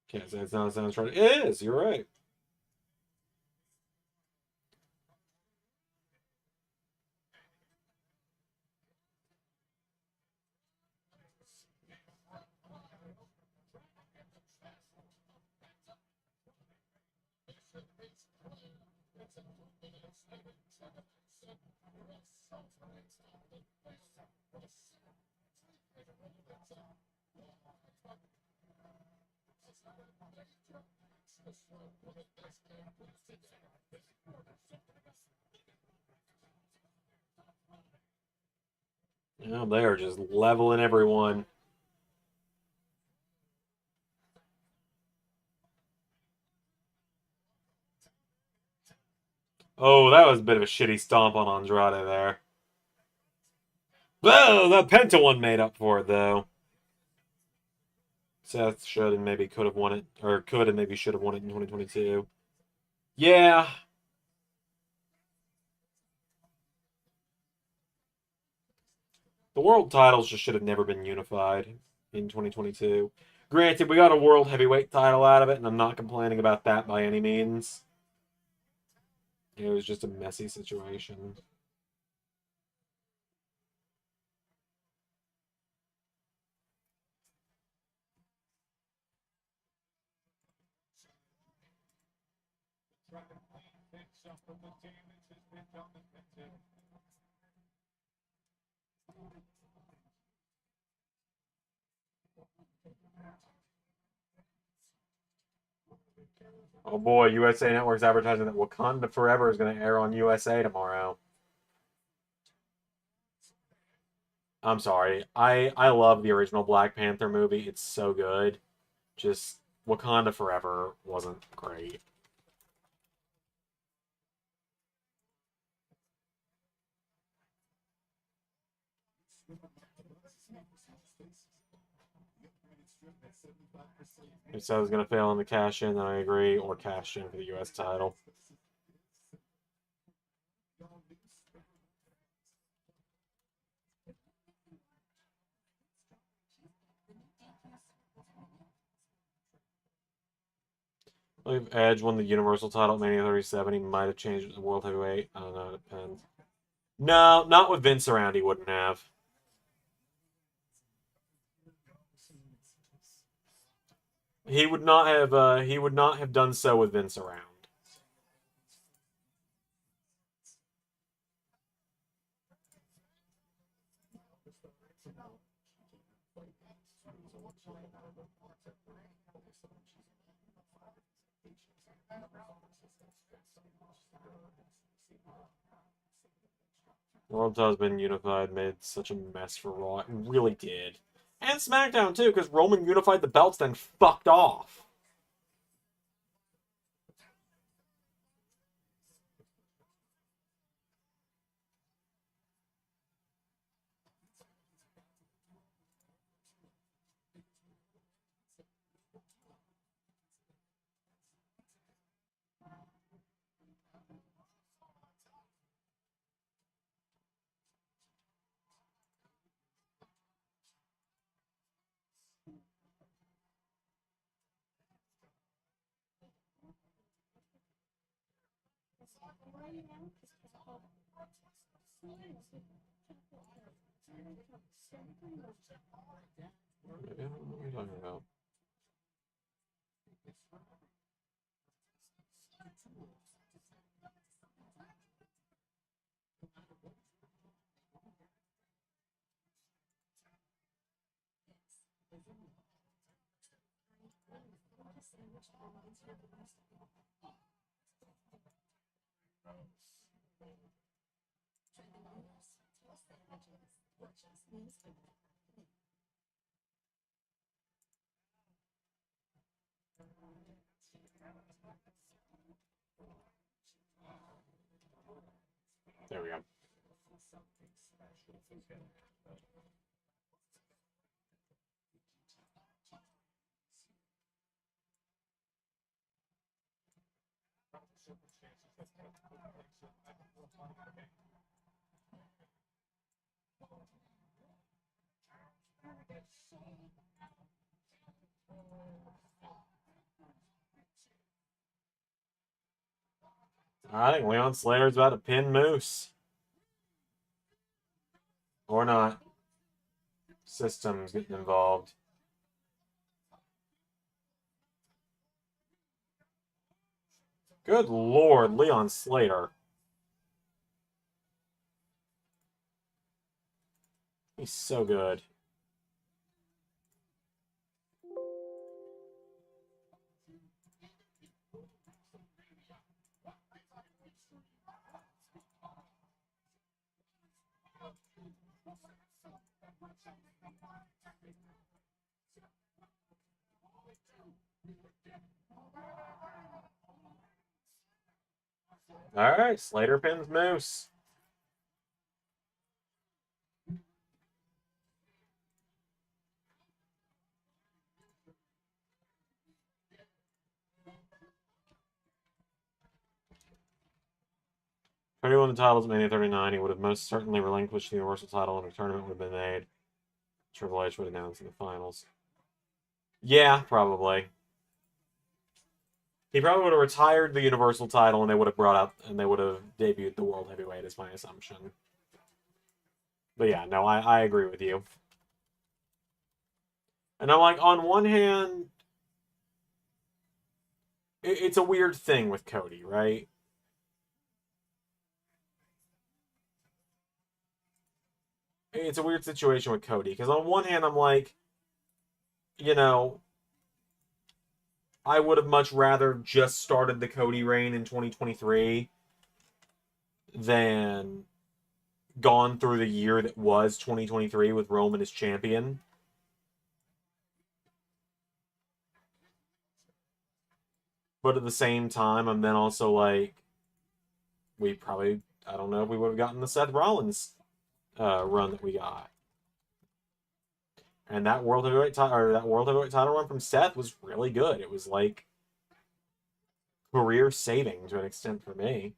S1: Can't say it's not a sound right. It is. You're right. Yeah, they are just leveling everyone. Oh, that was a bit of a shitty stomp on Andrade there. Oh, the Penta one made up for it, though. Seth should and maybe could have won it, or could and maybe should have won it in 2022. Yeah. The world titles just should have never been unified in 2022. Granted, we got a world heavyweight title out of it, and I'm not complaining about that by any means. It was just a messy situation. Oh boy, USA Network's advertising that Wakanda Forever is going to air on USA tomorrow. I'm sorry. I love the original Black Panther movie. It's so good. Just Wakanda Forever wasn't great. If so, was going to fail in the cash in, then I agree, or cash in for the U.S. title. I believe Edge won the Universal title at Mania 37. He might have changed the World Heavyweight. I don't know. It depends. No, not with Vince around. He wouldn't have. He would not have. He would not have done so with Vince around. World has been unified, made such a mess for Raw. It really did. And SmackDown, too, because Roman unified the belts, then fucked off. What are you talking about? There we go. I think Leon Slater's about to pin Moose. Or not. Systems getting involved. Good Lord, Leon Slater. He's so good. All right, Slater pins Moose. If he won the titles at Mania 39, he would have most certainly relinquished the Universal title and a tournament would have been made. Triple H would have announced in the finals. Yeah, probably. He probably would have retired the Universal title and they would have brought out and they would have debuted the World Heavyweight is my assumption. But yeah, no, I agree with you. And I'm like, on one hand, it's a weird thing with Cody, right? It's a weird situation with Cody. Because on one hand, I'm like, you know, I would have much rather just started the Cody reign in 2023 than gone through the year that was 2023 with Roman as champion. But at the same time, I'm then also like, we probably, I don't know if we would have gotten the Seth Rollins run that we got. And that World Heavyweight title run from Seth was really good. It was like career saving to an extent for me.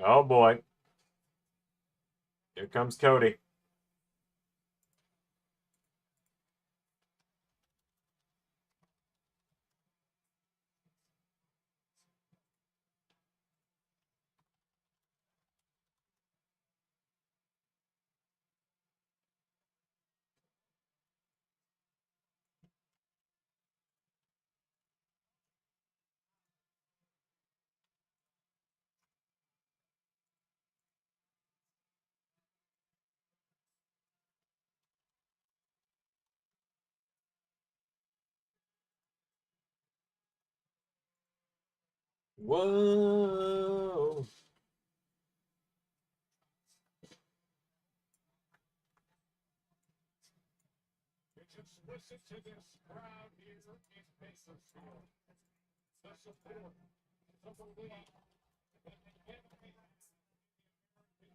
S1: Oh boy. Here comes Cody. Whoa.
S4: Just listen to this crowd here in Bakersfield. The support, the belief, and the enemy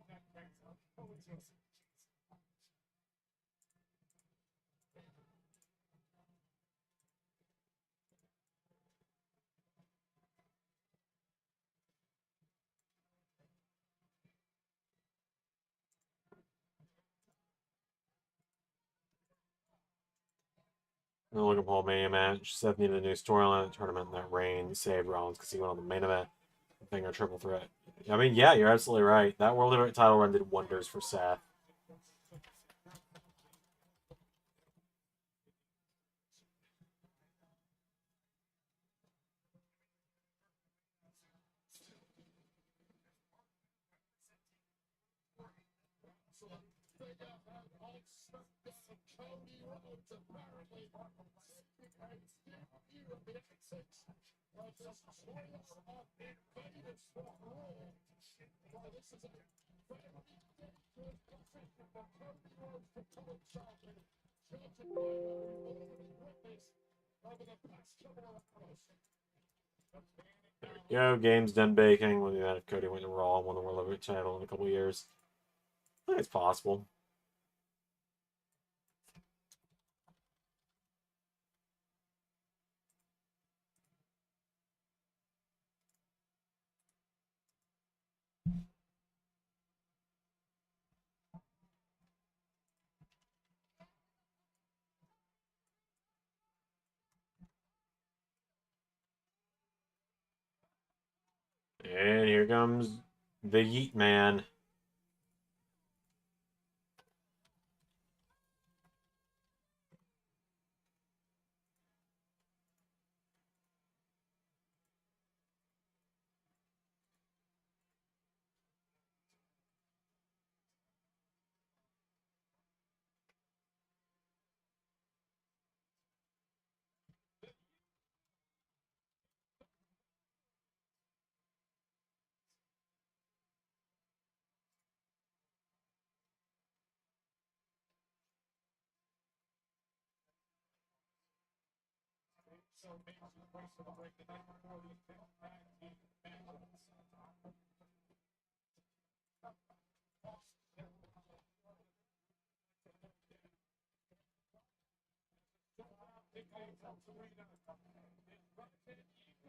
S4: that brings up coexistence.
S1: The Logan Paul Mania match. Seth needed a new storyline tournament in that reign. He saved Rollins because he went on the main event. Thing or triple threat. I mean, yeah, you're absolutely right. That World Heavyweight title run did wonders for Seth.
S8: Cody Rhodes apparently just joyous of invaders for Raw. Well, this is a very good position for Cody Rhodes to come and champion, judging by what we've already witnessed over the past couple of hours.
S1: There we go. Game's done baking. We'll do that if Cody went to Raw and won the World Heavyweight title in a couple years. I think it's possible. And here comes the Yeet Man.
S4: So maybe the place to break the name for these big tag team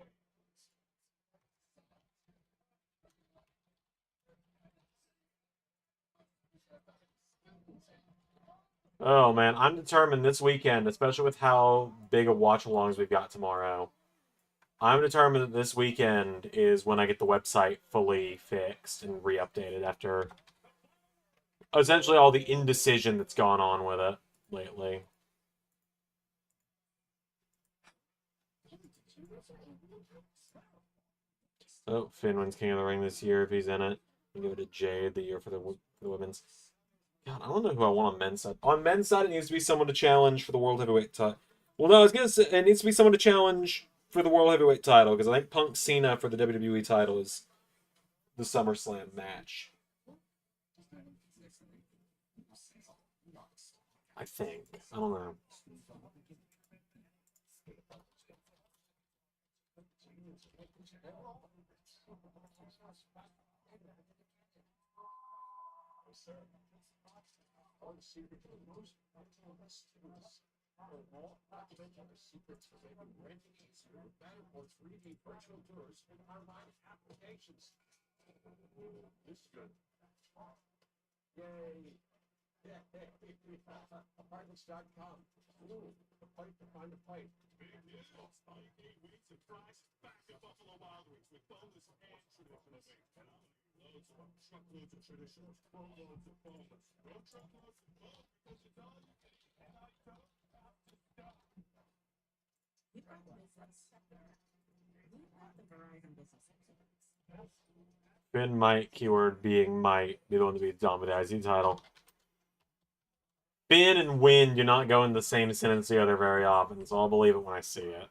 S4: matches.
S1: Oh man, I'm determined this weekend, especially with how big of watch-alongs we've got tomorrow. I'm determined that this weekend is when I get the website fully fixed and re-updated after essentially all the indecision that's gone on with it lately. Oh, Finn wins King of the Ring this year if he's in it. I'll give it to Jade the year for the women's. God, I don't know who I want on men's side. On men's side, it needs to be someone to challenge for the World Heavyweight title. Well, no, I was going to say it needs to be someone to challenge for the World Heavyweight title because I think Punk Cena for the WWE title is the SummerSlam match. I think. I don't know.
S4: One secret to the most less students are all documenting the secrets for making renting easier, better, or 3D virtual tours in online applications. This is good. Yay! Apartments.com. Ooh, the place to find a place. Big deals. All you need wings and fries. Back to Buffalo Wild Wings with boneless and traditional wings. Loads of them. Truckloads of traditionals. Boatloads of boneless. No truckloads of both because it's all you can eat. And I don't have to stop.
S2: We've got the business. We've got the Verizon Business Excellence.
S1: Finn might, keyword being might, be the one to be done with the IC title. Finn and win do not go in the same sentence together very often, so I'll believe it when I see it.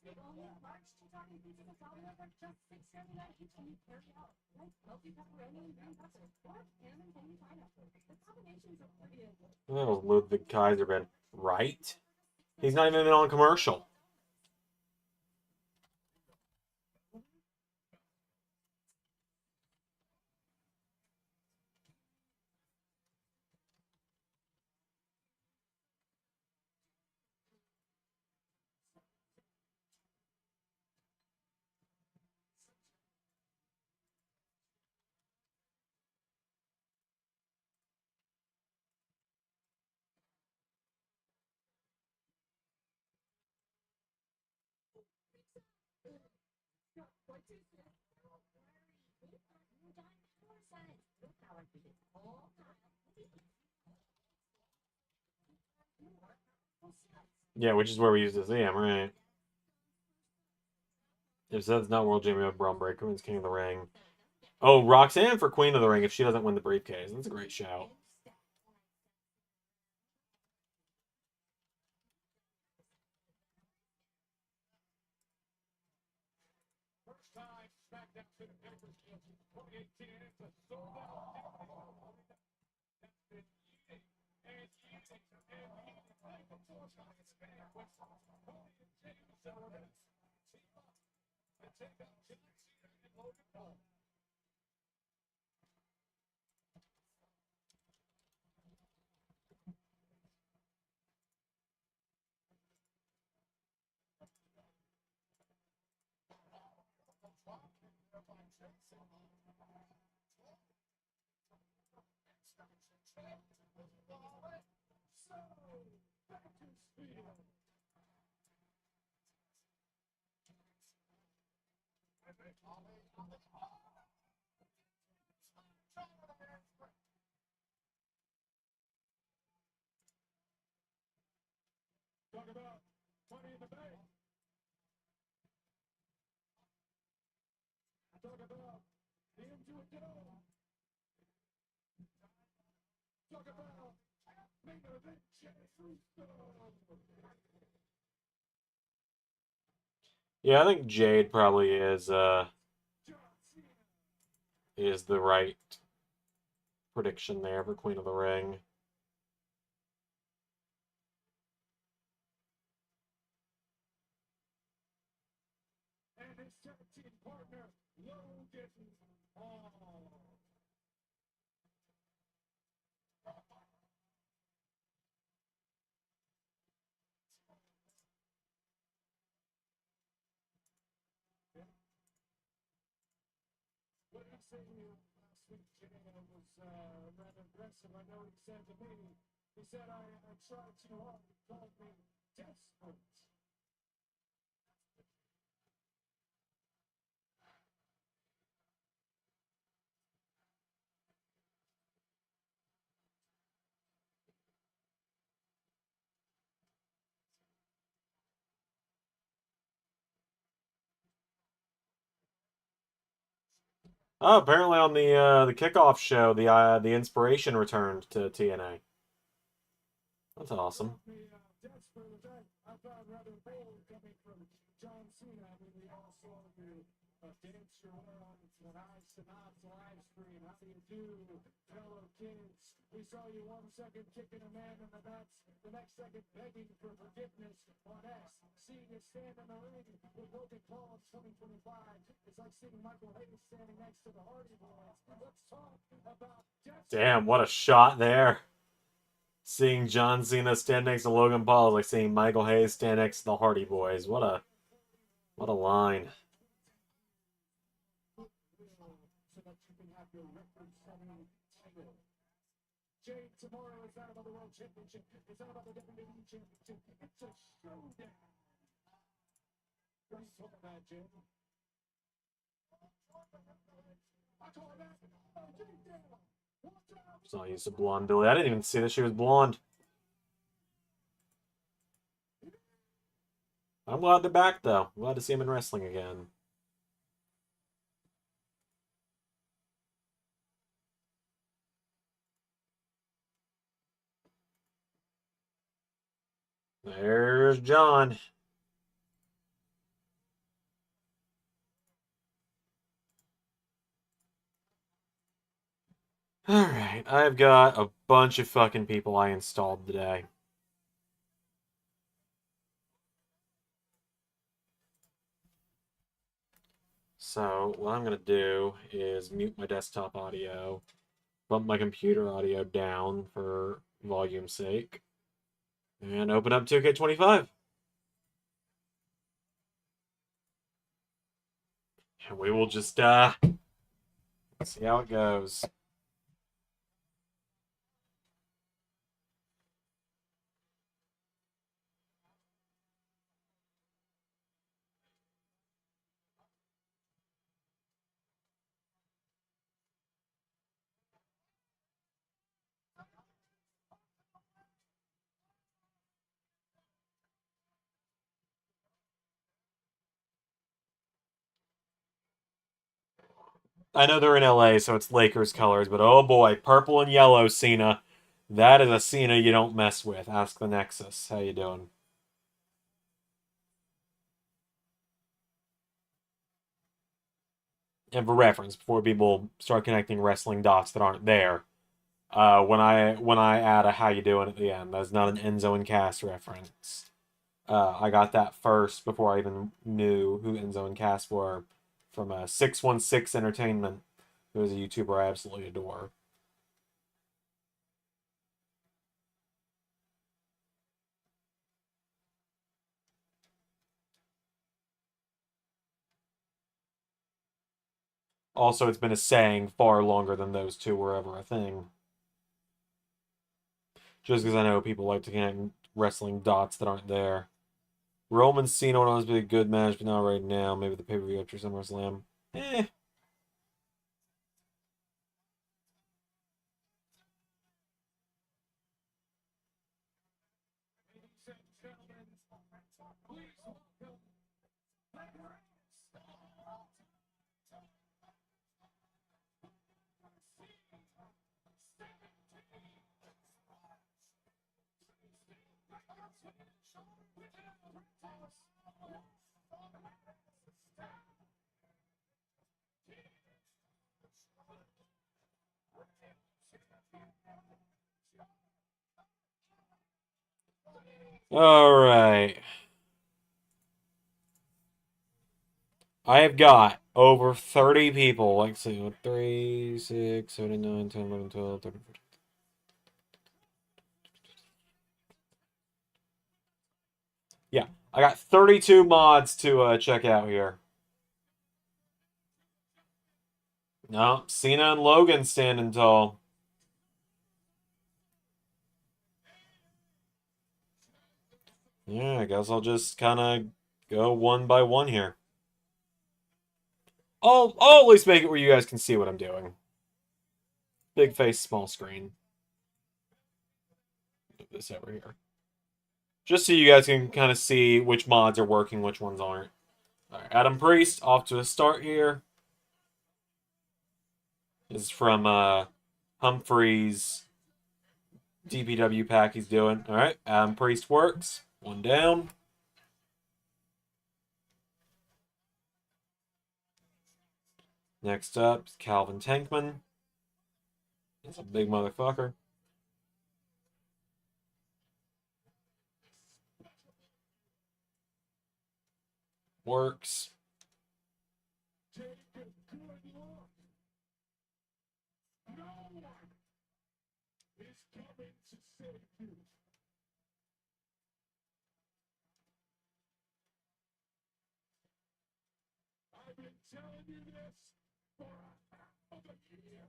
S7: The only large Chitani pieces of salad are just $6.79 each and you carry out. Like healthy pepperoni and green pepper, or ham and tangy pineapple. The combinations are pretty good.
S1: Oh, Ludwig Kaiserman. Right? He's not even on commercial. Yeah, which is where we used to see him, right? If that's not World Champion, Braun Breaker wins King of the Ring. Oh, Roxanne for Queen of the Ring if she doesn't win the briefcase. That's a great shout.
S4: First time SmackDown to the papers in 2018. It's a sold out DVD. That's been eating and eating and eating. Like the four times man with Cody and James Owens. Team up and take out John Cena and Logan Paul. Talk about money in the bank. Talk about the into a dome. Talk about main event Jay Uso.
S1: Yeah, I think Jade probably is the right prediction there for Queen of the Ring.
S3: say last week Jada was rather aggressive. I know he said to me, he said I tried too hard. He called me desperate.
S1: Oh, apparently on the kickoff show, the inspiration returned to TNA. That's awesome.
S3: Called me desperate, which I found rather bold coming from John Cena. I mean, we all saw you dance your way on an ice and odds live stream. How do you do, fellow kids? We saw you 1 second kicking a man in the nuts, the next second begging for forgiveness on X. Seeing you stand in the ring with Logan Paul in 2025, it's like seeing Michael Hayes standing next to the Hardy Boys. Let's talk about
S1: Damn, what a shot there. Seeing John Cena stand next to Logan Paul is like seeing Michael Hayes stand next to the Hardy Boys. What a line.
S3: so that you can have your record-setting title. Jade, tomorrow is not about the World Championship. It's not about the WWE Championship. It's a showdown. What do you talk about, Jade? I call that a beatdown. Watch out.
S1: So I used to blonde Billy. I didn't even see that she was blonde. I'm glad they're back, though. Glad to see him in wrestling again. There's John. Alright, I've got a bunch of fucking people I installed today. So, what I'm going to do is mute my desktop audio, bump my computer audio down for volume's sake, and open up 2K25. And we will just, see how it goes. I know they're in LA, so it's Lakers colors, but oh boy, purple and yellow Cena. That is a Cena you don't mess with. Ask the Nexus. How you doing? And for reference, before people start connecting wrestling dots that aren't there, when I add a "how you doing" at the end, that's not an Enzo and Cass reference. I got that first before I even knew who Enzo and Cass were from 616 Entertainment, who is a YouTuber I absolutely adore. Also, it's been a saying far longer than those two were ever a thing. Just because I know people like to connect wrestling dots that aren't there. Roman Cena would always be a good match, but not right now. Maybe the pay-per-view after SummerSlam. Eh.
S3: Ladies and gentlemen, please welcome
S1: All right. I have got over 30 people. Like, see, 3, 6, 7, 9, 10, 11, 12, 13, 14. Yeah, I got 32 mods to check out here. No, Cena and Logan standing tall. Yeah, I guess I'll just kind of go one by one here. I'll at least make it where you guys can see what I'm doing. Big face, small screen. Move this over here. Just so you guys can kind of see which mods are working, which ones aren't. Alright, Adam Priest, off to a start here. This is from Humphrey's DPW pack he's doing. Alright, Adam Priest works. One down. Next up, Calvin Tankman. He's a big motherfucker. Works.
S8: Take a good look. No one is coming to save you. I've been telling you this for a half of a year.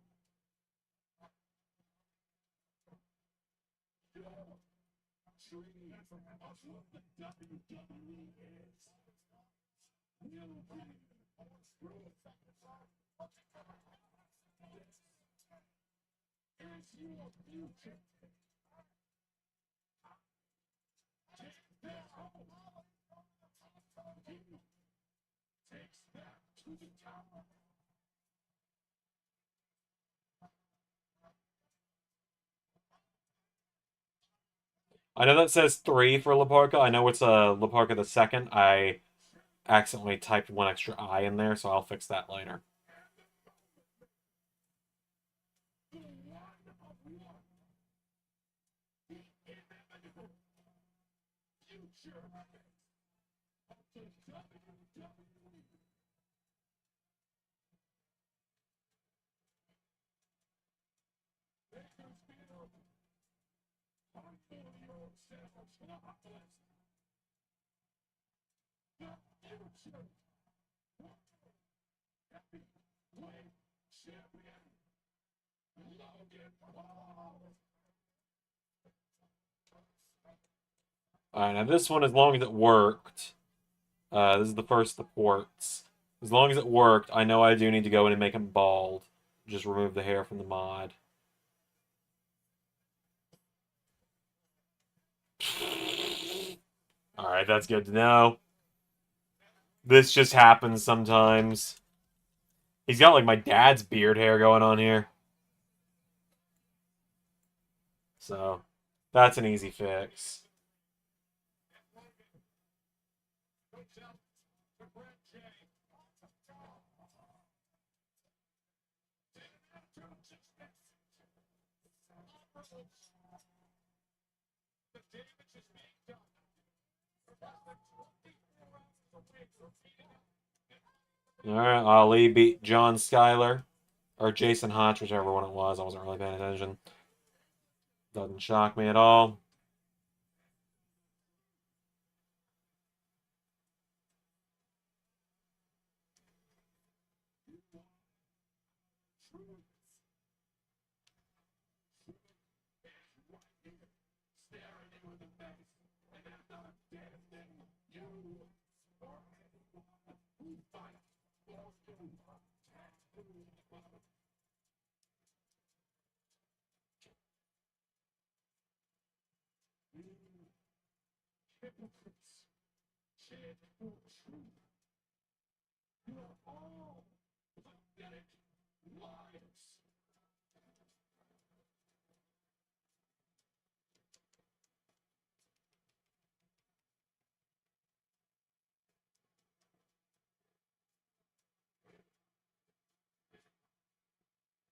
S8: Your dream of what the WWE is will be true. This is your future. Take this home. He takes that to the top.
S1: I know that says 3 for Laparca. I know it's Laparca the second. I accidentally typed one extra I in there, so I'll fix that later.
S8: The one of one. The inimitable future of the WWE. Bakersfield, humble yourselves for the humblest. The future heavyweight champion, Logan Paul.
S1: Alright, now this one, as long as it worked, this is the first of the ports. As long as it worked, I know I do need to go in and make him bald. Just remove the hair from the mod. Alright, that's good to know. This just happens sometimes. He's got like my dad's beard hair going on here. So, that's an easy fix. Alright, Ali beat John Schuyler. Or Jason Hotch, whichever one it was. I wasn't really paying attention. Doesn't shock me at all.
S8: Hypocrites, chant for truth. You are all pathetic liars.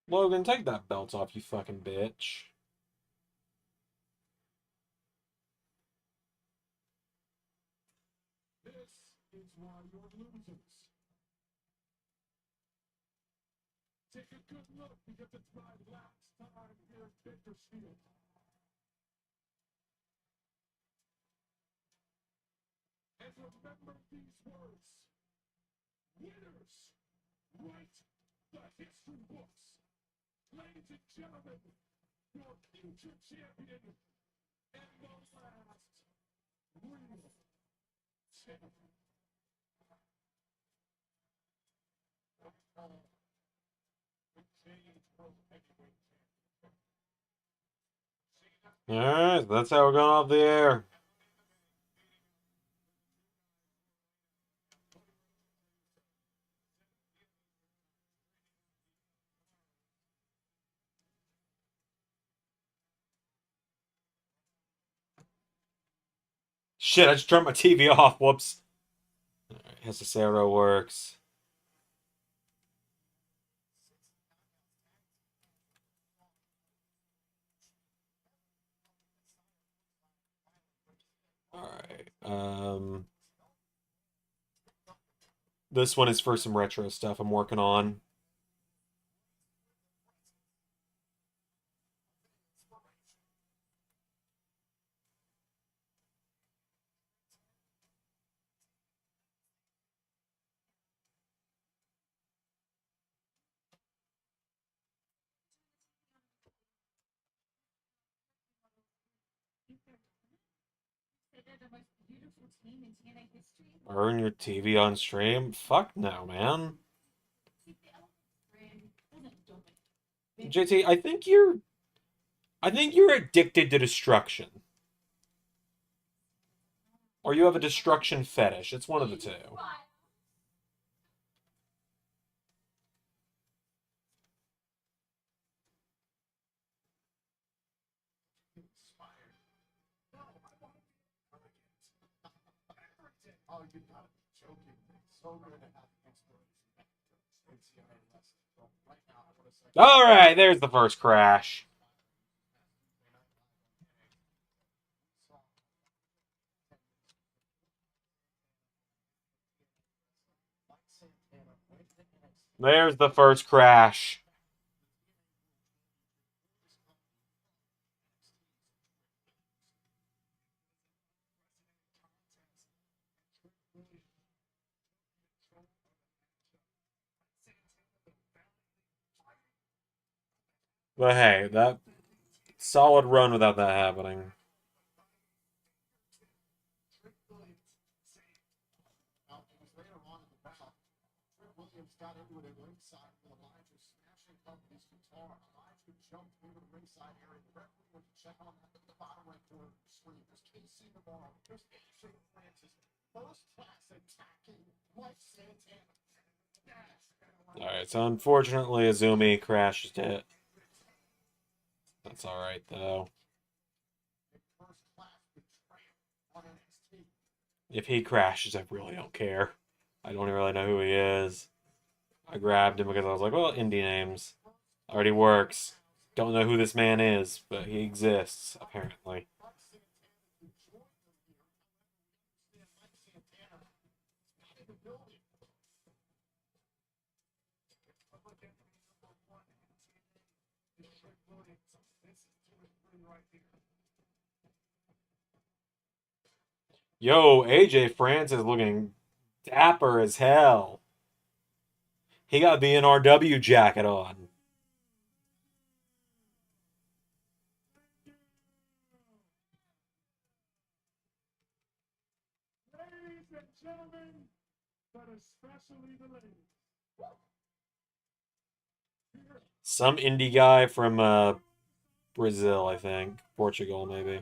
S1: Logan, take that belt off, you fucking bitch.
S8: This is why you're losers. Take a good look because it's my last time here at Bakersfield. And remember these words. Winners write the history books. Ladies and gentlemen, your future champion and the last real champion.
S1: Alright, that's how we're going off the air. Shit, I just turned my TV off. Whoops. Alright, Hesicero works. Alright. This one is for some retro stuff I'm working on.
S7: They're the most beautiful team in TNA history.
S1: Earn your TV on stream? Fuck no, man.
S7: See, the Elephant brand doesn't dominate.
S1: JT, I think you're addicted to destruction. Or you have a destruction fetish. It's one of the two.
S3: Oh, you gotta be joking. It's so good to have an exploration. Right now, I want to say.
S1: Alright, there's the first crash. There's the first crash. But hey, that solid run without that happening.
S3: Williams got into it at ringside with Elijah smashing up his guitar. Elijah jumped into the ringside area. The referee went to check on that at the bottom right corner of the screen. There's Casey Navarro. There's AJ Francis. First class attacking Mike Santana.
S1: Alright, so unfortunately Azumi crashed it. That's alright though. If he crashes, I really don't care. I don't really know who he is. I grabbed him because I was like, well, indie names. Already works. Don't know who this man is, but he exists, apparently. Yo, AJ Francis looking dapper as hell. He got the NRW jacket on.
S8: Ladies and gentlemen, but especially the ladies.
S1: Some indie guy from Brazil, I think. Portugal, maybe.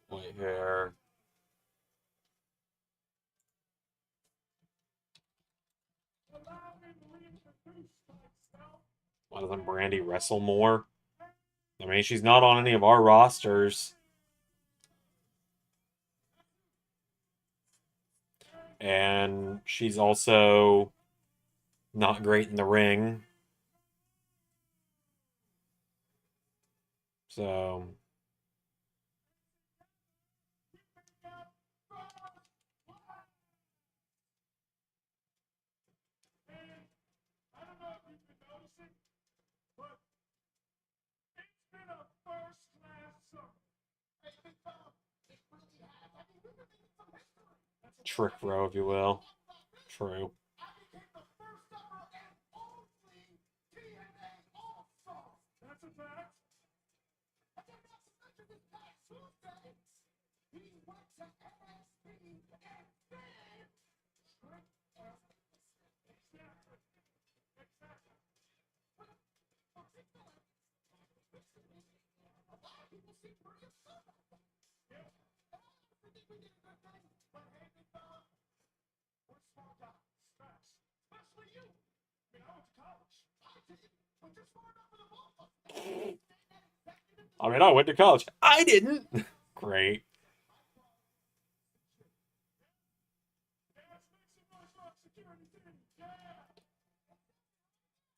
S1: White hair. Why doesn't Brandy wrestle more? I mean, she's not on any of our rosters. And she's also not great in the ring. So...
S8: I don't know if you've been noticing, but it's been a first-class summer. It really has. I mean, we've been making some history.
S1: Trick row, if you will. True.
S8: I became the first ever and
S3: That's a fact. I did not mention this past Tuesday. He went to NXT and then straight as exactly. Exactly. A lot of people seem pretty upset about that. Yeah. I think we did a good thing, but hey, big fella, we're small guys. Facts. Especially you. I mean, I went to college. I did, but you're smart enough for the both of us.
S1: I mean, I went to college. I didn't. Great.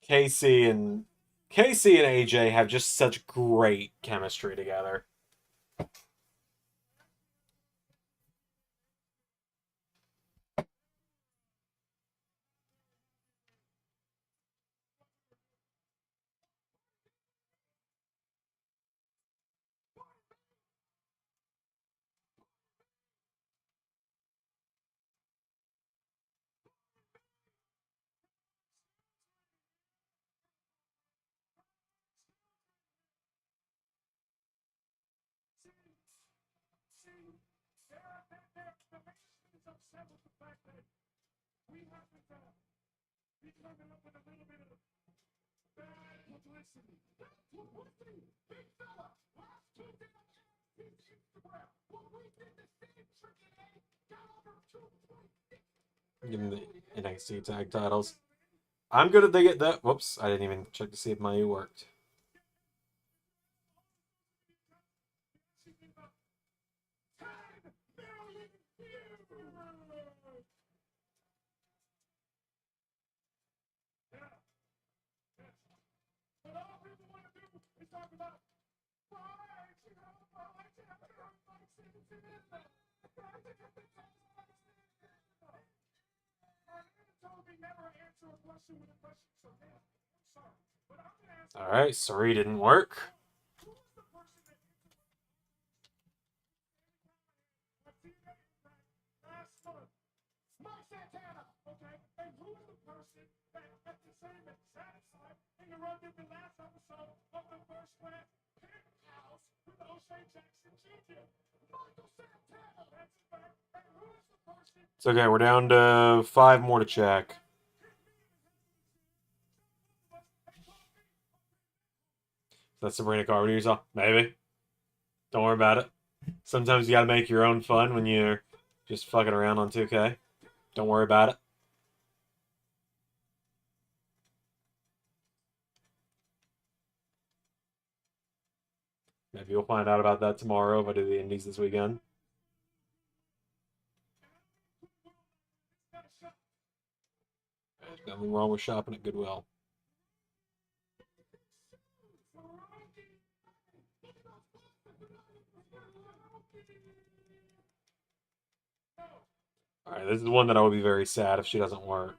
S1: Casey and AJ have just such great chemistry together.
S3: See, the management is upset with the fact that we happen to be coming up with a little bit of bad publicity. Bad publicity! Big fella! Last Tuesday on his Instagram, when we did the same trick and got over 2.6.
S1: Give them the NXT tag titles. I'm good if they get that. Whoops, I didn't even check to see if my E worked.
S3: But all people want to do is talk about
S1: All right, sorry, didn't work.
S3: Mike Santana, okay? And who's the person that at the same exact time interrupted the last episode of the First Class Penthouse with O'Shea Jackson Jr.? Michael Santana, that's fact. And who's the person?
S1: It's okay, we're down to 5 more to check. That's Sabrina Carpenter you saw? Maybe. Don't worry about it. Sometimes you gotta make your own fun when you're just fucking around on 2K. Don't worry about it. Maybe you'll find out about that tomorrow if I do the indies this weekend. There's nothing wrong with shopping at Goodwill. Alright, this is one that I would be very sad if she doesn't work.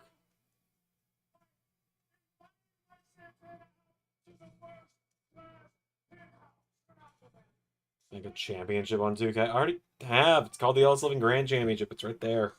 S1: Like a championship on 2K. I already have. It's called the LS11 Grand Championship. It's right there.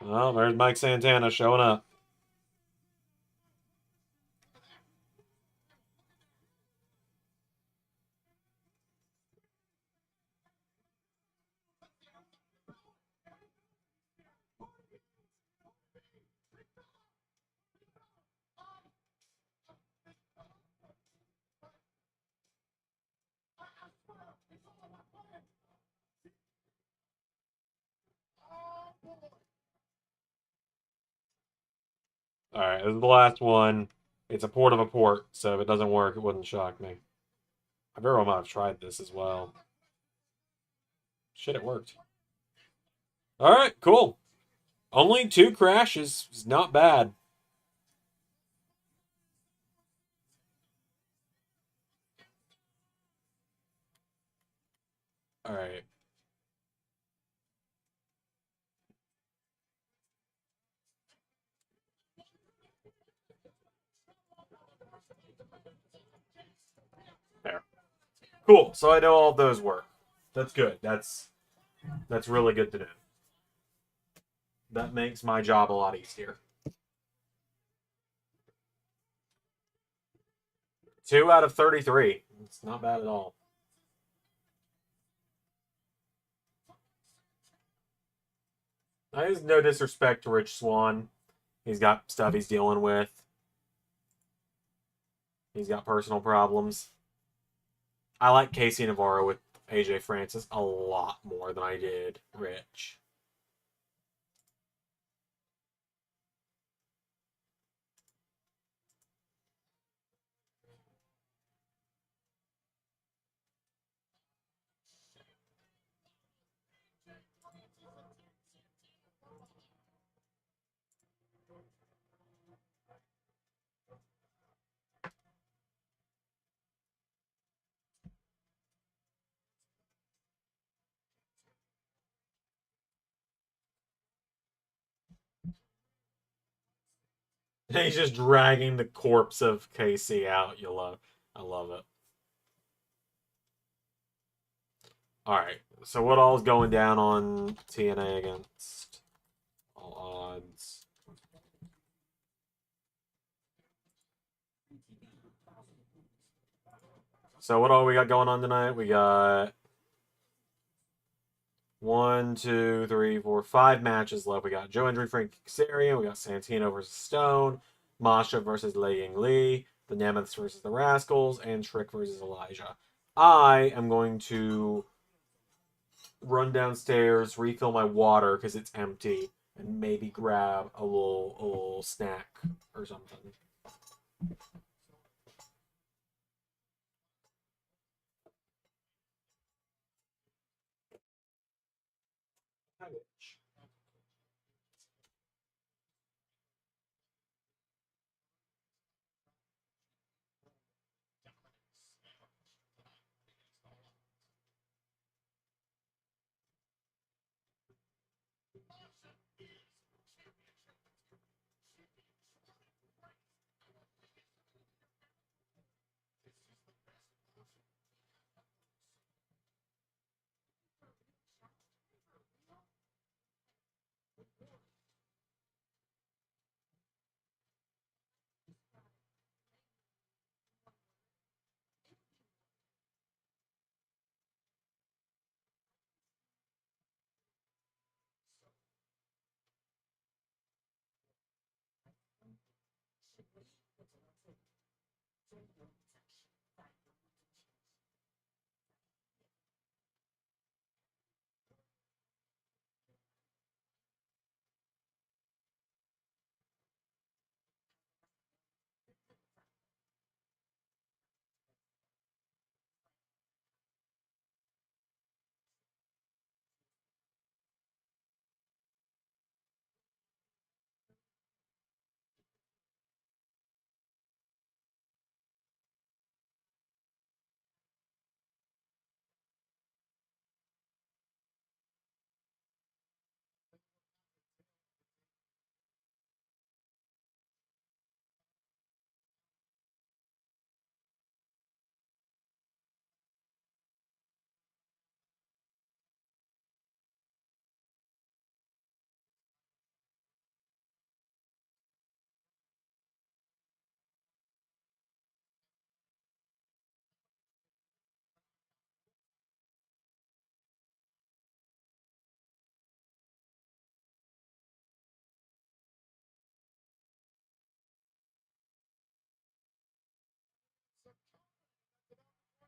S1: Oh, there's Mike Santana showing up. Alright, this is the last one. It's a port of a port, so if it doesn't work, it wouldn't shock me. I very well might have tried this as well. Shit, it worked. Alright, cool. Only 2 crashes is not bad. Alright. There. Cool. So I know all of those work. That's good. That's really good to know. That makes my job a lot easier. 2 out of 33. It's not bad at all. There's no disrespect to Rich Swann. He's got stuff he's dealing with. He's got personal problems. I like Casey Navarro with AJ Francis a lot more than I did Rich. He's just dragging the corpse of Casey out. I love it. All right. So what all is going down on TNA against all odds? So what all we got going on tonight? We got 1, 2, 3, 4, 5 matches left. We got Joe Hendry, Frank Kazarian. We got Santino versus Stone. Masha versus Lei Ying Lee. The Nemeths versus the Rascals. And Trick versus Elijah. I am going to run downstairs, refill my water because it's empty, and maybe grab a little snack or something.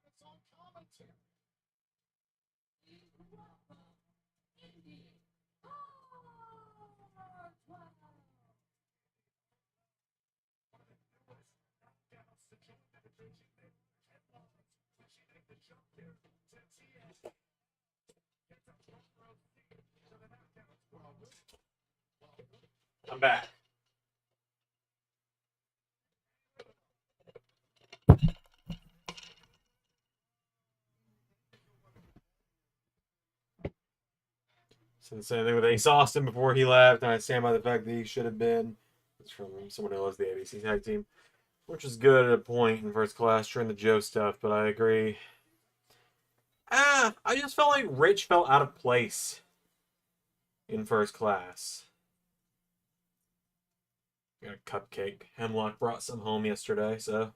S8: It's on commentary.
S1: I'm back. So the same thing with Ace Austin before he left, and I stand by the fact that he should have been. It's from someone who loves the ABC tag team. Which is good at a point in First Class during the Joe stuff, but I agree. I just felt like Rich felt out of place in First Class. Got a cupcake. Hemlock brought some home yesterday, so.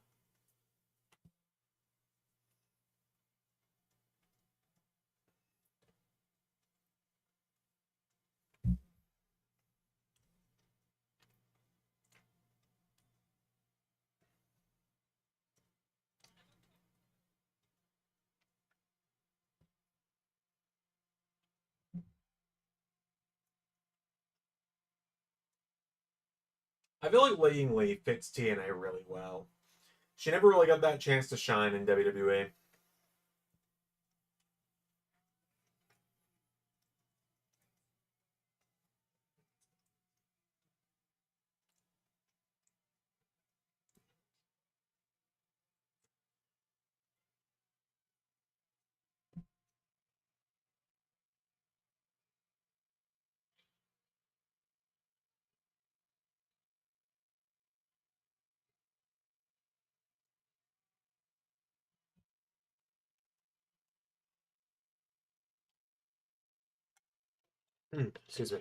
S1: I feel like Laying Lee fits TNA really well. She never really got that chance to shine in WWE. Excuse me.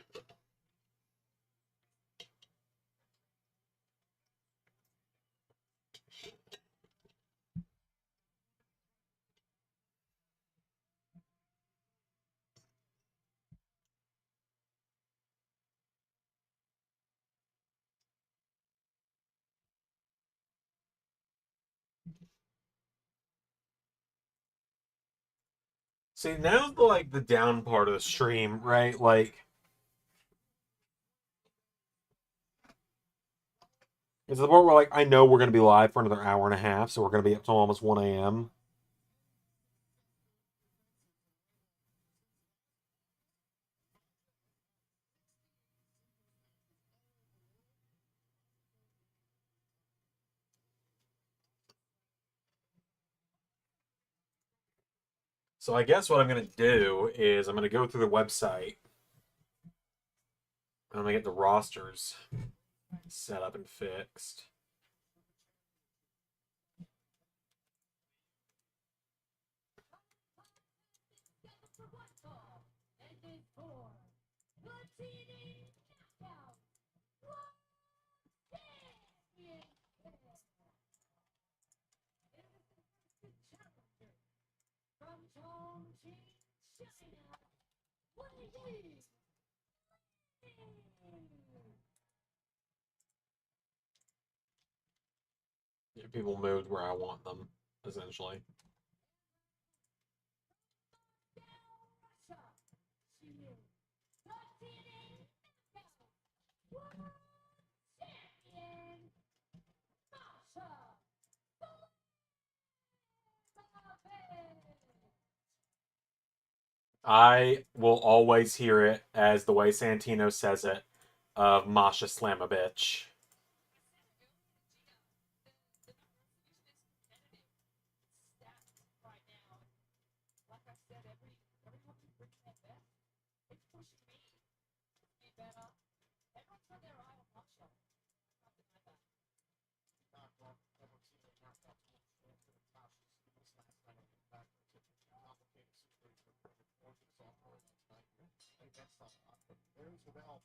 S1: See, now's the down part of the stream, right? Like, it's the part where I know we're gonna be live for another hour and a half, so we're gonna be up till almost 1 a.m. So I guess what I'm gonna do is I'm gonna go through the website. I'm gonna get the rosters set up and fixed. People moved where I want them, essentially. I will always hear it as the way Santino says it, of Masha Slam a bitch.
S3: There's the bell.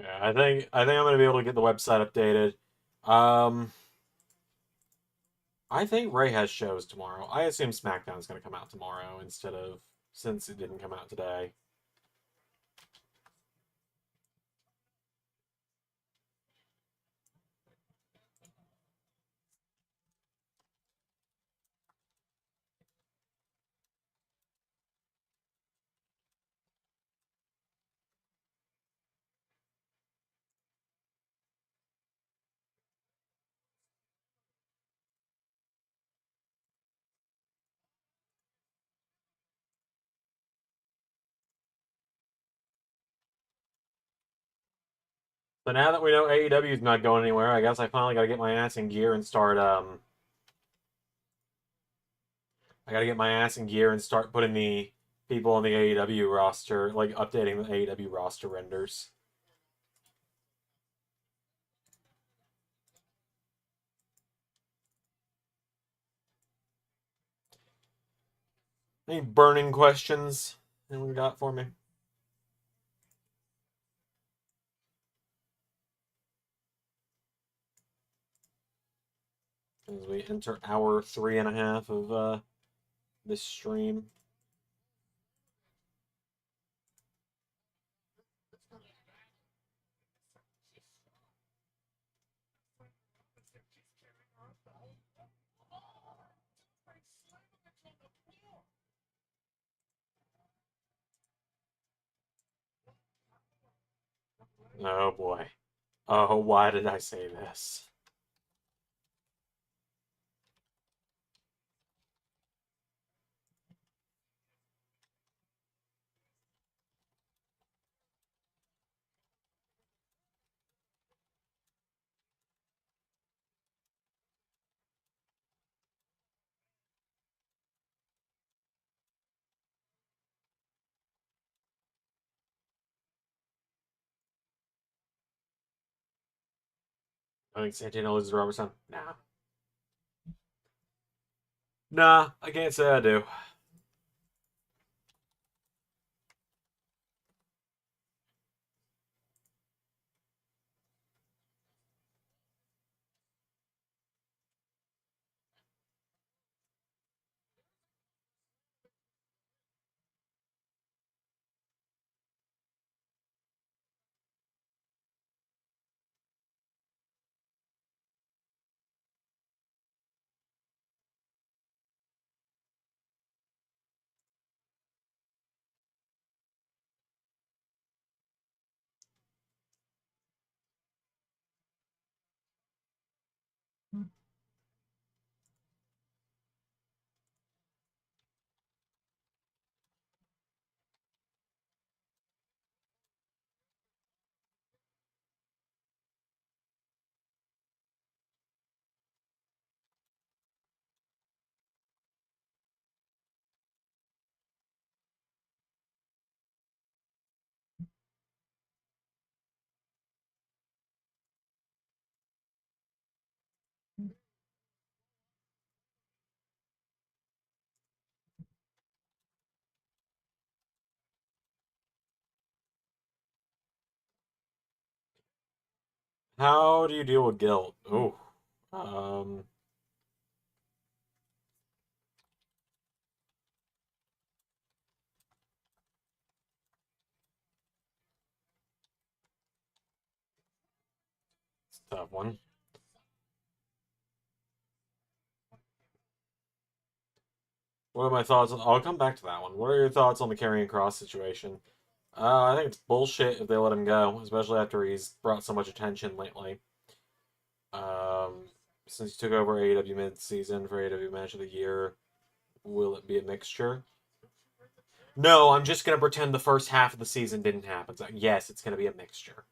S1: Yeah, I think I'm gonna be able to get the website updated. Um, I think Ray has shows tomorrow. I assume SmackDown's gonna come out tomorrow instead of since it didn't come out today. So now that we know AEW is not going anywhere, I guess I finally got to get my ass in gear and start. I got to get my ass in gear and start putting the people on the AEW roster, like updating the AEW roster renders. Any burning questions anyone got for me? As we enter hour 3.5 of this stream. Oh boy. Oh, why did I say this? I think Santino loses Robertson. Nah. Nah, I can't say I do. How do you deal with guilt? Oh. Um. It's a tough one. What are my thoughts on... I'll come back to that one. What are your thoughts on the Karrion Kross situation? I think it's bullshit if they let him go, especially after he's brought so much attention lately. Um, since he took over AEW mid-season for AEW Match of the Year, will it be a mixture? No, I'm just going to pretend the first half of the season didn't happen. So yes, it's going to be a mixture.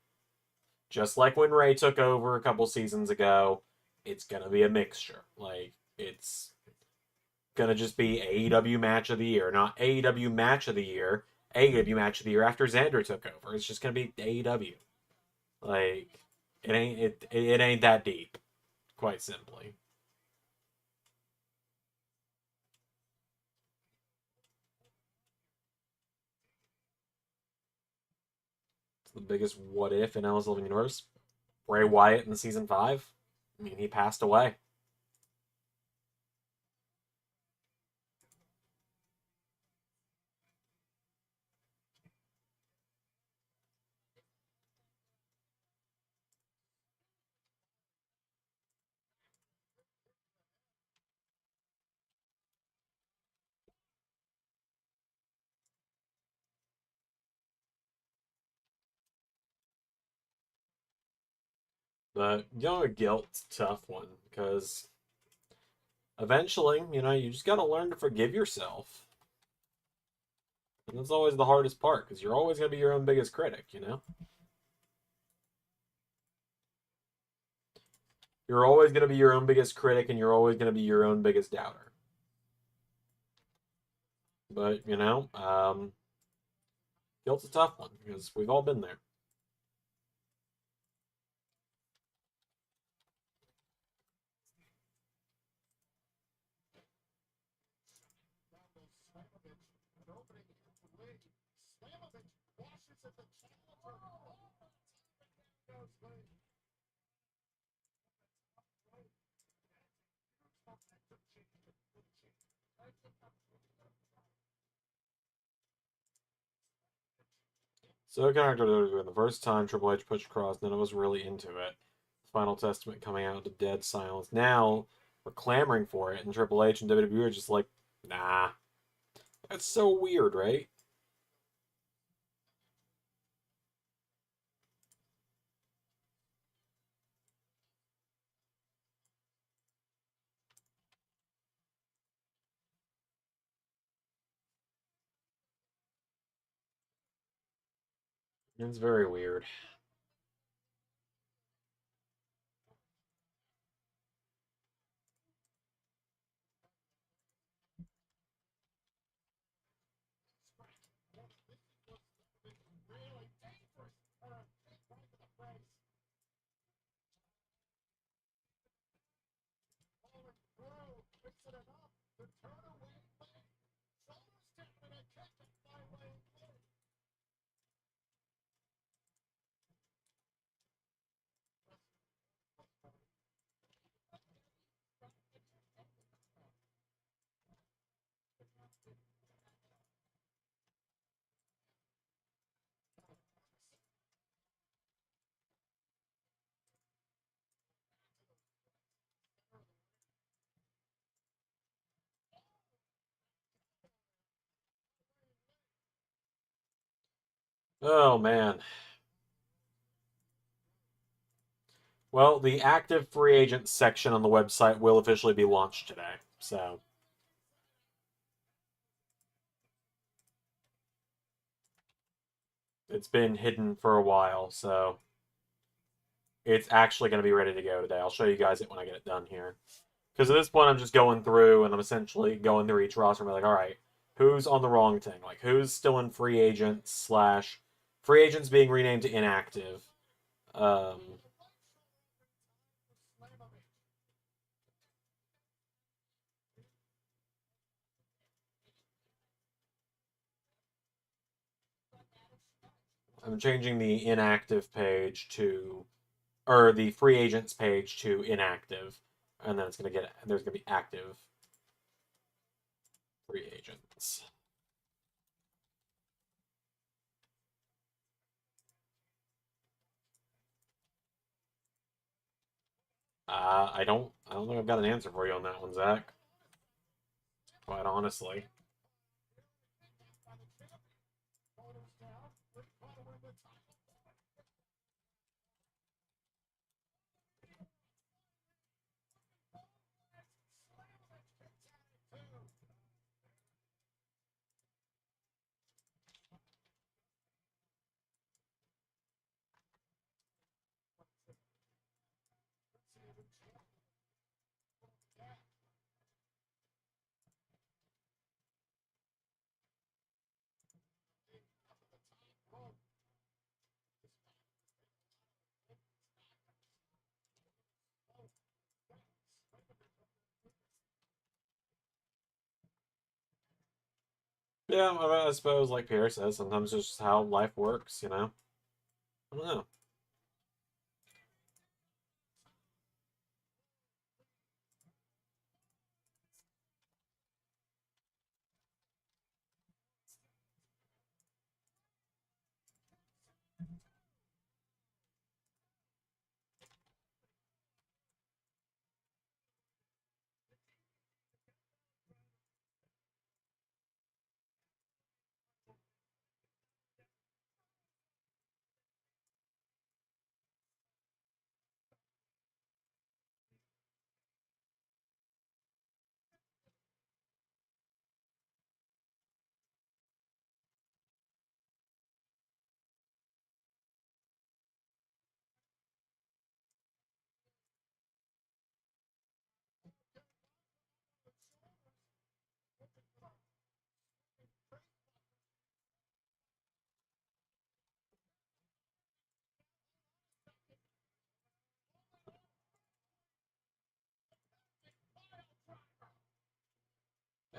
S1: Just like when Ray took over a couple seasons ago, it's going to be a mixture. Like, it's going to just be AEW Match of the Year, not AEW Match of the Year, AEW Match of the Year after Xander took over. It's just going to be AEW. Like, it ain't that deep, quite simply. The biggest what if in LS11 universe. Bray Wyatt in season 5. I mean, he passed away. But, guilt's a tough one, because eventually, you just gotta learn to forgive yourself. And that's always the hardest part, because you're always gonna be your own biggest critic, You're always gonna be your own biggest critic, and you're always gonna be your own biggest doubter. But, guilt's a tough one, because we've all been there. So the first time Triple H pushed across, none of us really into it. Final Testament coming out to dead silence. Now we're clamoring for it, and Triple H and WWE are just like, nah. That's so weird, right? It's very weird. Oh, man. Well, the active free agent section on the website will officially be launched today, so. It's been hidden for a while, so. It's actually going to be ready to go today. I'll show you guys it when I get it done here. Because at this point, I'm just going through, and I'm essentially going through each roster and be like, all right, who's on the wrong thing? Like, who's still in free agents / free agents being renamed to inactive? I'm changing the inactive page to, or the free agents page to inactive, and then it's gonna get, there's gonna be active free agents. I don't think I've got an answer for you on that one, Zach. Quite honestly. Yeah, I suppose, like Pierre says, sometimes it's just how life works, I don't know.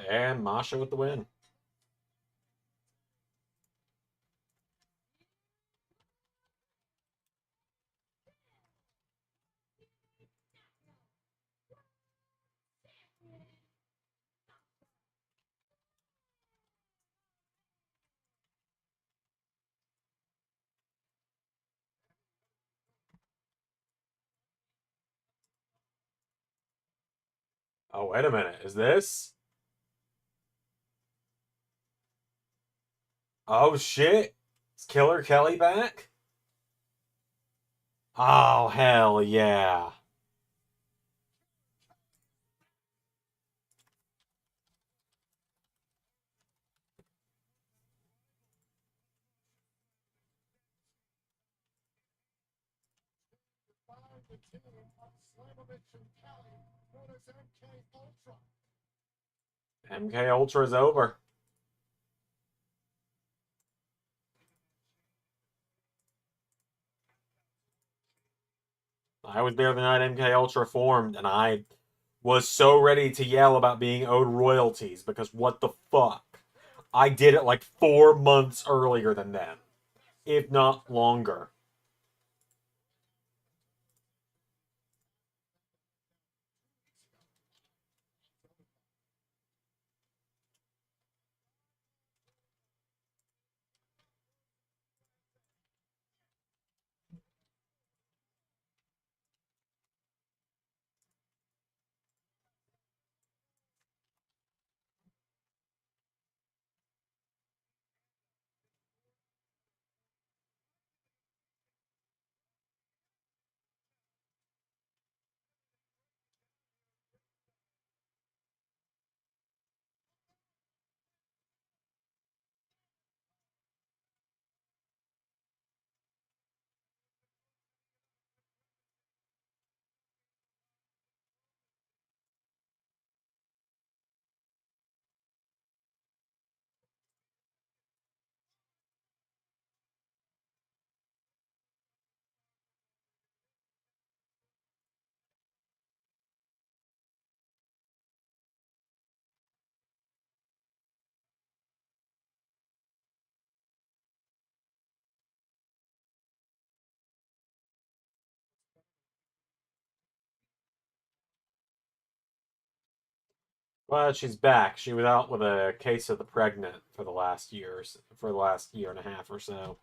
S1: And Masha with the win. Oh, wait a minute. Is this? Oh, shit. Is Killer Kelly back? Oh, hell yeah.
S3: Find the team of Slamovich and Kelly, known as MK Ultra.
S1: MK Ultra is over. I was there the night MK Ultra formed, and I was so ready to yell about being owed royalties because what the fuck? I did it like 4 months earlier than them, if not longer. Well, she's back. She was out with a case of the pregnant for the last year and a half or so.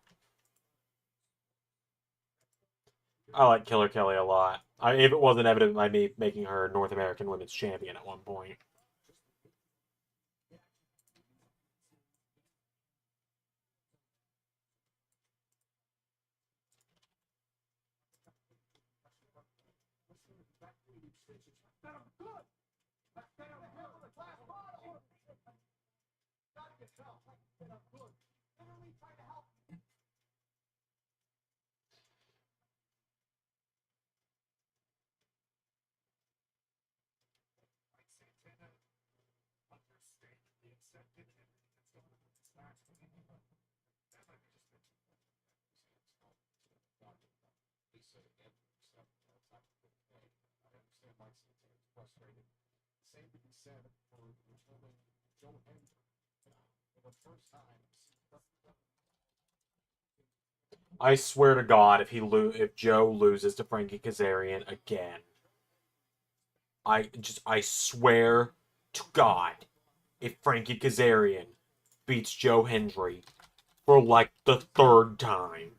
S1: I like Killer Kelly a lot. If it wasn't evident by me making her North American Women's Champion at one point.
S3: Same to be said for returning Joe Hendry for the first time.
S1: I swear to God, if Joe loses to Frankie Kazarian again, I swear to God, if Frankie Kazarian beats Joe Hendry for like the third time,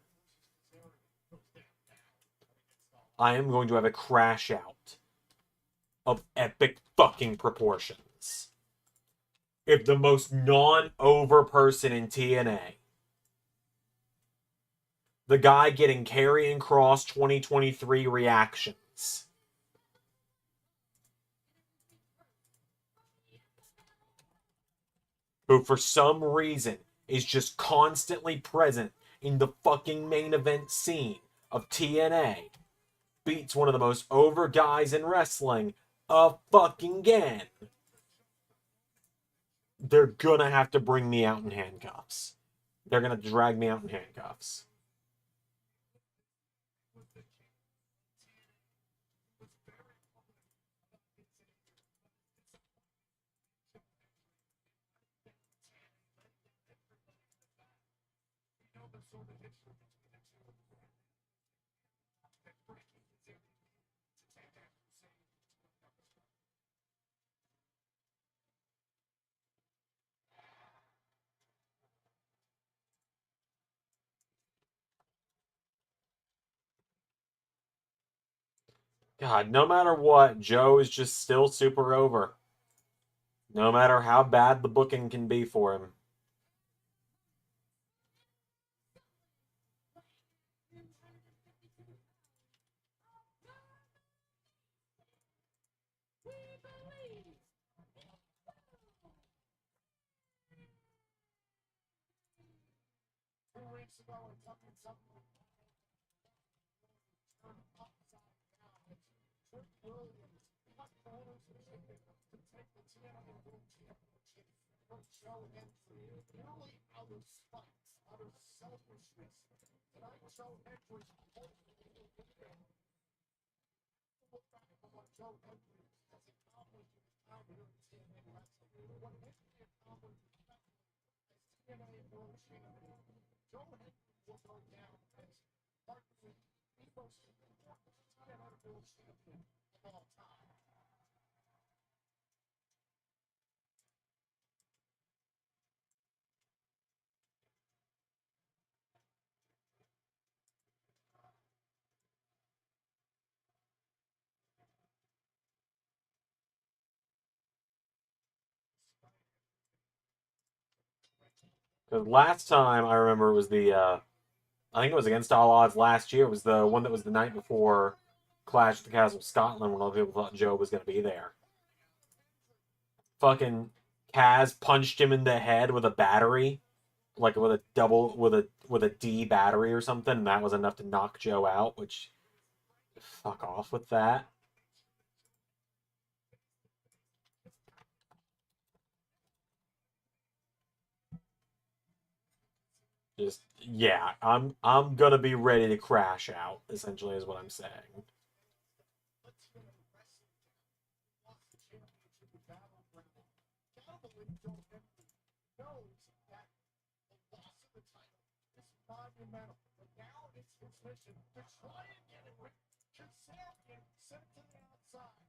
S1: I am going to have a crash out of epic fucking proportions. If the most non-over person in TNA, the guy getting Karrion Kross 2023 reactions, who for some reason is just constantly present in the fucking main event scene of TNA, beats one of the most over guys in wrestling again, they're gonna have to bring me out in handcuffs. They're gonna drag me out in handcuffs. God, no matter what, Joe is just still super over. No matter how bad the booking can be for him.
S3: Purely out of spite, out of selfishness, and I Joe Hendry look back on what Joe Hendry has accomplished in his time here in TNA wrestling. What Hendry accomplished as TNA World Champion, Joe Hendry will go down as arguably the most important TNA World Champion of all time.
S1: Because last time I remember it was I think it was Against All Odds last year. It was the one that was the night before Clash at the Castle Scotland when a lot of people thought Joe was going to be there. Fucking Kaz punched him in the head with a battery, like with a D battery or something, and that was enough to knock Joe out, which fuck off with that. Just yeah, I'm gonna be ready to crash out, essentially is what I'm saying.
S3: Monumental, but now it's his mission to try and get it with Cashapp sent to the outside.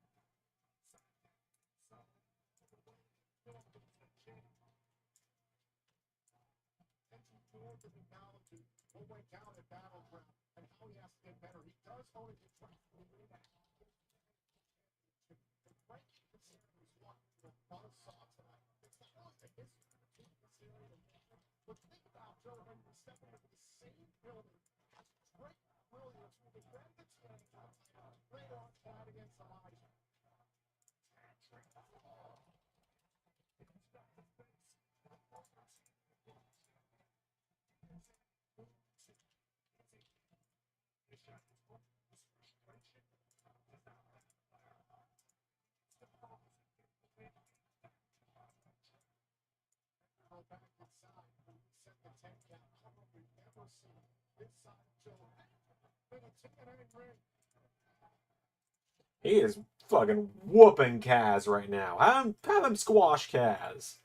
S3: The technology what went down at Battleground and how he has to get better. He does own a contract. And Frankie Kazarian is one that Buzz saw tonight. It's not only the history of the team Kazarian, but think about Joe Hendry stepping into the same building as Drake Williams, who defended the TNA title later on tonight against Elijah. Back inside, set the 10 count. How have we never seen this side of Joe Hendry in a TNA ring?
S1: He is fucking whooping Kaz right now. Have him squash Kaz.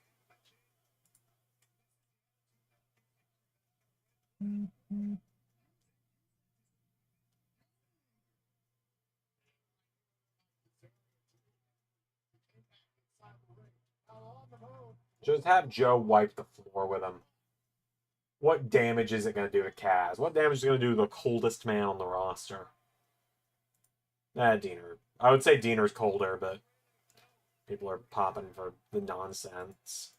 S1: Just have Joe wipe the floor with him. What damage is it going to do to Kaz? What damage is it going to do to the coldest man on the roster? Diener. I would say Diener's colder, but people are popping for the nonsense.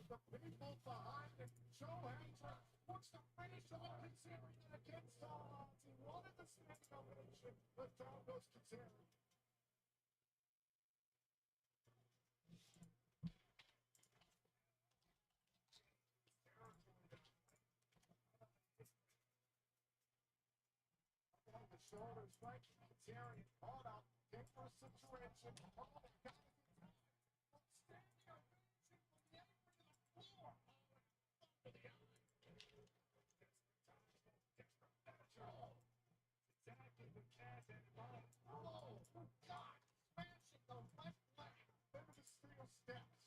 S3: The people behind it. Joe Hanger wants to finish off Kazarian against all odds. He wanted the snake nomination, but down goes Kazarian. On the shoulders, right? Kazarian caught up. Dangerous situation. Oh, they got it. Standing ovation from the end of the floor. For the eye. Exactly the Kaz and Bob. Oh, God. Smashing the left leg. Into the steel steps.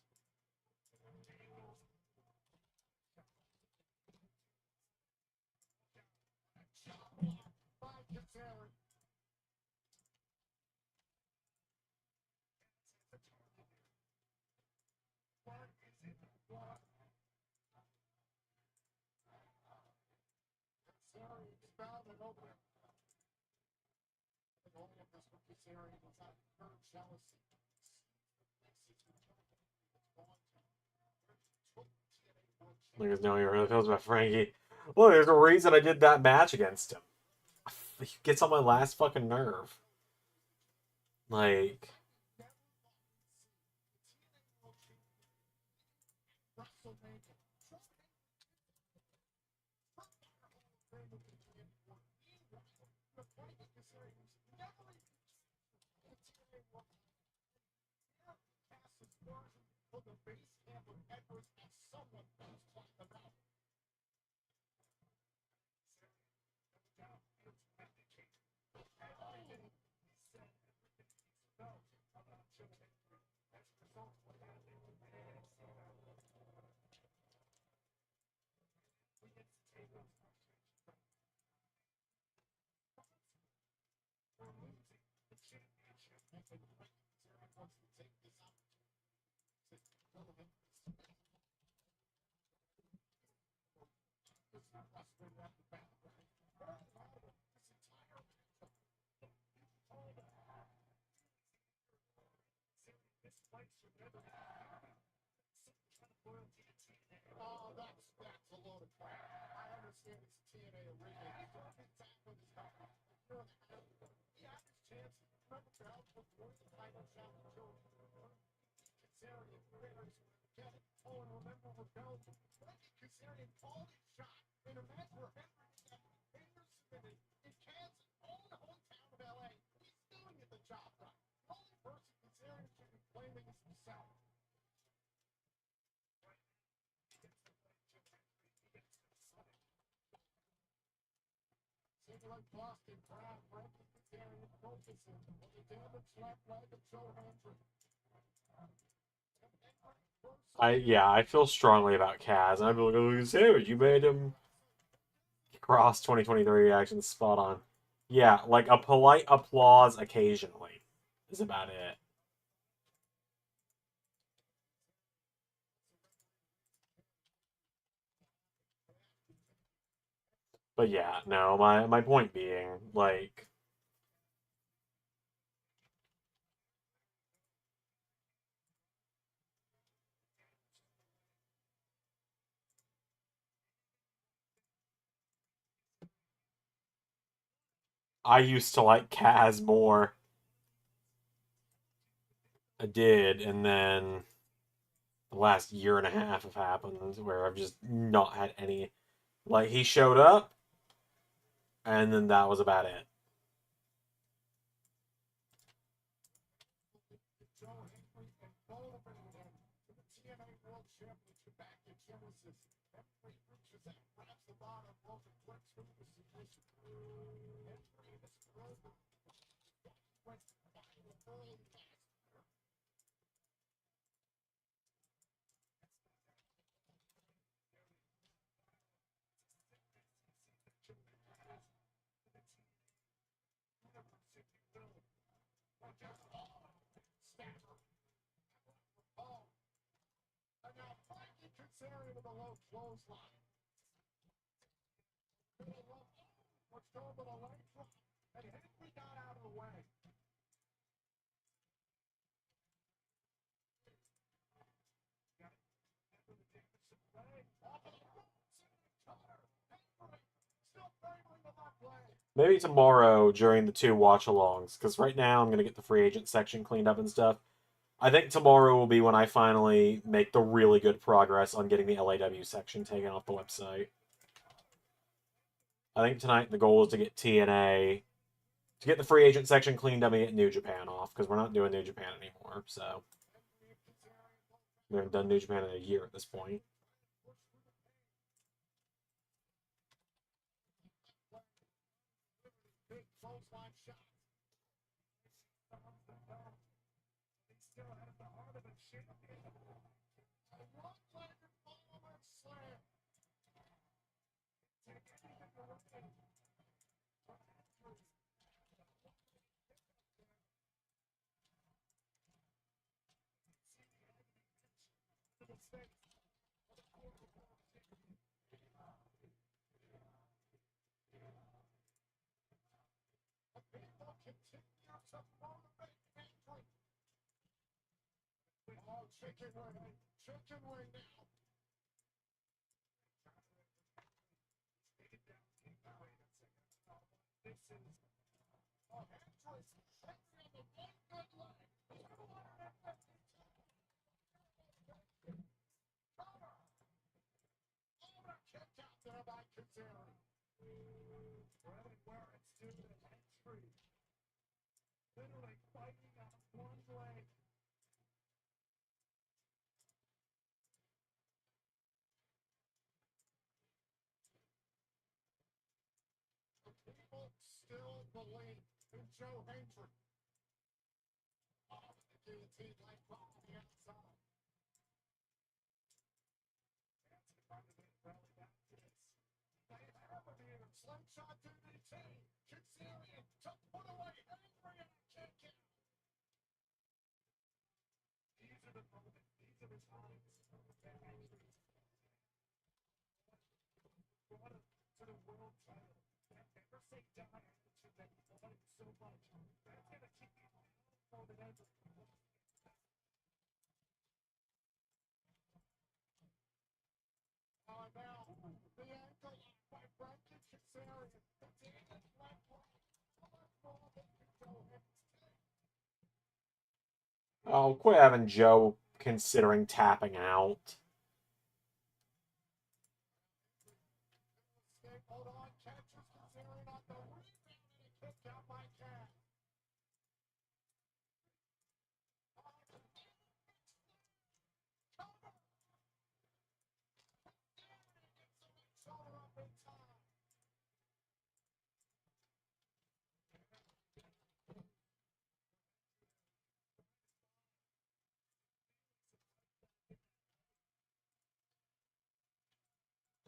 S3: Chop block by Kazarian. What is it? What? Kazarian's found an opening. And all of this with Kazarian was out of pure jealousy.
S1: Look at how he really feels about Frankie. Look, there's a reason I did that match against him. He gets on my last fucking nerve. Like,
S3: Oh, that's a load of crap. I understand it's TNA arena. You don't get tackled as hell. You're the hell. He had his chance. Remember Bell before the title shot with Joe Kazarian figures. Get it? Oh, and remember Rebel. Frankie Kazarian called his shot in a match where Henry got fingers submitted in Kaz's own hometown of LA. He's doing it the job right. The only person Kazarian should be blaming is himself. Seemed like Boston Brown, Frankie Kazarian focusing on the damaged left leg of Joe Hendry.
S1: I feel strongly about Kaz. And I'd be like, oh, Sarah, you made him cross 2023 reaction spot on. Yeah, like a polite applause occasionally is about it. But yeah, no, my point being, like, I used to like Kaz more. I did, and then the last year and a half have happened where I've just not had any. Like, he showed up, and then that was about it.
S3: Joe Hendry and Bowman to the TNA World Championship back in Genesis. Hendry reaches out, grabs the bottom, Bowman flips with the submission. Hendry is global. Went final early last year. Watch out. Oh, Stabber. Kazarian with a low clothesline. Let's go with a leg drop. And Henry got out of the way.
S1: Maybe tomorrow during the 2 watch-alongs, because right now I'm going to get the free agent section cleaned up and stuff. I think tomorrow will be when I finally make the really good progress on getting the LAW section taken off the website. I think tonight the goal is to get TNA, to get the free agent section cleaned up and get New Japan off, because we're not doing New Japan anymore, so. We haven't done New Japan in a year at this point.
S3: Chicken wing now. Literally fighting on one leg. People still believe in Joe Hendry. Oh, the guillotine leg drop on the outside. Slingshot DDT. Kazarian to put away Henry and a kick out. These are the moments. These are the times that Henry brought him to the world title. That never say die attitude that he wanted so much. That's gonna keep him more than ever. Now, the ankle lock by Frankie Kazarian. The damage left lock.
S1: Oh, quit having Joe considering tapping out.
S3: Hold on, catches Kazarian on the rebound and a kick out by Cat.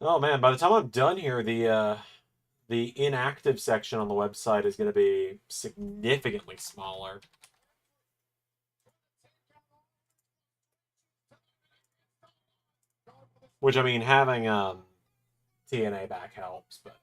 S1: Oh man, by the time I'm done here, the inactive section on the website is going to be significantly smaller. Which, I mean, having TNA back helps, but...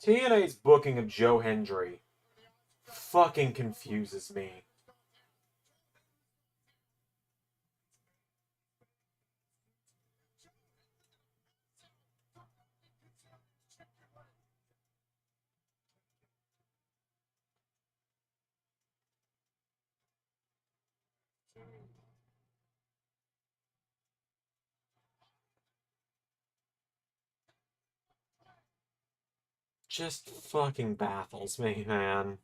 S1: TNA's booking of Joe Hendry fucking confuses me. Just fucking baffles me, man.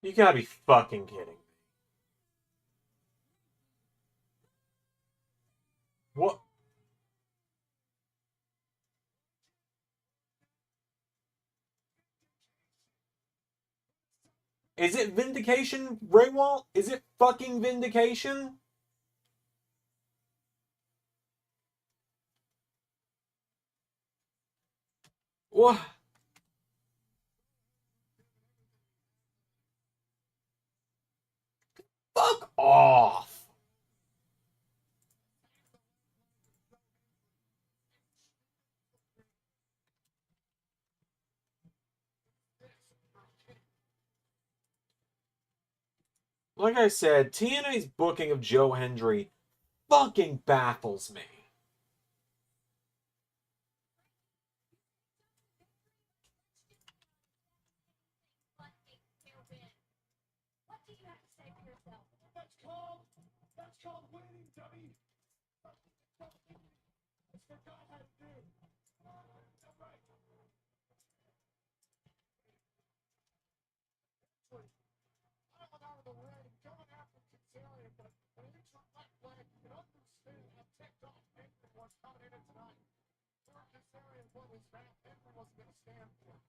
S1: You gotta be fucking kidding me. What? Is it Vindication, Raywalt? Is it fucking Vindication? What? Fuck off. Like I said, TNA's booking of Joe Hendry fucking baffles me.
S8: That's called winning, dummy. It's forgot how to do. I went out of the ring, coming after Kazarian, but an inch from left leg, you can understand how ticked off Henry was coming in tonight. Where Kazarian put his back, Henry wasn't going to stand for it.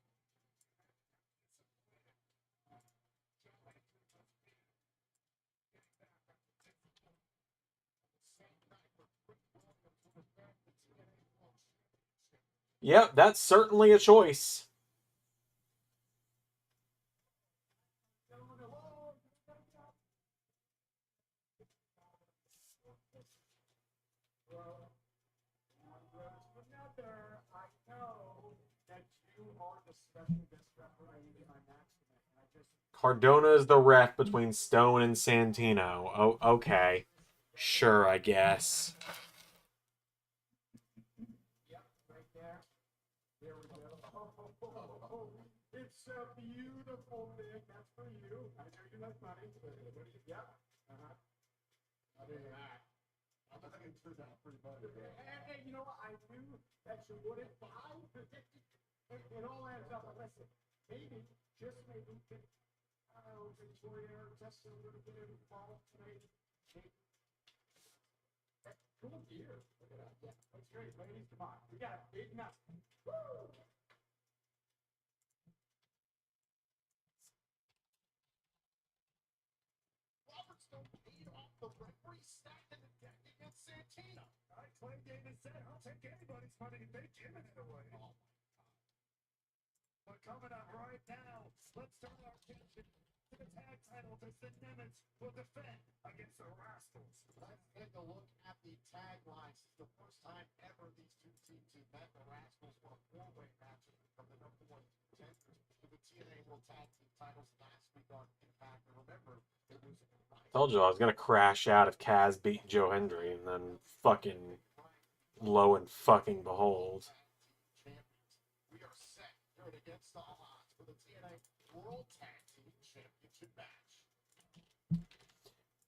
S1: Yep, that's certainly a choice.
S8: I know that you are the special guest referee in my match tonight, and I just
S1: Cardona is the ref between Stone and Santino. Oh, okay. Sure, I guess.
S8: Yep, right there. There we go. It's a beautiful thing. That's for you. I know you like money. Yep. Other than that, I think it turned out pretty much. Hey, you know what? I knew that you wouldn't buy. It all adds up. Listen, maybe, just maybe, Victoria, just a little bit involved tonight. Cool gear. Look at that. Yeah, that's great, ladies. Come on. We got a big night. Woo! Robertson paid off the referee stacked in the deck against Santino. All right, Clay Davis said, I'll take anybody's money if they give it away. Oh, my God. But coming up right now, let's turn our attention to the tag titles as the Nimitz will defend against the Rascals. Let's take a look at the taglines. It's the first time ever these two teams have met. The Rascals were a four-way matchup from the number one contenders to the TNA World Tag Team titles last week on Impact. And remember, it was
S1: Told you I was gonna crash out if Kaz beat Joe Hendry, and then fucking lo and fucking behold.
S8: We are set for it against all odds for the TNA World Tag Team Championship match.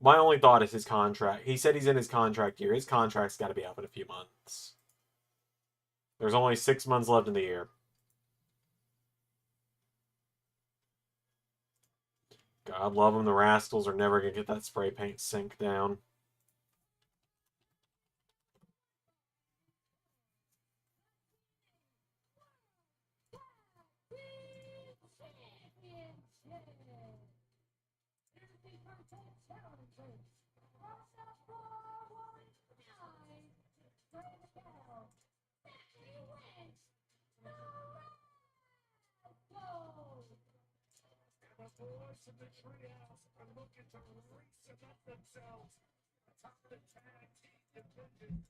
S1: My only thought is his contract. He said he's in his contract year. His contract's got to be up in a few months. There's only 6 months left in the year. God love them. The Rascals are never going to get that spray paint sink down.
S8: The boys of the Treehouse are looking to re-cement themselves atop the tag team division.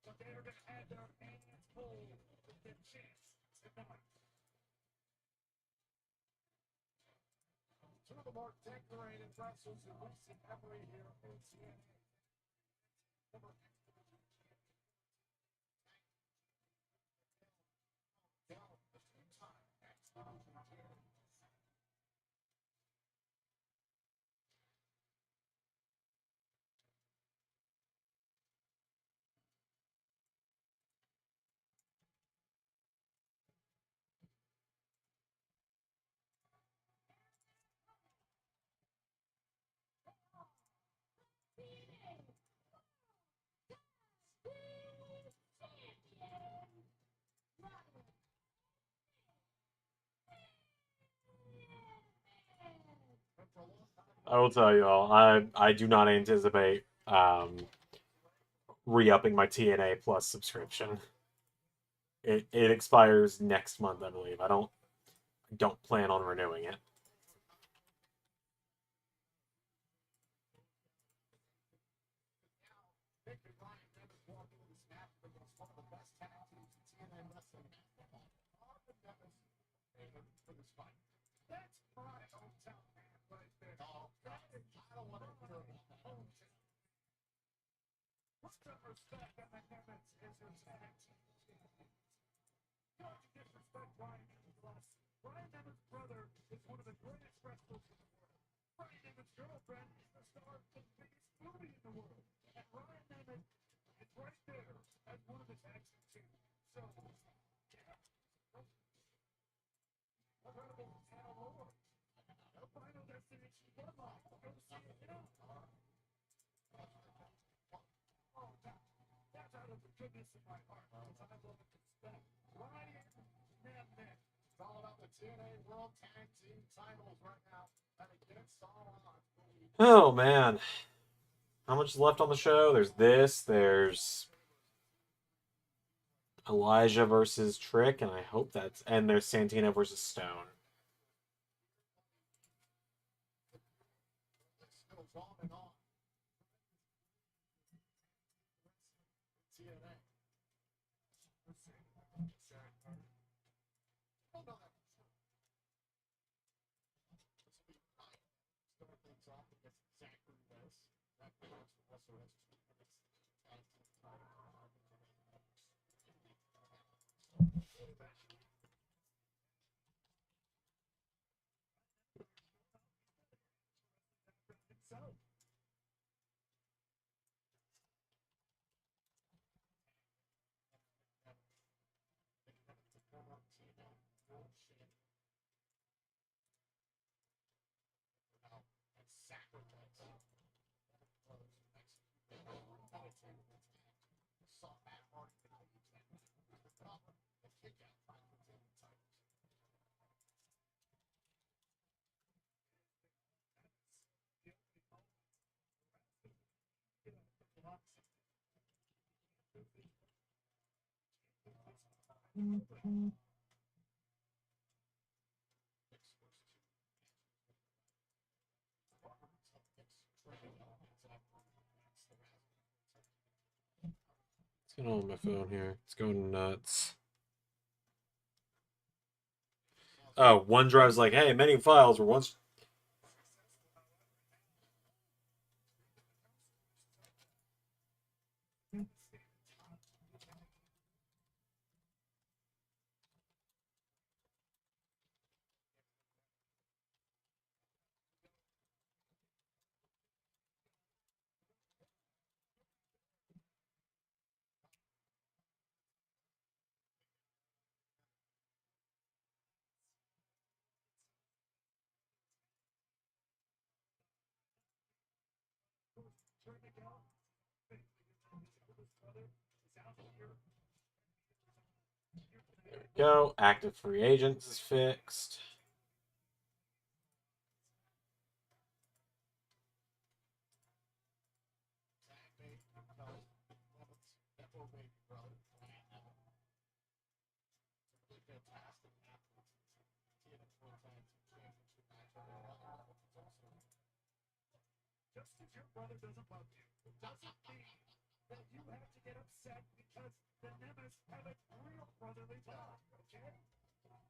S8: But they are going to have their hands full with the chance tonight. Two of the more decorated wrestlers in recent memory here in TNA.
S1: I will tell you all, I do not anticipate re-upping my TNA Plus subscription. It expires next month, I believe. I don't plan on renewing it.
S8: Nick and Ryan Nevis walk into this match against one of the best tag teams in TNA wrestling. Marvin Nevis favored for this fight. That's my hometown man right there. Oh, God, I don't want to hear about that hometown. Put some respect on the Nevis is your tag team. Don't you disrespect Ryan Nevis less. Ryan Nevis' brother is one of the greatest wrestlers in the world. Ryan Nevis' girlfriend is the star of the biggest movie in the world. And Ryan Nevis is right there as one of the tag team too. So, yeah. Incredible Hal Lord. No final destination bloodline. Go see it now. Oh, that's out of the goodness of my heart. Because I love and respect Ryan Nevis. It's all about the TNA World Tag Team titles right now. And it gets all on.
S1: Oh man. How much is left on the show? There's this, there's Elijah versus Trick, and I hope and there's Santino versus Stone.
S8: This goes on and on. TNA. Oh, no, that was true. This will be Ryan. Start things off against Zachary West. That was also has 2 minutes. Tag team title. So, the former TNA World Champion. Now, and sacrifice. Brothers from Mexico. Meditated with him. Saw Matt Hardy with the cover and kick out by contending titles.
S1: What's going on with my phone here? It's going nuts. Oh, OneDrive's like, hey, many files were once. There we go. Active free agents is fixed.
S8: Just because your brother doesn't love you, doesn't mean that you have to get upset because the Nevis have a real brotherly bond, okay? God,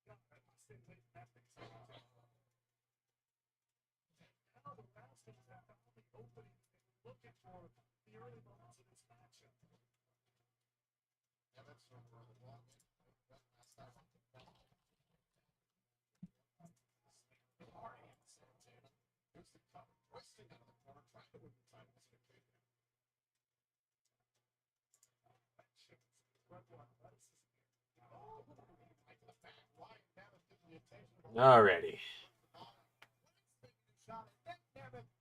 S8: I must say, late ethics. Now the Rascals have found the opening they were looking for the early moments of this matchup. Nevis from the walk in. Hardy and Santana. Here's the cover. Twisting out of the corner, trying to win the title.
S1: Alrighty.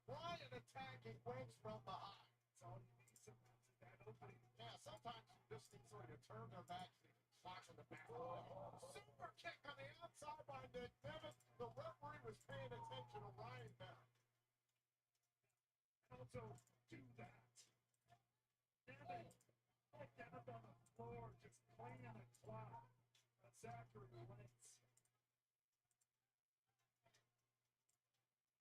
S8: Ryan attacking wings from behind. So you need some that opening. Yeah, sometimes you just need sort of turn their back and flash in the back. Super kick on the outside by Nick Nevis. The referee was paying attention to Ryan. also do that. Now they like down on the floor, just playing a clock. Zachary Wentz.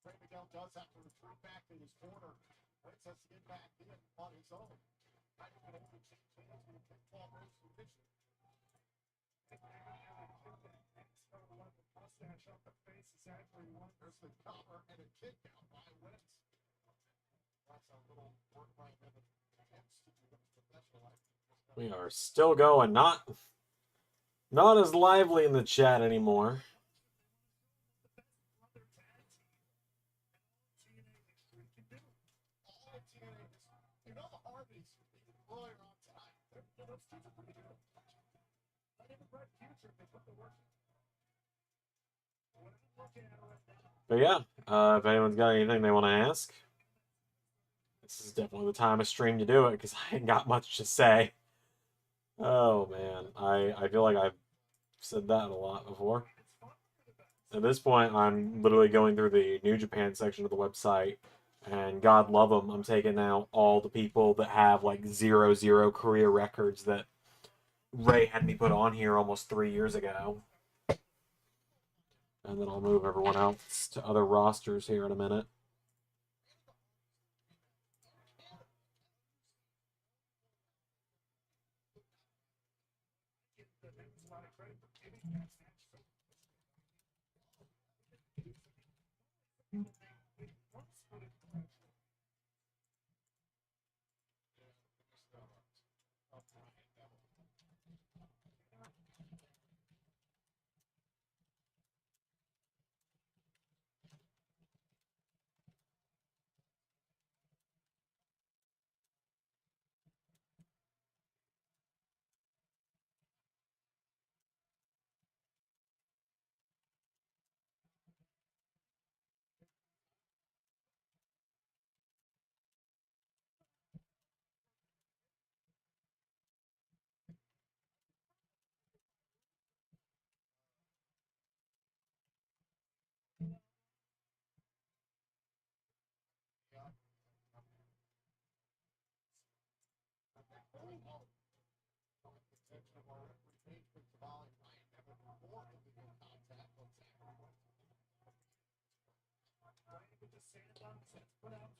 S3: Frank Miguel does have to retreat back to his corner. Wentz has to get back in on his own. I can only change hands with a kickball moves position.
S8: And maybe now they kick that extra level mustache off the face of Zachary Wentz.
S3: There's the cover and a kick out by Wentz. That's a little work by him that attempts to do the professional life.
S1: We are still going. Not as lively in the chat anymore.
S8: Other tag team. And all TNA history can do.
S3: All of TNA is, you know, the Hardys earlier on tonight.
S8: Those kids are pretty good. Not in the bright future, they put the work in. When I'm looking at it right now,
S1: But yeah, if anyone's got anything they want to ask, this is definitely the time of stream to do it because I ain't got much to say. Oh man, I feel like I've said that a lot before. At this point, I'm literally going through the New Japan section of the website, and God love them, I'm taking out all the people that have like 0-0 career records that Ray had me put on here almost 3 years ago. And then I'll move everyone else to other rosters here in a minute.
S8: the news a lot of credit for giving that match so they once put it correctly.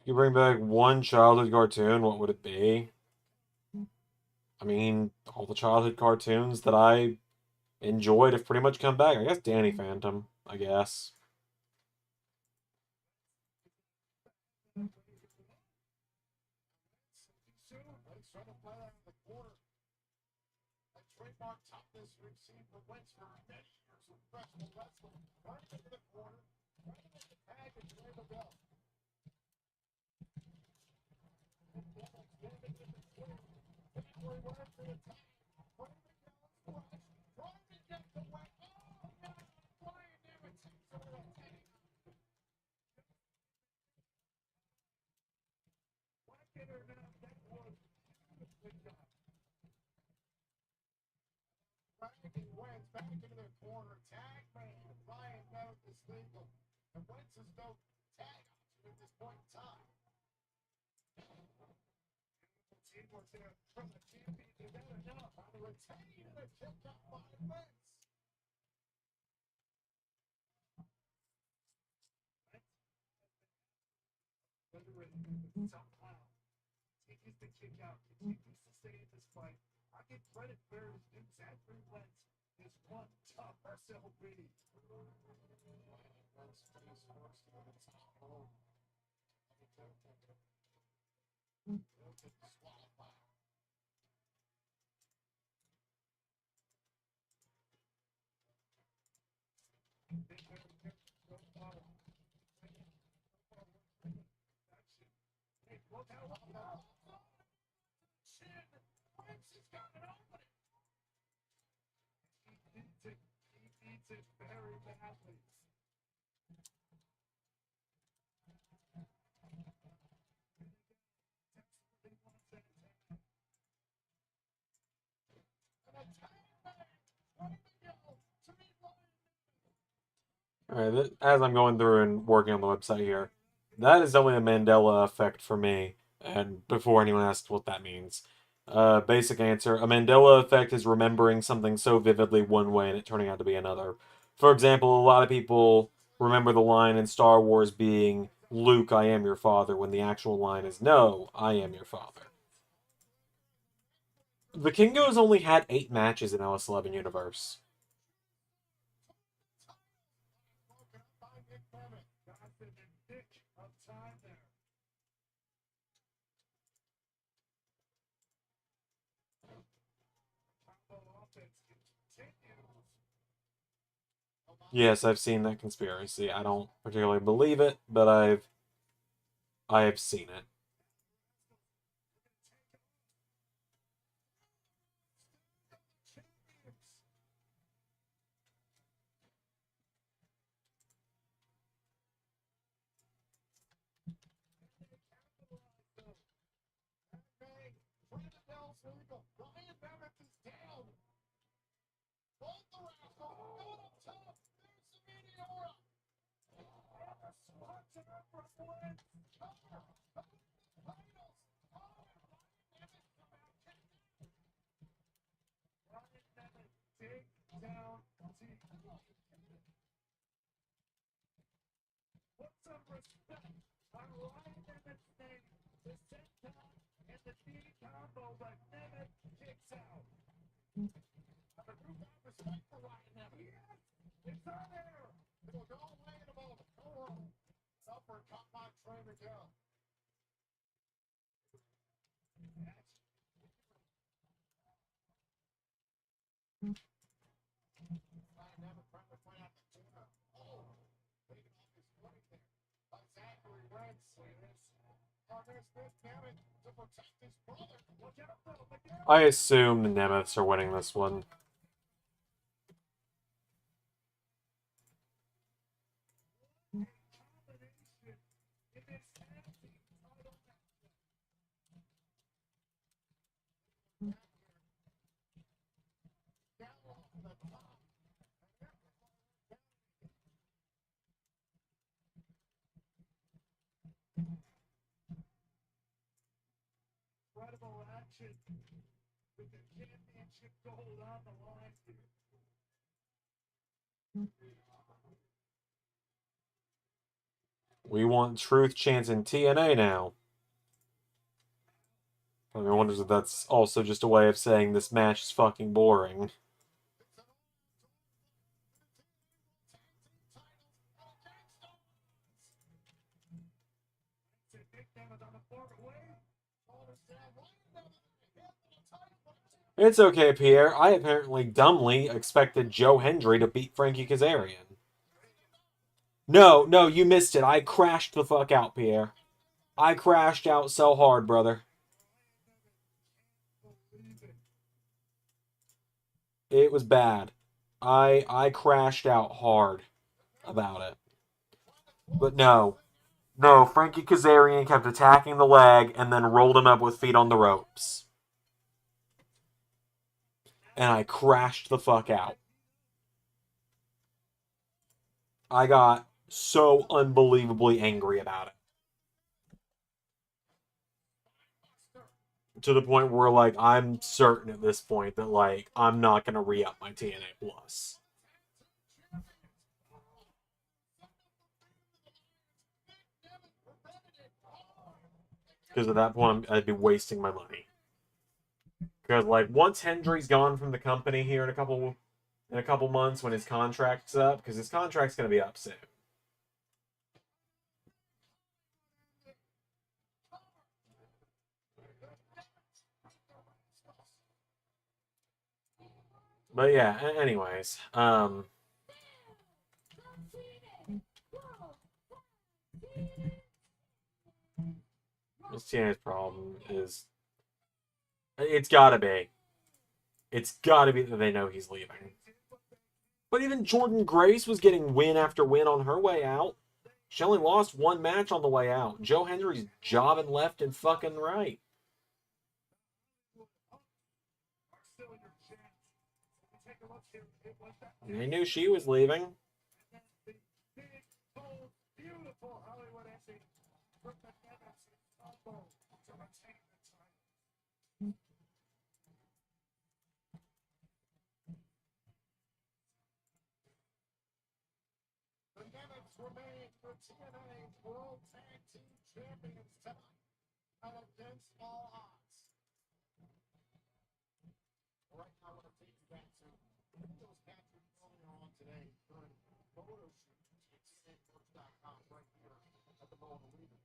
S1: You bring back one childhood cartoon, what would it be? I mean, all the childhood cartoons that I enjoyed have pretty much come back. I guess Danny Phantom, I guess.
S3: Let's try to play out of the corner. A trademark toughness we've seen from Wentz for many years of professional wrestling. Right into the corner, right into the tag, and there we go. Wentz back into the corner, tag man, Ryan Merritt is legal, and Wentz has no tag option at this point in time.
S8: Teamwork there from the champion. Is that enough?
S3: On the retain and a kick out by Wentz.
S8: Somehow continues to kick out, continues to stay in this fight. I give credit where it is due. Zachary Wentz is one tough SLB.
S3: Wentz face first to the top rope. He'll get disqualified.
S8: Hey, look how well chin. Wentz has got an opening. He needs it very badly.
S1: Alright, as I'm going through and working on the website here, That is only a Mandela effect for me. And before anyone asks what that means. Basic answer. A Mandela effect is remembering something so vividly one way and it turning out to be another. For example, a lot of people remember the line in Star Wars being, Luke, I am your father, when the actual line is, no, I am your father. The Kingos only had 8 matches in LS11 universe.
S8: Broken up by Nick Bennett. Got in the nick of time there. Combo offense continues.
S1: Yes, I've seen that conspiracy. I don't particularly believe it, but I have seen it.
S8: Ryan Bennett is down. Both the rascals going up top. There's the Meteora. And the spots and upward wins. Cover. Titles. Ryan Bennett, take down T. Put some respect on Ryan Bennett's name. The senton and the knee combo, but Bennett kicks out. The group got respect for Ryan Bennett. Yes, it's on there. It'll go away in a moment. Go on. Uppercut by Trey Miguel. Ryan Bennett trying to point out the tuna. Oh, taking off his footing there. Zachary Wentz. There's Nick Bennett to protect his brother. Look at him though. Miguel.
S1: I assume the Nemeths are winning this one.
S8: Incredible action with the championship gold on the line here.
S1: We want Truth Chance in TNA now. I wonder if that's also just a way of saying this match is fucking boring. It's okay, Pierre. I apparently dumbly expected Joe Hendry to beat Frankie Kazarian. No, you missed it. I crashed the fuck out, Pierre. I crashed out so hard, brother. It was bad. I crashed out hard about it. But no, Frankie Kazarian kept attacking the leg and then rolled him up with feet on the ropes. And I crashed the fuck out. I got so unbelievably angry about it. To the point where, like, I'm certain at this point that, like, I'm not going to re-up my TNA Plus. Because at that point, I'd be wasting my money. Because, like, once Hendry's gone from the company here in a couple months when his contract's up, because his contract's going to be up soon. But yeah, anyways, this TNA's problem is it's gotta be that they know he's leaving. But even Jordan Grace was getting win after win on her way out. She only lost one match on the way out. Joe Hendry's jobbing left and fucking right. They knew she was leaving.
S3: with the Nemesis fumble to retain the title. The Nemesis remain the TNA World Tag Team Champions tonight and against all odds. Right now, I want to take you back to those captured earlier on today during a photo shoot at TNAmerch.com right here at the Moen Arena.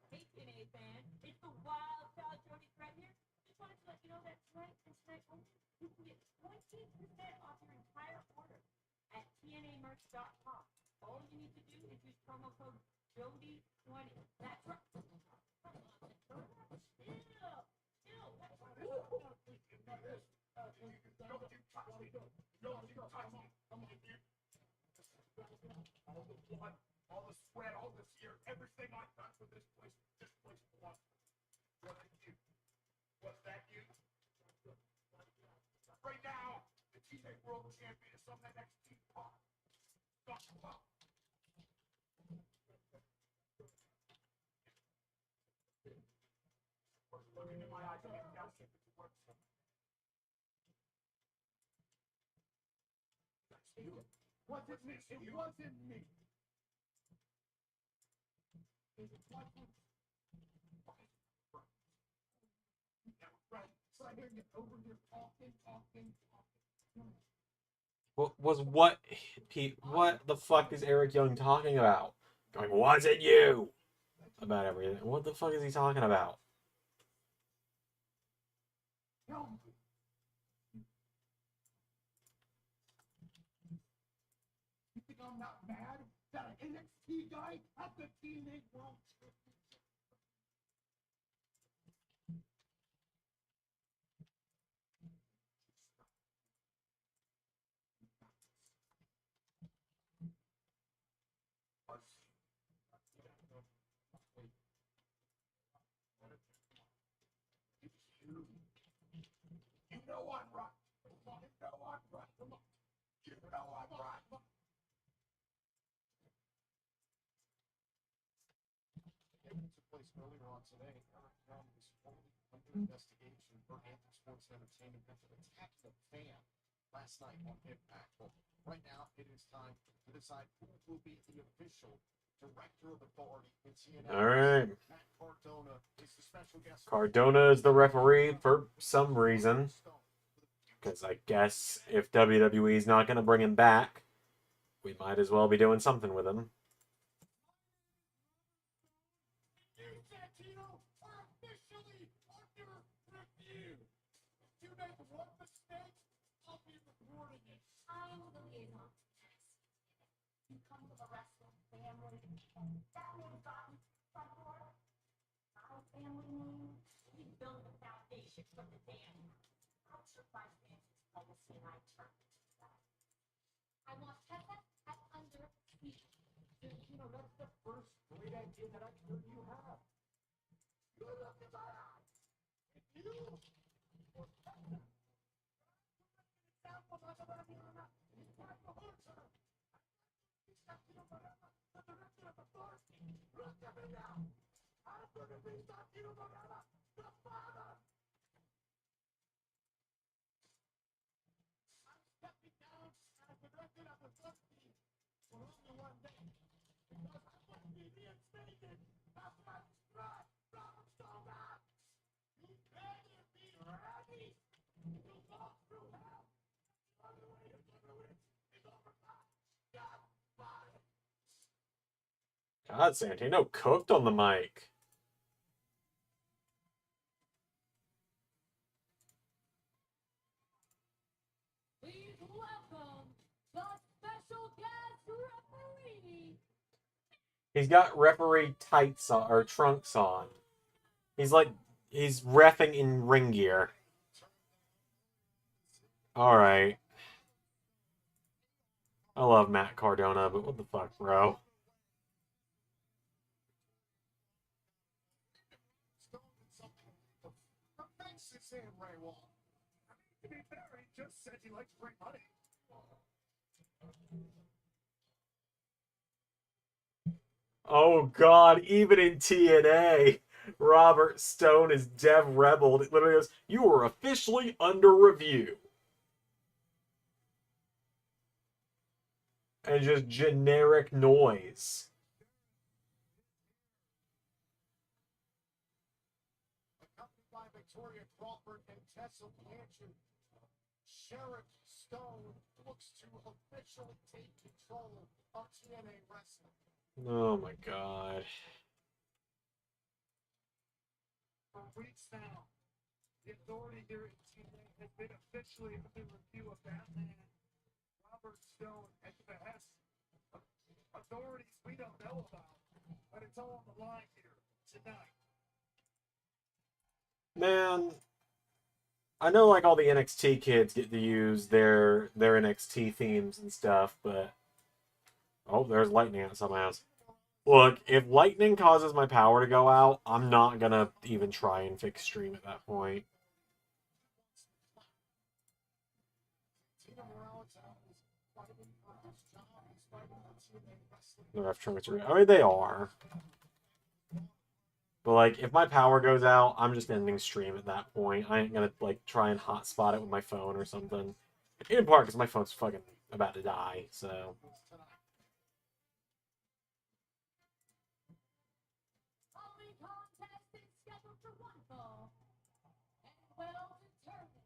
S6: Hey, TNA fan, it's the wild Cal Jody Thread here. Just wanted to let you know that tonight and tonight only, you can get 20% off your entire order at TNAmerch.com. All you need to do is use promo code JODY20. That's right.
S3: All the blood, all the sweat, all this year, everything I've done for this place won. Was it you? Was that you? Right now, the TNA World Champion is on the next team pod. Looking in my eyes, I think that's it. Wasn't me. It wasn't me. It wasn't. Right. So I hear you over here talking.
S1: What the fuck is Eric Young talking about? Going, was it you? About everything. What the fuck is he talking about?
S3: No. You think I'm not mad that an NXT guy at the TNA World Championship? You know I'm right. You know I'm right. You know I'm right. It took place earlier on today. Eric Young was fully under investigation for anti-sports entertainment after attacking a fan last night on Impact. Well, right now it is time to decide who will be the official director of authority in TNA.
S1: All right.
S3: Matt Cardona is the special guest.
S1: Cardona is the referee for some reason. Because I guess if WWE is not going to bring him back, we might as well be doing something with him.
S3: You, Santino, are officially under review. If you make one mistake, I'll be reporting it.
S7: I'm the liaison to Tennessee. You come from a wrestling family, and that means I'm front door. My family name, we built the foundation from the dam. I took my family's legacy and I turned it to that. I want Tessa at under speed.
S3: Santino, that's the first great idea that I've heard you have. You look in my eyes, and you were Tessa. Example of a Mariana, he's like a hunter. The director of authority. Look at me now. I'm going to be Santino Morella, the father. I'm stepping down as the director of authority for only one day. Because I want to be reinstated as my blood from Stone. You better be ready to walk through hell. The only way to do it is over my dead body.
S1: God, Santino cooked on the mic.
S6: Please welcome the special guest referee.
S1: He's got referee tights on, or trunks on. He's reffing in ring gear. Alright. I love Matt Cardona, but what the fuck, bro?
S3: Stone did something to fix his hand, Ray Wall. To be fair, he just said he likes free money.
S1: Oh God, even in TNA, Robert Stone is Dev Rebel. It literally goes, "You are officially under review." And just generic noise.
S3: Accompanied by Victoria Crawford and Tessa Blanchard, Sheriff Stone looks to officially take control of TNA Wrestling.
S1: Oh my God.
S8: For weeks now, the authority here at TNA has been officially under review of Batman, Robert Stone, at the behest of authorities we don't know about, but it's all on the line here tonight.
S1: Man, I know like all the NXT kids get to use their NXT themes and stuff, but oh, there's lightning at some ass. Look, if lightning causes my power to go out, I'm not gonna even try and fix stream at that point.
S3: Tina Morales is fighting for his job. He's fighting for TNA Wrestling.
S1: The ref trying to, I mean, they are. But like, if my power goes out, I'm just ending stream at that point. I ain't gonna like try and hotspot it with my phone or something. In part because my phone's fucking about to die. So
S6: Following contest is scheduled for one fall. And well determined,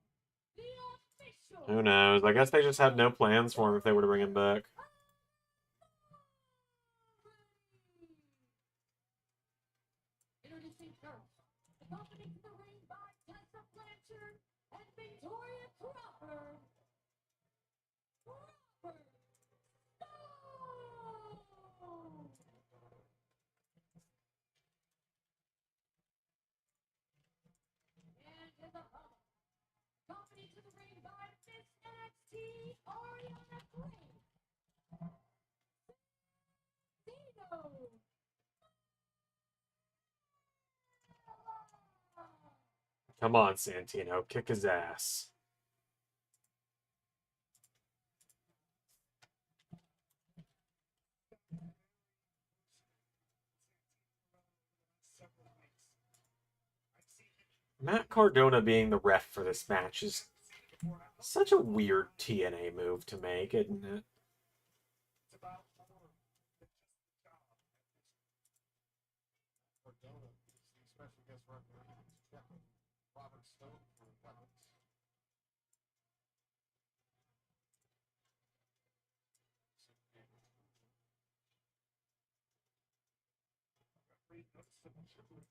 S6: the official.
S1: who knows? I guess they just had no plans for him if they were to bring him back.
S6: Introducing first, accompanied to the ring by Tessa Blanchard and Victoria Crawford. Robert Stone! And his opponent, accompanied to the ring by Miss NXT Ariana Grey. Dino!
S1: Come on, Santino, kick his ass. Matt Cardona being the ref for this match is such a weird TNA move to make, isn't it?
S8: It's about more than just the job.
S3: Cardona is the special guest referee who's checking Robert Stone for weapons.
S8: Referee noticed some triplets.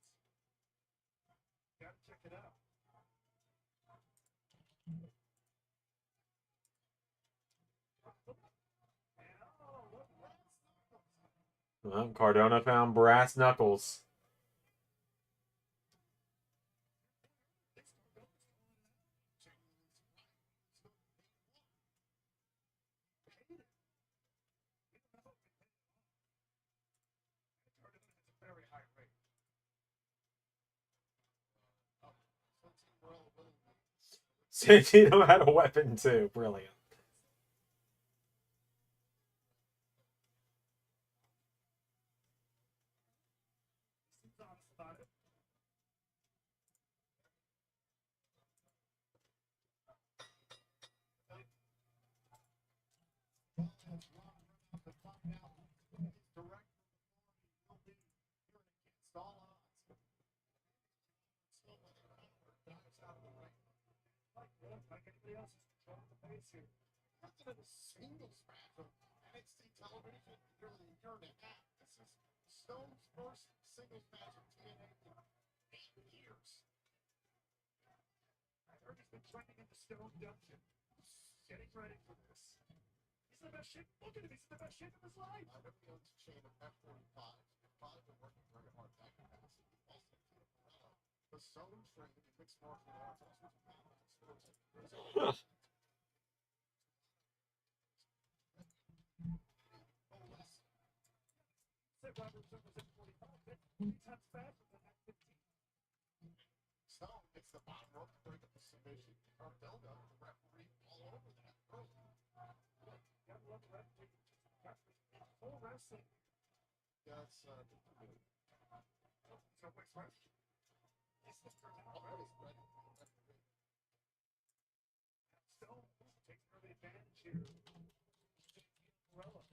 S8: Gotta check it out.
S1: Well, Cardona found brass knuckles.
S8: Very high rate.
S1: Santino had a weapon too. Brilliant.
S8: Seems honest about it.
S3: To find out his direct authority will be here against all odds. Still with a counter, dives out of the ring.
S8: Like anybody else is controlling the pace here.
S3: Nothing in a singles match on NXT television in nearly a year and a half. This is Stone's first singles match of TNA in 8 years.
S8: I heard he's been training in the Stone Dungeon. Getting ready for this. He's in the best shape. Look at him. He's in the best shape of his life.
S3: WWE owns a chain of F45s. They've probably been working very hard that capacity. Also, Tina Morello was so trained in mixed martial arts, all sorts of combat sports.
S8: Said Robert Stone was at 45. That's 3 times faster than that 15.
S3: Stone gets the bottom rope to break up the submission. Cardona, the referee, all over that.
S8: Gotta love the referee. Full wrestling.
S3: That's so wait, what? Already spread.
S8: Stone takes early advantage here. Umbrella.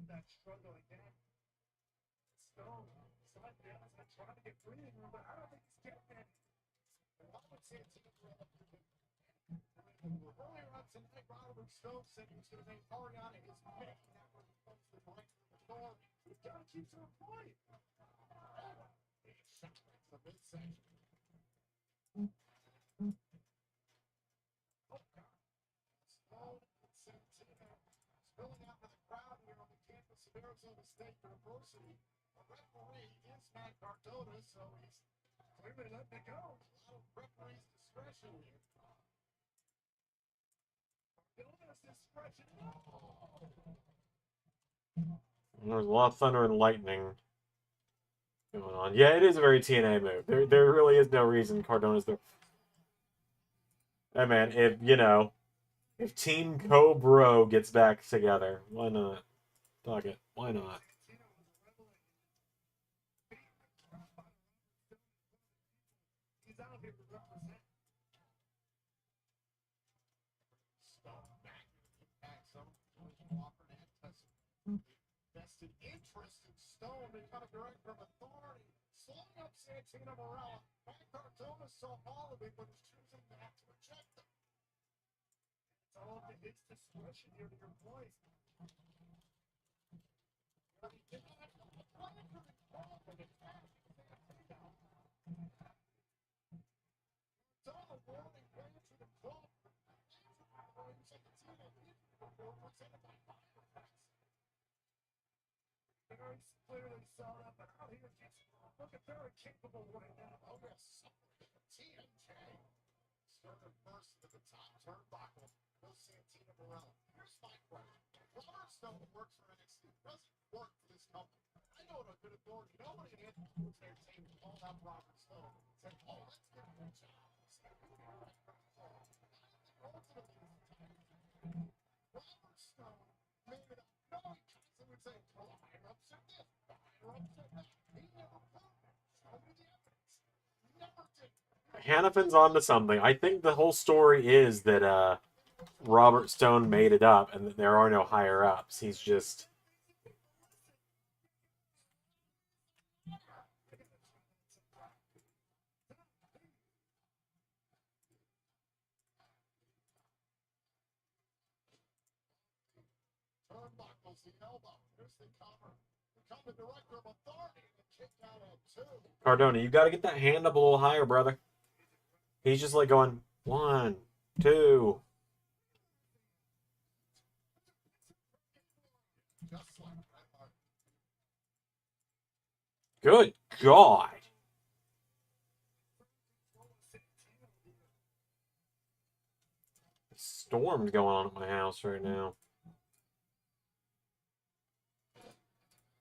S8: That struggle again. Stone slightly outside, trying to get breathing room, but I don't think he's getting it.
S3: What would Santino Marella do? Earlier on tonight, Robert Stone said he was going to make Ariana his pick. That was the right to the door. He's got to keep to a point. He's shot right to the midsection. Oh, God. Stone and Santino spilling out to the crowd here on the campus of Arizona State University. The referee is Matt Cardona, so he's clearly letting it go. A lot of referee's discretion here. Cardona's discretion.
S1: There's a lot of thunder and lightning going on. Yeah, it is a very TNA move. There really is no reason Cardona's there. Hey man, if Team Cobra gets back together, why not? Fuck it, why not?
S3: He's out here to represent. Stone back back some Walker and Tesson. Vested interest in Stone becoming director of authority. Slowing up Santino Marella. Matt Cardona saw all of it, but is choosing not to reject them.
S8: It's all up to his discretion here to your point.
S3: But he did not have a plan for the ball, but it's not Santino. Cardona warning way to the club. Santino represented by Firefox.
S8: Very clearly saw that, but out here he's looking very capable right now.
S3: Oh, yes, TNK. Started first to the top turnbuckle. Will Santino Marella. Here's my question. Robert Stone works for NXT. Doesn't work for this company. I know what a good authority. Nobody in the entertainment called out Robert Stone. Said, oh, let's give him a job. Ultimately, Robert Stone made it up. No, he constantly would say, oh, higher upset this, higher upset that. He never proved it. Show me the evidence. He never did.
S1: Hannifin's onto something. I think the whole story is that Robert Stone made it up and that there are no higher ups. He's just
S3: Turnbuckles the elbow. Here's the cover. Become the director of authority and the kick out at 2.
S1: Cardona. You got to get that hand up a little higher, brother. He's just like going 1, 2.
S3: Just like Bret Hart.
S1: Good God. Storm's going on at my house right now.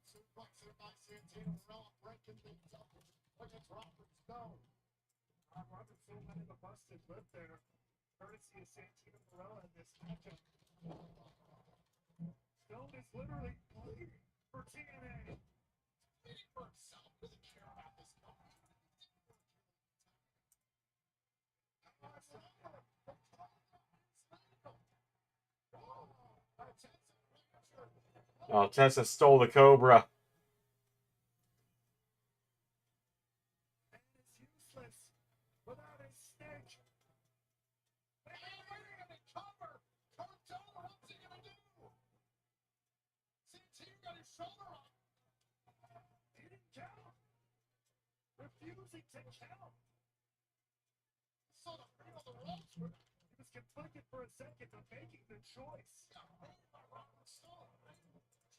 S3: Suplex in by Santino Marella, breaking things up against Robert Stone.
S8: Robert Stone having a busted lip there. Courtesy of Santino Marella in this matchup. Stone is literally bleeding for TNA.
S3: Bleeding for himself. Doesn't care about this company.
S1: Oh, Tessa stole the Cobra.
S8: And it's useless without his stick.
S3: Cover. Cardona, what's he gonna do? Santino got his shoulder up.
S8: He didn't count. Refusing to count.
S3: Saw the feet on the ropes with him.
S8: He was conflicted for a second, but making the choice.
S3: Robert Stone.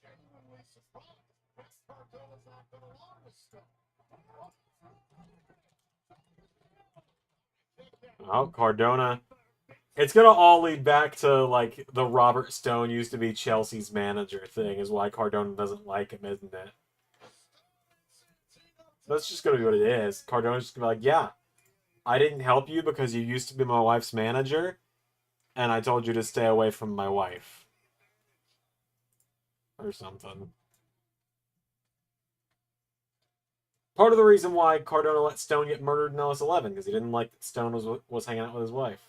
S3: Genuinely surprised. Matt Cardona's not been along with Stone.
S1: Oh, Cardona It's gonna all lead back to like the Robert Stone used to be Chelsea's manager thing, is why Cardona doesn't like him, isn't it? That's just gonna be what it is. Cardona's just gonna be like, yeah, I didn't help you because you used to be my wife's manager, and I told you to stay away from my wife. Or something. Part of the reason why Cardona let Stone get murdered in LS11, because he didn't like that Stone was hanging out with his wife.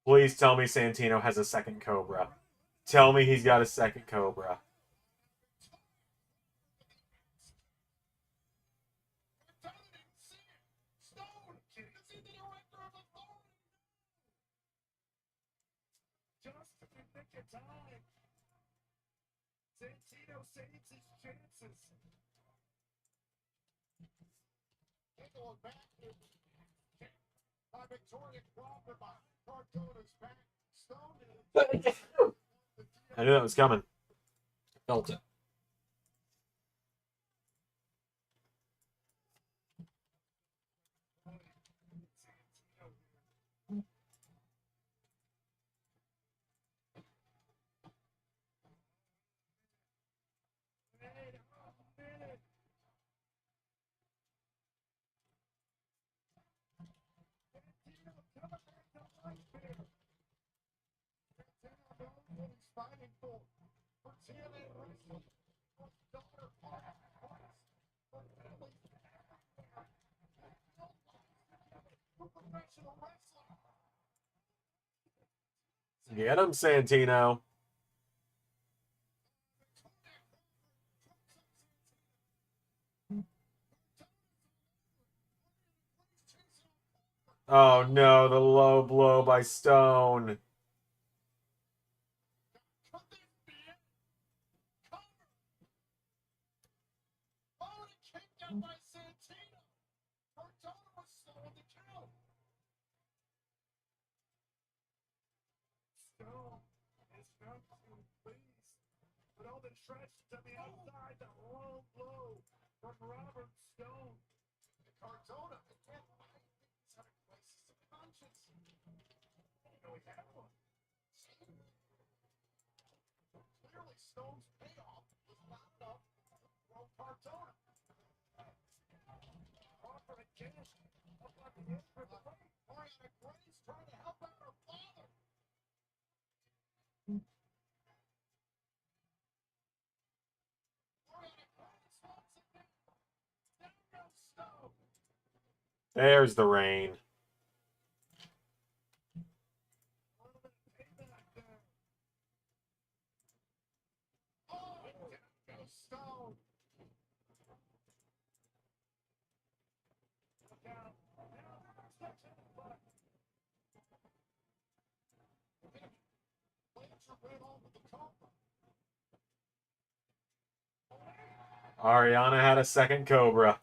S1: Please tell me Santino has a second Cobra. Tell me he's got a second Cobra.
S3: Just in the nick of time. Santino saves his chances. Going back by Victoria Crawford by Cardona's back. Stone.
S1: I knew that was coming. Felt it.
S3: Fighting for TNA wrestling. Daughter, professional wrestling.
S1: Get him, Santino. Oh no, the low blow by Stone.
S3: Could this be it? Cover. Oh, and a kick out by Santino. Cardona was slow on the count. Stone is not too pleased. But all the stretch to the outside, the low blow from Robert Stone. Cardona again. He's had a crisis of conscience. You know he had one. Clearly, Stone's payoff was not enough to throw Cardona. Crawford again up on the apron. Mariana Grace trying to help out her father. Mariana Grace wants it down. Down goes Stone.
S1: There's the rain.
S3: A little bit of payback there. Oh, and down goes Stone. Look out. Now there's the headbutt. Blanchard ran on with the Cobra.
S1: Ariana had a second Cobra.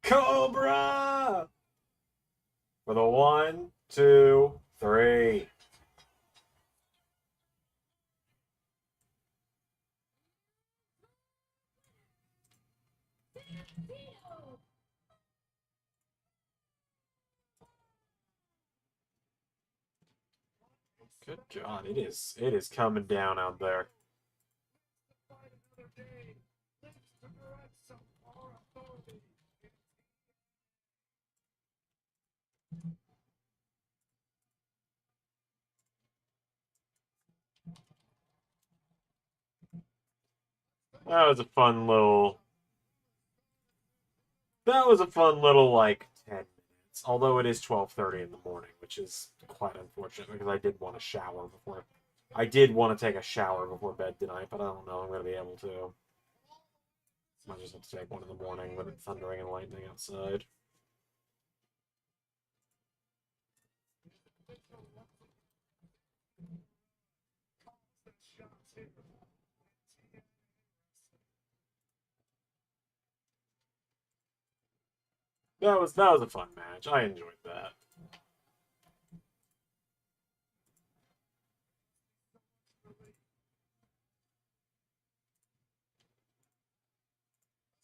S1: Cobra! For the 1, 2, 3. Good God, it is coming down out there.
S3: Fight another day. Lives to direct some more authority.
S1: That was a fun little. That was a fun little like 10 minutes. Although it is 12:30 in the morning, which is quite unfortunate because I did want to shower before. I did want to take a shower before bed tonight, but I don't know I'm going to be able to. I just have to take one in the morning with it thundering and lightning outside. That was a fun match. I enjoyed that.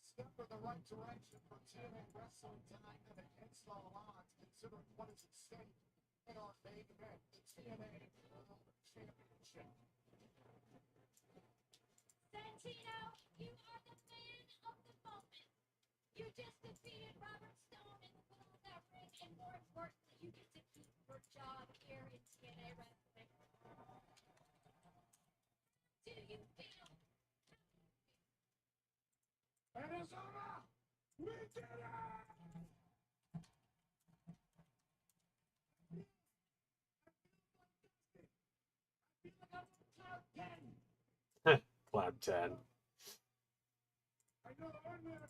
S3: Step in the right direction for TNA Wrestling tonight and against all odds, considering what is at stake in our main event, the TNA World Championship.
S6: Santino, you are the man of the moment. You just defeated Robert Stone in the middle of that ring, and more importantly, you get to keep your job here in TNA Wrestling. Do you feel?
S3: Arizona, we did it! I feel like I'm on cloud 10.
S1: Cloud 10.
S3: I know earlier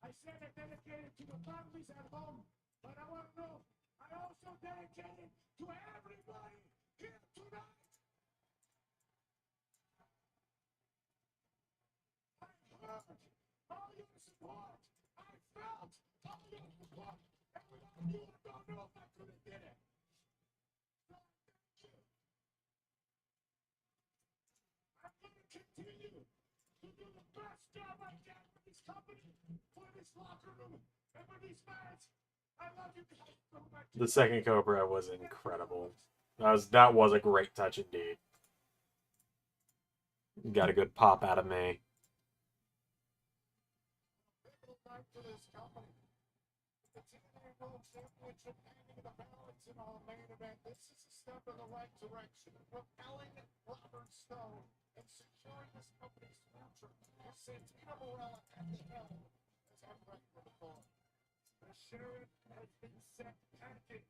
S3: I said I dedicated to the families at home, but I want to know I also dedicated to everybody here tonight. I heard all your support. I felt all your support. And without you, I don't know if I could have did it. So thank you. I'm going to continue to do the best job I can for this company, for this locker room, and for these fans. I love you guys so much.
S1: The second Cobra was incredible. That was a great touch indeed. Got a good pop out of me.
S3: Pivotal night for this company. The TNA World Championship hanging in the balance in our main event. This is a step in the right direction, propelling Robert Stone and securing this company's future. With Santino Marella at the helm as I'm ready for the call. The sheriff has been set packing.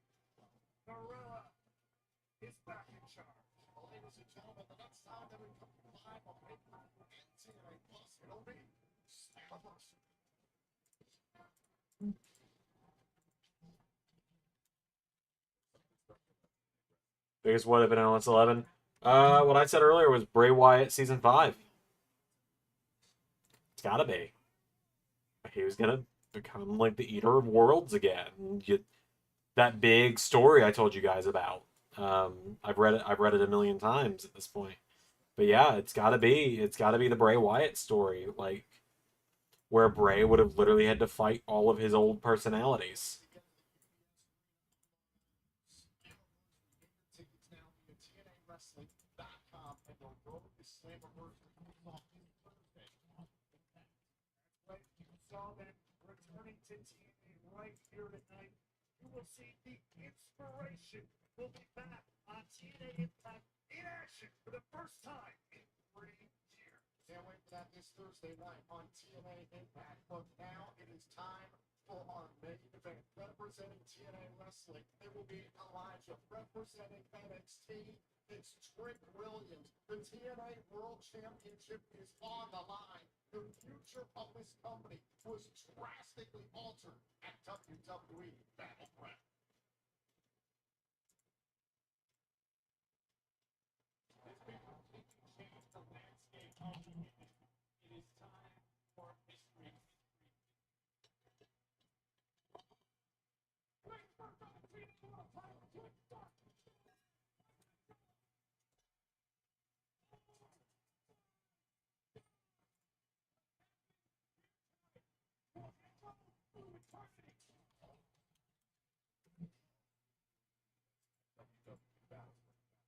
S3: Marella is back in charge. Well, ladies and gentlemen, the next time that we come live on pay-per-view and TNA Plus, it'll be Slammiversary.
S1: Biggest what if in LS11? What I said earlier was Bray Wyatt season 5. It's gotta be. He was gonna become like the Eater of Worlds again. That big story I told you guys about. I've read it a million times at this point. But yeah, it's gotta be the Bray Wyatt story, like where Bray would have literally had to fight all of his old personalities.
S3: Tickets now via TNAWrestling.com and the road to Slammiversary kicks off this Thursday. That's right, you saw that returning to TNA right here tonight. You will see the inspiration will be back on TNA Impact in action for the first time in 3 years. Can't wait for that this Thursday night on TNA Impact. But now it is time for our main event. Representing TNA Wrestling, it will be Elijah. Representing NXT, it's Trick Williams. The TNA World Championship is on the line. The future of this company was drastically altered at WWE Battleground. This big completely changed the landscape of the industry. It is time for history.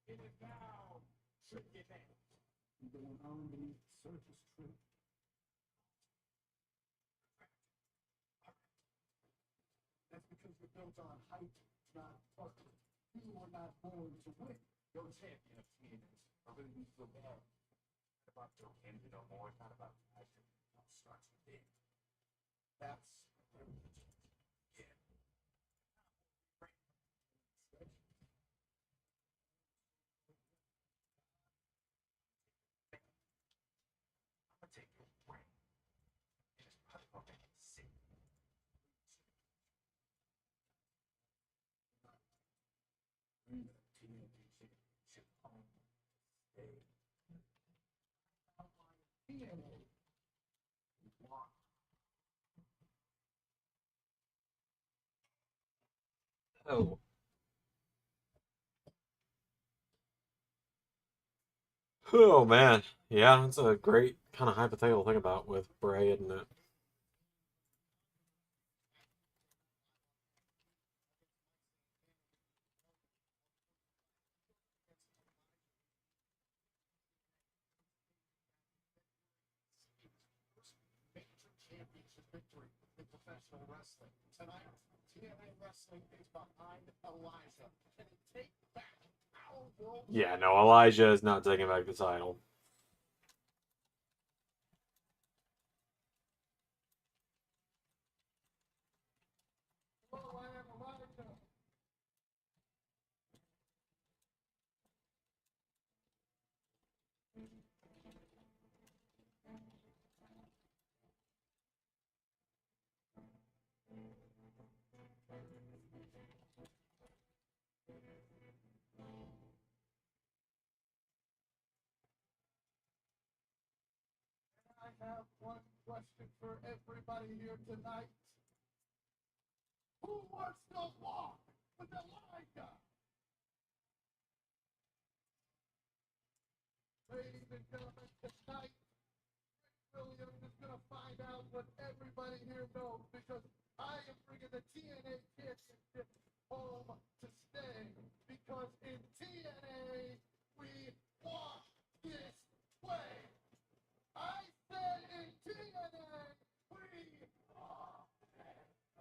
S3: It is now Tricky Man. Going on beneath the surface, Trick. That's because you're built on height, not muscle. You were not born to win. You're a champion of TNA. I really need to feel bad. It's about your end, more. It's not about passion. It starts with it. That's privilege. Yeah. I'm gonna take your brain and just put it on that sick. Win the TNA championship on day. TNA. One.
S5: Oh,
S1: Oh man, yeah, it's a great kind of hypothetical to think about with Bray, isn't it?
S3: Major championship victory in professional wrestling. Tonight, TNA Wrestling is behind Elijah. Can he take back our world?
S1: Yeah, no, Elijah is not taking back the title.
S3: Hello, I am Elijah. I have one question for everybody here tonight. Who wants to walk with Elijah? Ladies and gentlemen, tonight, Williams is going to find out what everybody here knows because I am bringing the TNA Championship home to stay. Because in TNA, we walk this way. I said in TNA, we walk this way.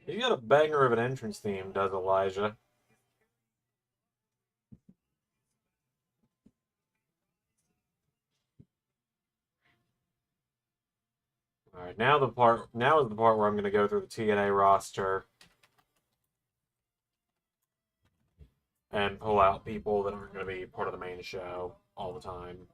S1: He's got a banger of an entrance theme, does Elijah? All right, now is the part where I'm going to go through the TNA roster and pull out people that aren't going to be part of the main show all the time.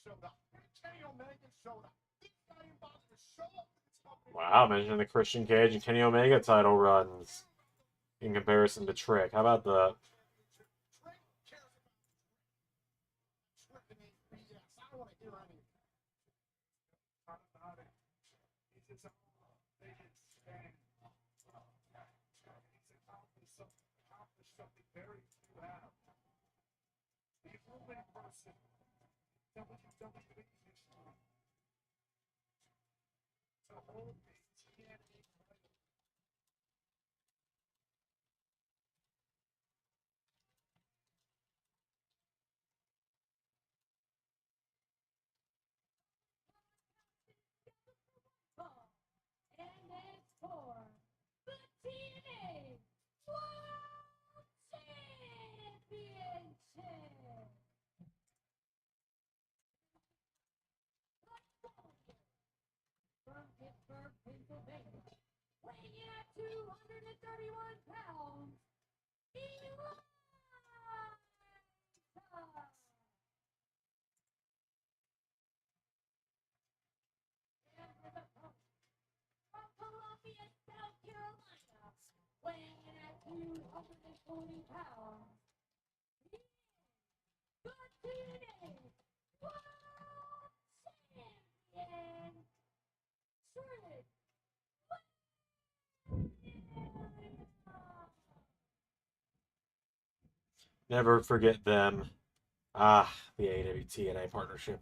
S3: Showed up. Kenny Omega showed up. This guy didn't bother to show up to this company.
S1: Wow, mentioning the Christian Cage and Kenny Omega title runs in comparison to Trick. How about the...
S3: Trick cares about Trick and BS. I don't want to hear any of that. Talk about it. He's his own biggest fan. He's accomplished something very few have. The only person WWE history to hold a TNA title.
S6: And it's for the TNA World Championship. From Pittsburgh, Pennsylvania, weighing in at 231 pounds, Elijah. weighing in at 240 pounds, the TNA World Champion, Trick Williams.
S1: Never forget them. Ah, the AEW TNA partnership.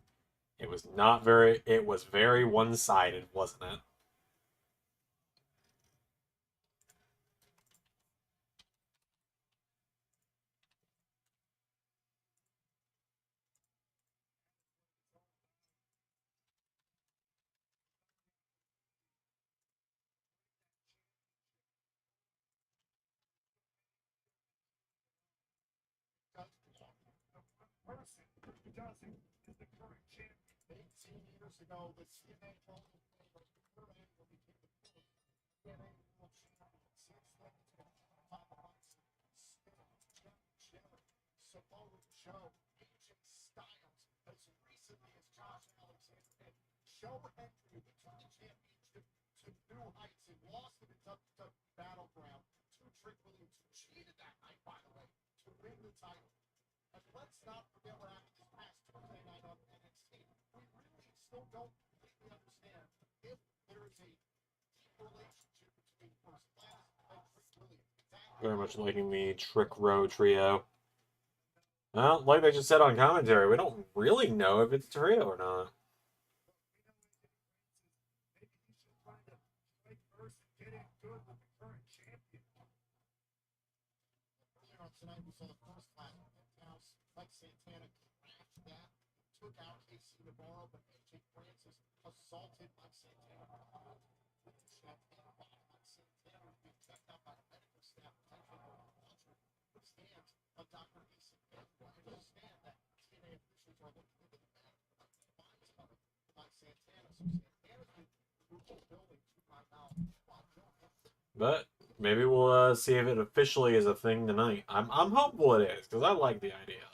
S1: It was not very. It was very one-sided, wasn't it?
S3: Person who doesn't is the current champion. 18 years ago, the TNA Hall of Famer Kurt Angle became the first TNA World Champion. Since then, it's been five months. Jeff Jarrett, Samoa Joe, AJ Styles, as recently as Josh Alexander, and Joe Hendry, who took the championship to new heights and lost in the WWE Battleground to Trick Williams, who cheated that night, by the way, to win the title. And let's not forget what happened this past Tuesday night on NXT. We really still don't completely understand if there is a deep relationship between First Class and Trick Williams.
S1: Very much liking the Trick Row trio. Well, like they just said on commentary, we don't really know if it's a trio or not.
S3: Maybe he should find a fight first and get in good with the current champion. Earlier on tonight, we saw the First Class in-house. Mike Santana crashed that, took out KC Navarro, but AJ Francis assaulted Mike Santana. Cashapp and body Mike Santana was being checked out by the medical staff, potentially for a culture. Which stands on Dr. Eason. I understand that TNA officials are looking into the matter, but the fines coming to Mike Santana. So Santana's been moved to the building to my knowledge.
S1: But maybe we'll see if it officially is a thing tonight. I'm hopeful it is because I like the idea of it.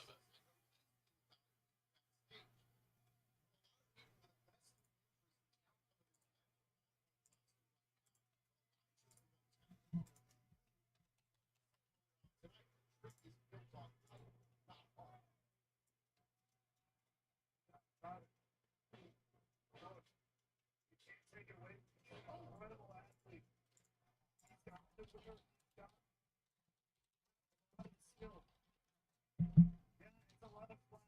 S3: You can't take it away. He's an incredible athlete. He's got physical, he's got a lot of skill. Yeah, it's a lot of flash.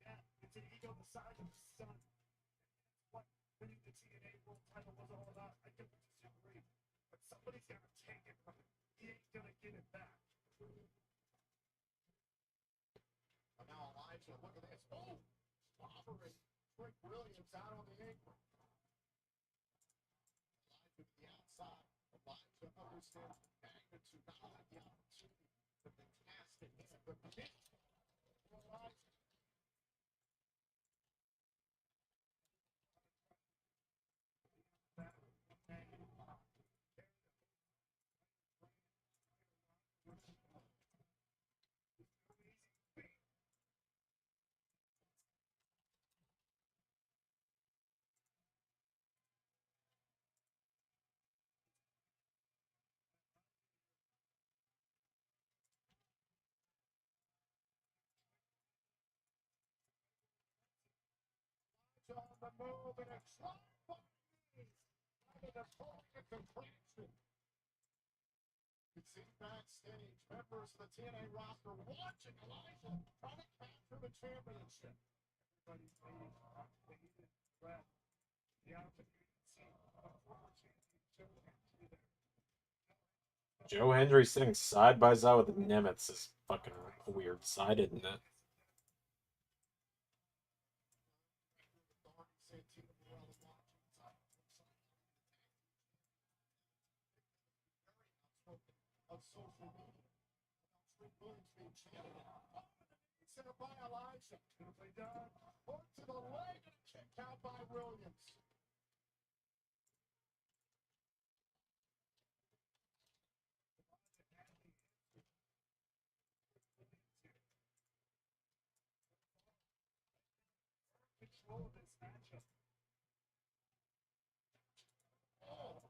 S3: Yeah, it's an ego the size of the sun. That's what winning the TNA World title was all about. I don't disagree. But somebody's got to take it from him. He ain't going to get it back. And now Elijah, look at this. Oh, clobbering Trick Williams out on the apron. Elijah to the outside. Elijah understands the magnitude, not only the opportunity, but the task at hand. But the hit for Elijah. On the move and a drop by knees. And an opponent contraction. You see backstage members of the TNA roster watching Elijah try to capture the championship. Everybody's waiting on bated breath. The opportunity to see a former champion
S1: Joe Hendry sitting side by side with Nemitz is fucking weird side, isn't it?
S3: of social media. Trick Williams being chanted. Center by Elijah. Beautifully done. Hook to the leg and a kick out by Williams. Control of this matchup. Oh.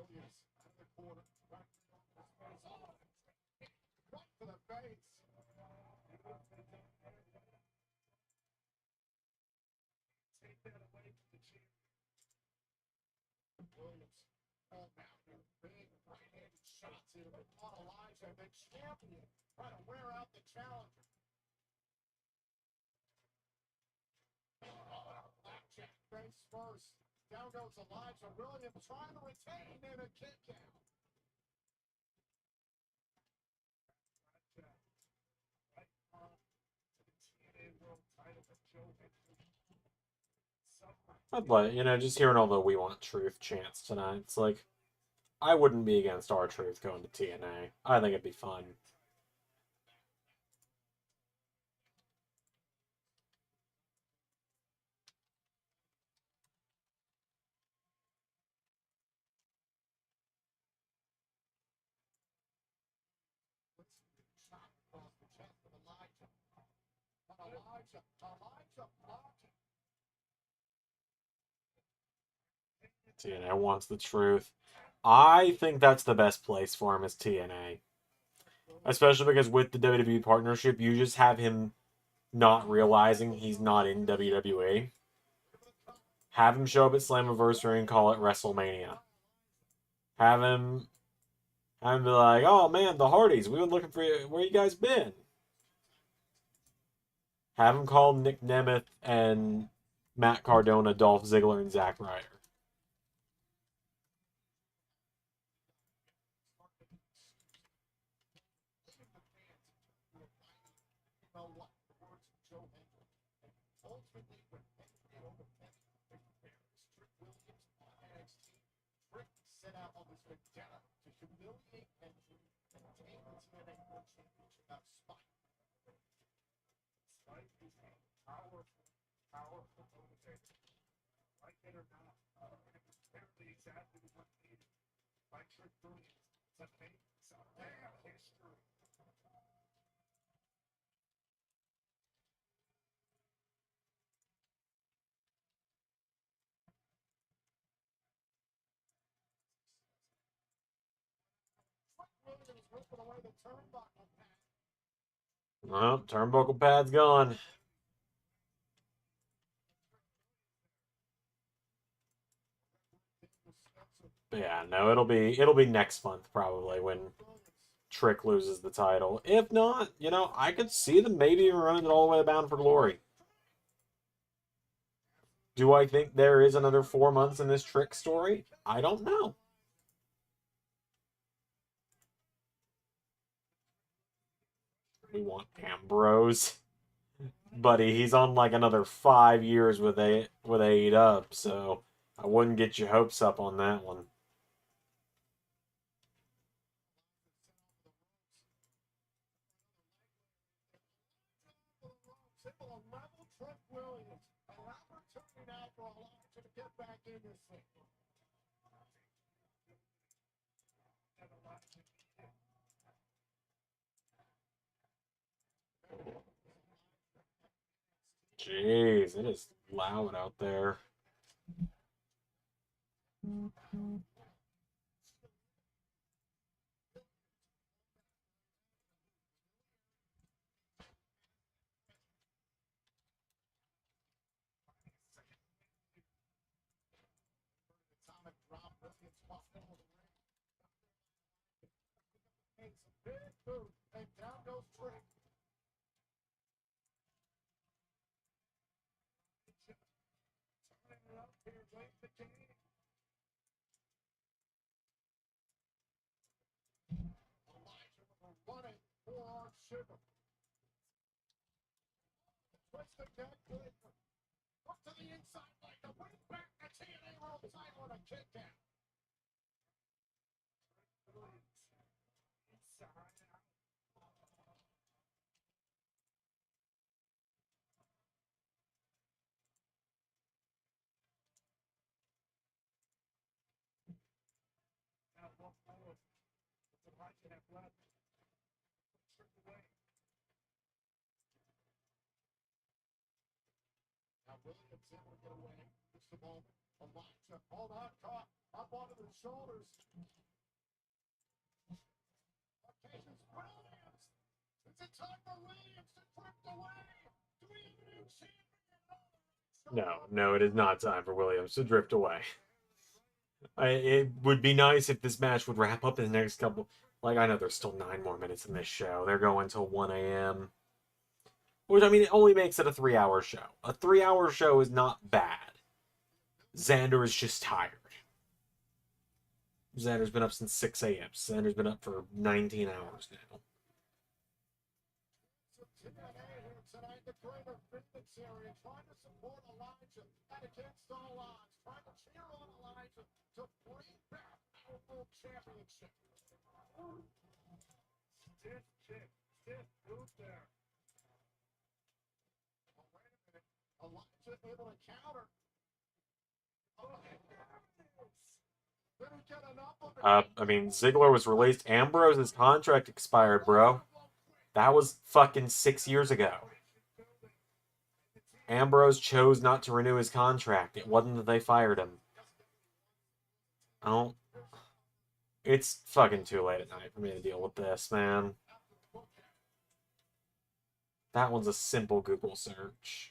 S3: Williams out of the corner. Right for the face.
S8: Take that away from the champ.
S3: Williams all out there. Big right-handed shots here. They caught Elijah, the champion, trying to wear out the challenger. Blackjack face first. Down goes Elijah. Williams trying to retain and a kick out.
S8: Right on to the TNA World title of Joe Hendry.
S1: I'd like, just hearing all the "We Want Truth" chants tonight. It's like, I wouldn't be against R-Truth going to TNA. I think it'd be fun.
S3: Shot across the chest of Elijah. But Elijah blocking.
S1: TNA wants the truth. I think that's the best place for him is TNA. Especially because with the WWE partnership, you just have him not realizing he's not in WWE. Have him show up at Slammiversary and call it WrestleMania. Have him be like, "Oh man, the Hardys, we've been looking for you. Where you guys been?" Have him call Nick Nemeth and Matt Cardona, Dolph Ziggler, and Zack Ryder.
S3: Ultimately, when Hendry over Hendry, Trick Williams on NXT, Trick set out on this vendetta to humiliate Hendry and take the TNA World Championship out of spite.
S8: Spike is a powerful motivator. Like it or not, it was apparently exactly what needed by Trick Williams to make some damn history.
S3: Trick Williams ripping away the turnbuckle pad.
S1: Well, turnbuckle pad's gone. But yeah, no, it'll be next month probably when Trick loses the title. If not, I could see them maybe running it all the way Bound for Glory. Do I think there is another 4 months in this Trick story? I don't know. We want Ambrose. Buddy, he's on like another 5 years with AEW, so I wouldn't get your hopes up on that one.
S3: Simple level Trick Williams. An opportunity now for Elijah to get back in this thing.
S1: Jeez, it is loud out there.
S3: Atomic drop. Williams walking over the ring. Makes a big move, and down goes Trick.
S8: Turning it up here late in the game.
S3: Elijah with a running forearm shiver. Twist the neck, good. Up to the inside, like to bring back the TNA World title and a kick out.
S8: Williams. Inside out. Now one more. What's Elijah have left? Trick away.
S3: Now Williams able to get away. Just a moment. Elijah, hold on, caught up onto the shoulders. Occasions Williams. Is it time for Williams to drift away? Do we have a new champion?
S1: No, it is not time for Williams to drift away. It would be nice if this match would wrap up in the next couple. Like, I know there's still 9 more minutes in this show. They're going till 1 a.m. Which, I mean, it only makes it a 3-hour show. A 3-hour show is not bad. Xander is just tired. Xander's been up since 6 a.m. Xander's been up for 19 hours now.
S3: TNA here tonight, the greater Phoenix area, trying to support Elijah and against all odds, trying to cheer on Elijah to bring back our world championship.
S8: Stiff kick, stiff boot there.
S3: Oh, wait a minute. Elijah able to counter. Oh, there it is. Did he get enough of it?
S1: I mean, Ziggler was released. Ambrose's contract expired, bro. That was fucking 6 years ago. Ambrose chose not to renew his contract. It wasn't that they fired him. I don't... It's fucking too late at night for me to deal with this, man. That one's a simple Google search.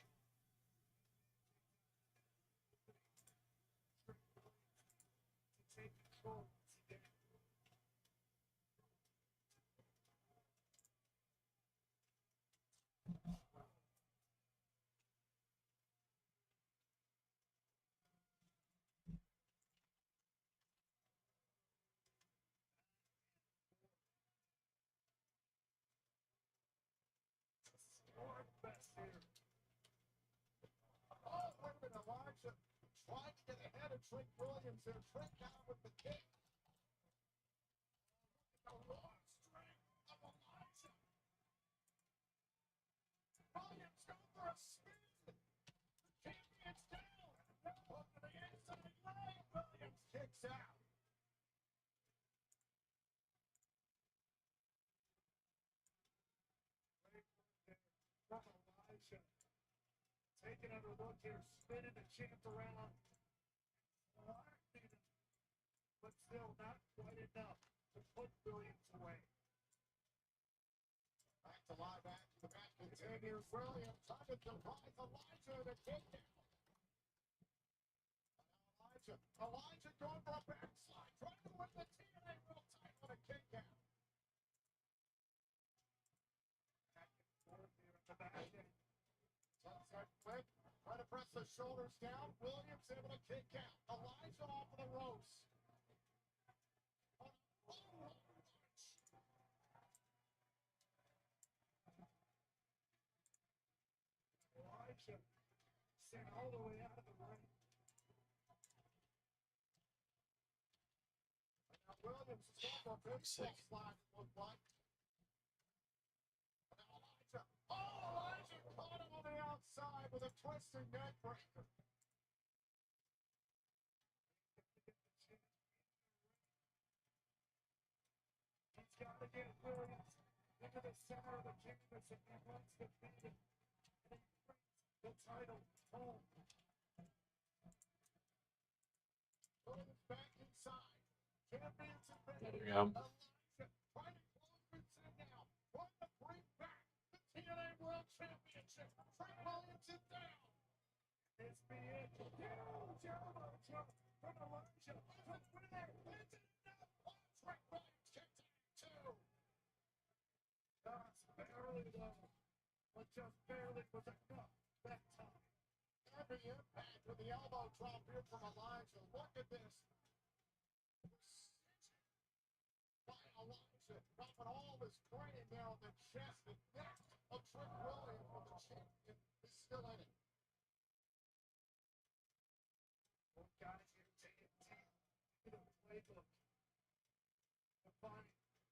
S3: Oh, wait a minute, Elijah tried to get ahead of Trick Williams there. Trick got him with the kick. The raw strength of Elijah. Williams going for a spin. The champion's down. Hook to the inside leg. Williams kicks out.
S8: From Elijah. Taking another look here, spinning the champ around. But still not quite enough to put Williams away.
S3: Back to live action. The match continues. Williams trying to devise Elijah to kick down. Elijah going for a backslide. Trying to win the TNA World title with a kick down.
S8: Back and forth here at the back end.
S3: Sunset flip. Trying to press the shoulders down. Williams able to kick out. Elijah off of the ropes.
S8: Elijah sent all the way out of the ring.
S3: Now Williams is going for a big slide. Looked like. Now Elijah. Oh, Elijah caught him on the outside with a twisting neck breaker.
S8: He's got to get Williams into the center of the canvas if he wants to beat him. And he brings the title home.
S3: Williams back inside. Champions advantage.
S1: There we go.
S3: Elijah trying to close this in now. Trying to bring back the TNA World Championship. Trick Williams is down.
S8: This be it. Huge elbow drop from Elijah.
S3: Isn't winner. Is it enough? Oh, Trick Williams kicks out too.
S8: Just barely though. But just barely was enough that time.
S3: Heavy impact with the elbow drop here from Elijah. Look at this. By Elijah, dropping all this crane there on the chest and neck of Trick Williams, but the champion is still in it.
S8: We've got to get taken deep into the playbook to find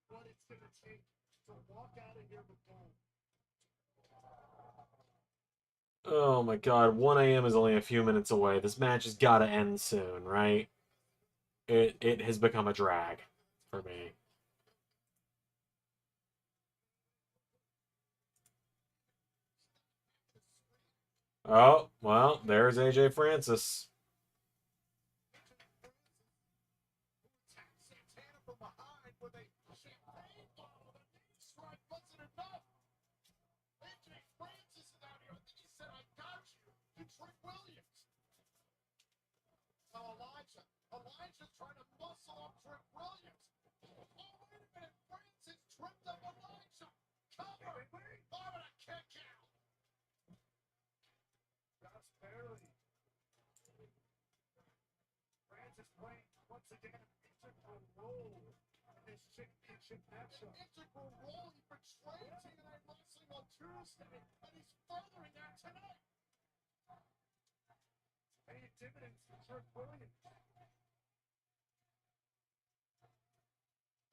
S8: what it's going to take to walk out of here with gold.
S1: Oh my god, 1 a.m. is only a few minutes away. This match has got to end soon, right? It has become a drag for me. Oh, Well, there's AJ Francis.
S3: Santana from behind with a champagne bottle. The knee strike wasn't enough. AJ Francis is out here. I think he said, I got you, to Trick Williams. Now Elijah's trying to muscle up Trick Williams. Oh, wait a minute. Francis tripped up Elijah. Cover. Oh, and a kick out. Just barely. Francis playing once again an integral role in this championship matchup. An integral role. He betrayed TNA Wrestling on Tuesday, and he's furthering that tonight. Paying dividends for Trick Williams.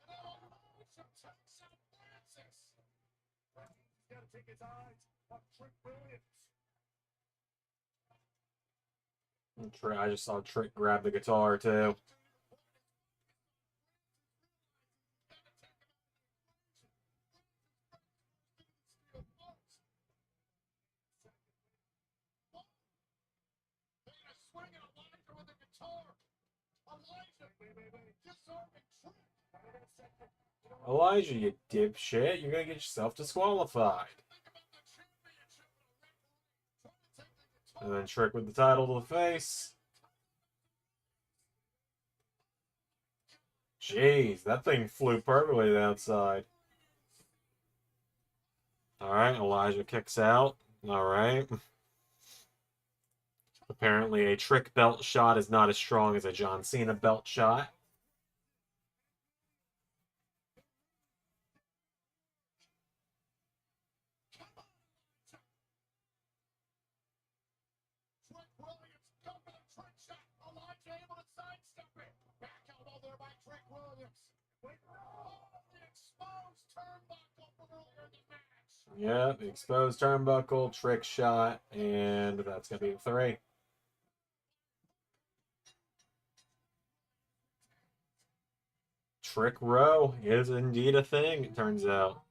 S3: And now Elijah takes out Francis. He's got to take his eyes off Trick Williams.
S1: I just saw Trick grab the guitar too. Elijah, you dipshit. You're gonna get yourself disqualified. And then Trick with the title to the face. Jeez, that thing flew perfectly to the outside. Alright, Elijah kicks out. Alright. Apparently a Trick belt shot is not as strong as a John Cena belt shot. Yeah, the exposed turnbuckle, Trick shot, and that's going to be a 3. Trick row is indeed a thing, it turns out.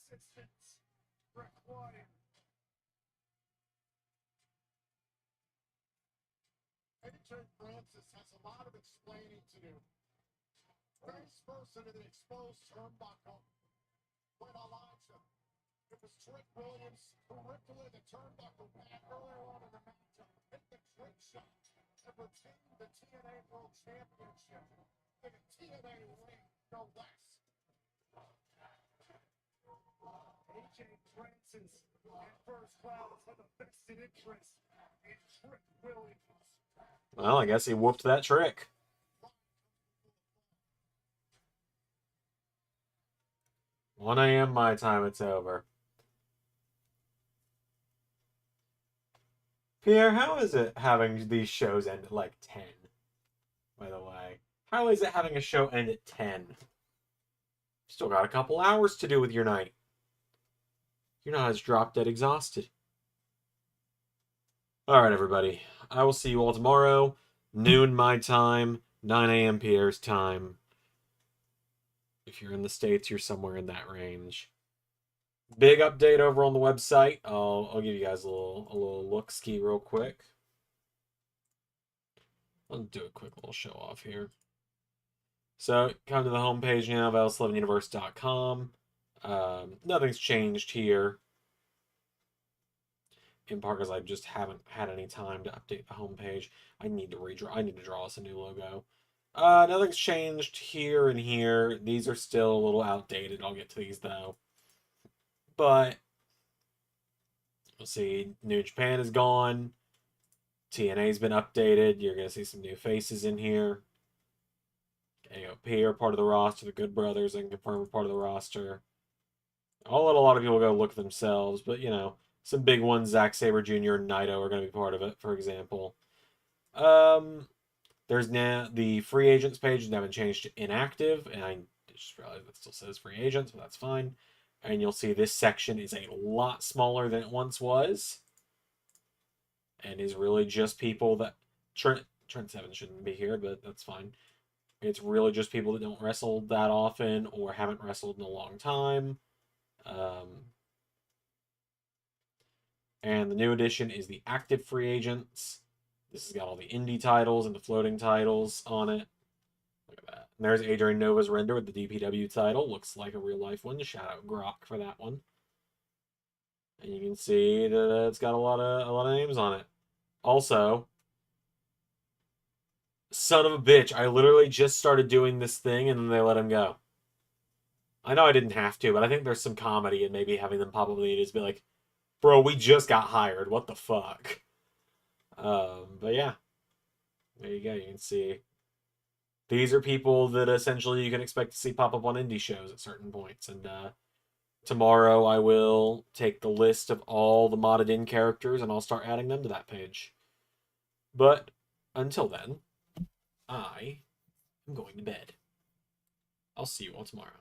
S3: Assistance required. AJ Francis has a lot of explaining to do. Face first into the exposed turnbuckle with Elijah. It was Trick Williams who ripped away the turnbuckle back earlier on in the matchup. Hit the Trick shot and retained the TNA World Championship in a TNA ring, no less. AJ Francis at first glance had a vested interest in Trick Williams.
S1: Well, I guess he whooped that Trick. "1 a.m. my time, it's over." Pierre, how is it having these shows end at like 10? By the way, how is it having a show end at 10? Still got a couple hours to do with your night. You're not as drop dead exhausted. Alright, everybody. I will see you all tomorrow. Noon my time, 9 a.m. Pierre's time. If you're in the States, you're somewhere in that range. Big update over on the website. I'll give you guys a little look-ski real quick. I'll do a quick little show off here. So, come to the homepage now of LS11universe.com. Nothing's changed here. In part because I just haven't had any time to update the homepage. I need to draw us a new logo. Nothing's changed here and here. These are still a little outdated. I'll get to these though. But we'll see. New Japan is gone. TNA's been updated. You're gonna see some new faces in here. AOP are part of the roster. The Good Brothers and Confirm are part of the roster. I'll let a lot of people go look themselves, but you know, some big ones, Zack Sabre Jr. and Naito are going to be part of it, for example. There's now the free agents page has now been changed to inactive, and I just realized that still says free agents, but that's fine. And you'll see this section is a lot smaller than it once was. And is really just people that... Trent Seven shouldn't be here, but that's fine. It's really just people that don't wrestle that often or haven't wrestled in a long time. And the new edition is the active free agents. This has got all the indie titles and the floating titles on it. Look at that. And there's Adrian Nova's render with the DPW title. Looks like a real life one. Shout out Grok for that one. And you can see that it's got a lot of names on it. Also, son of a bitch, I literally just started doing this thing and then they let him go. I know I didn't have to, but I think there's some comedy in maybe having them pop up in the just be like, bro, we just got hired. What the fuck? But yeah. There you go. You can see. These are people that essentially you can expect to see pop up on indie shows at certain points. And tomorrow I will take the list of all the modded in characters and I'll start adding them to that page. But until then, I am going to bed. I'll see you all tomorrow.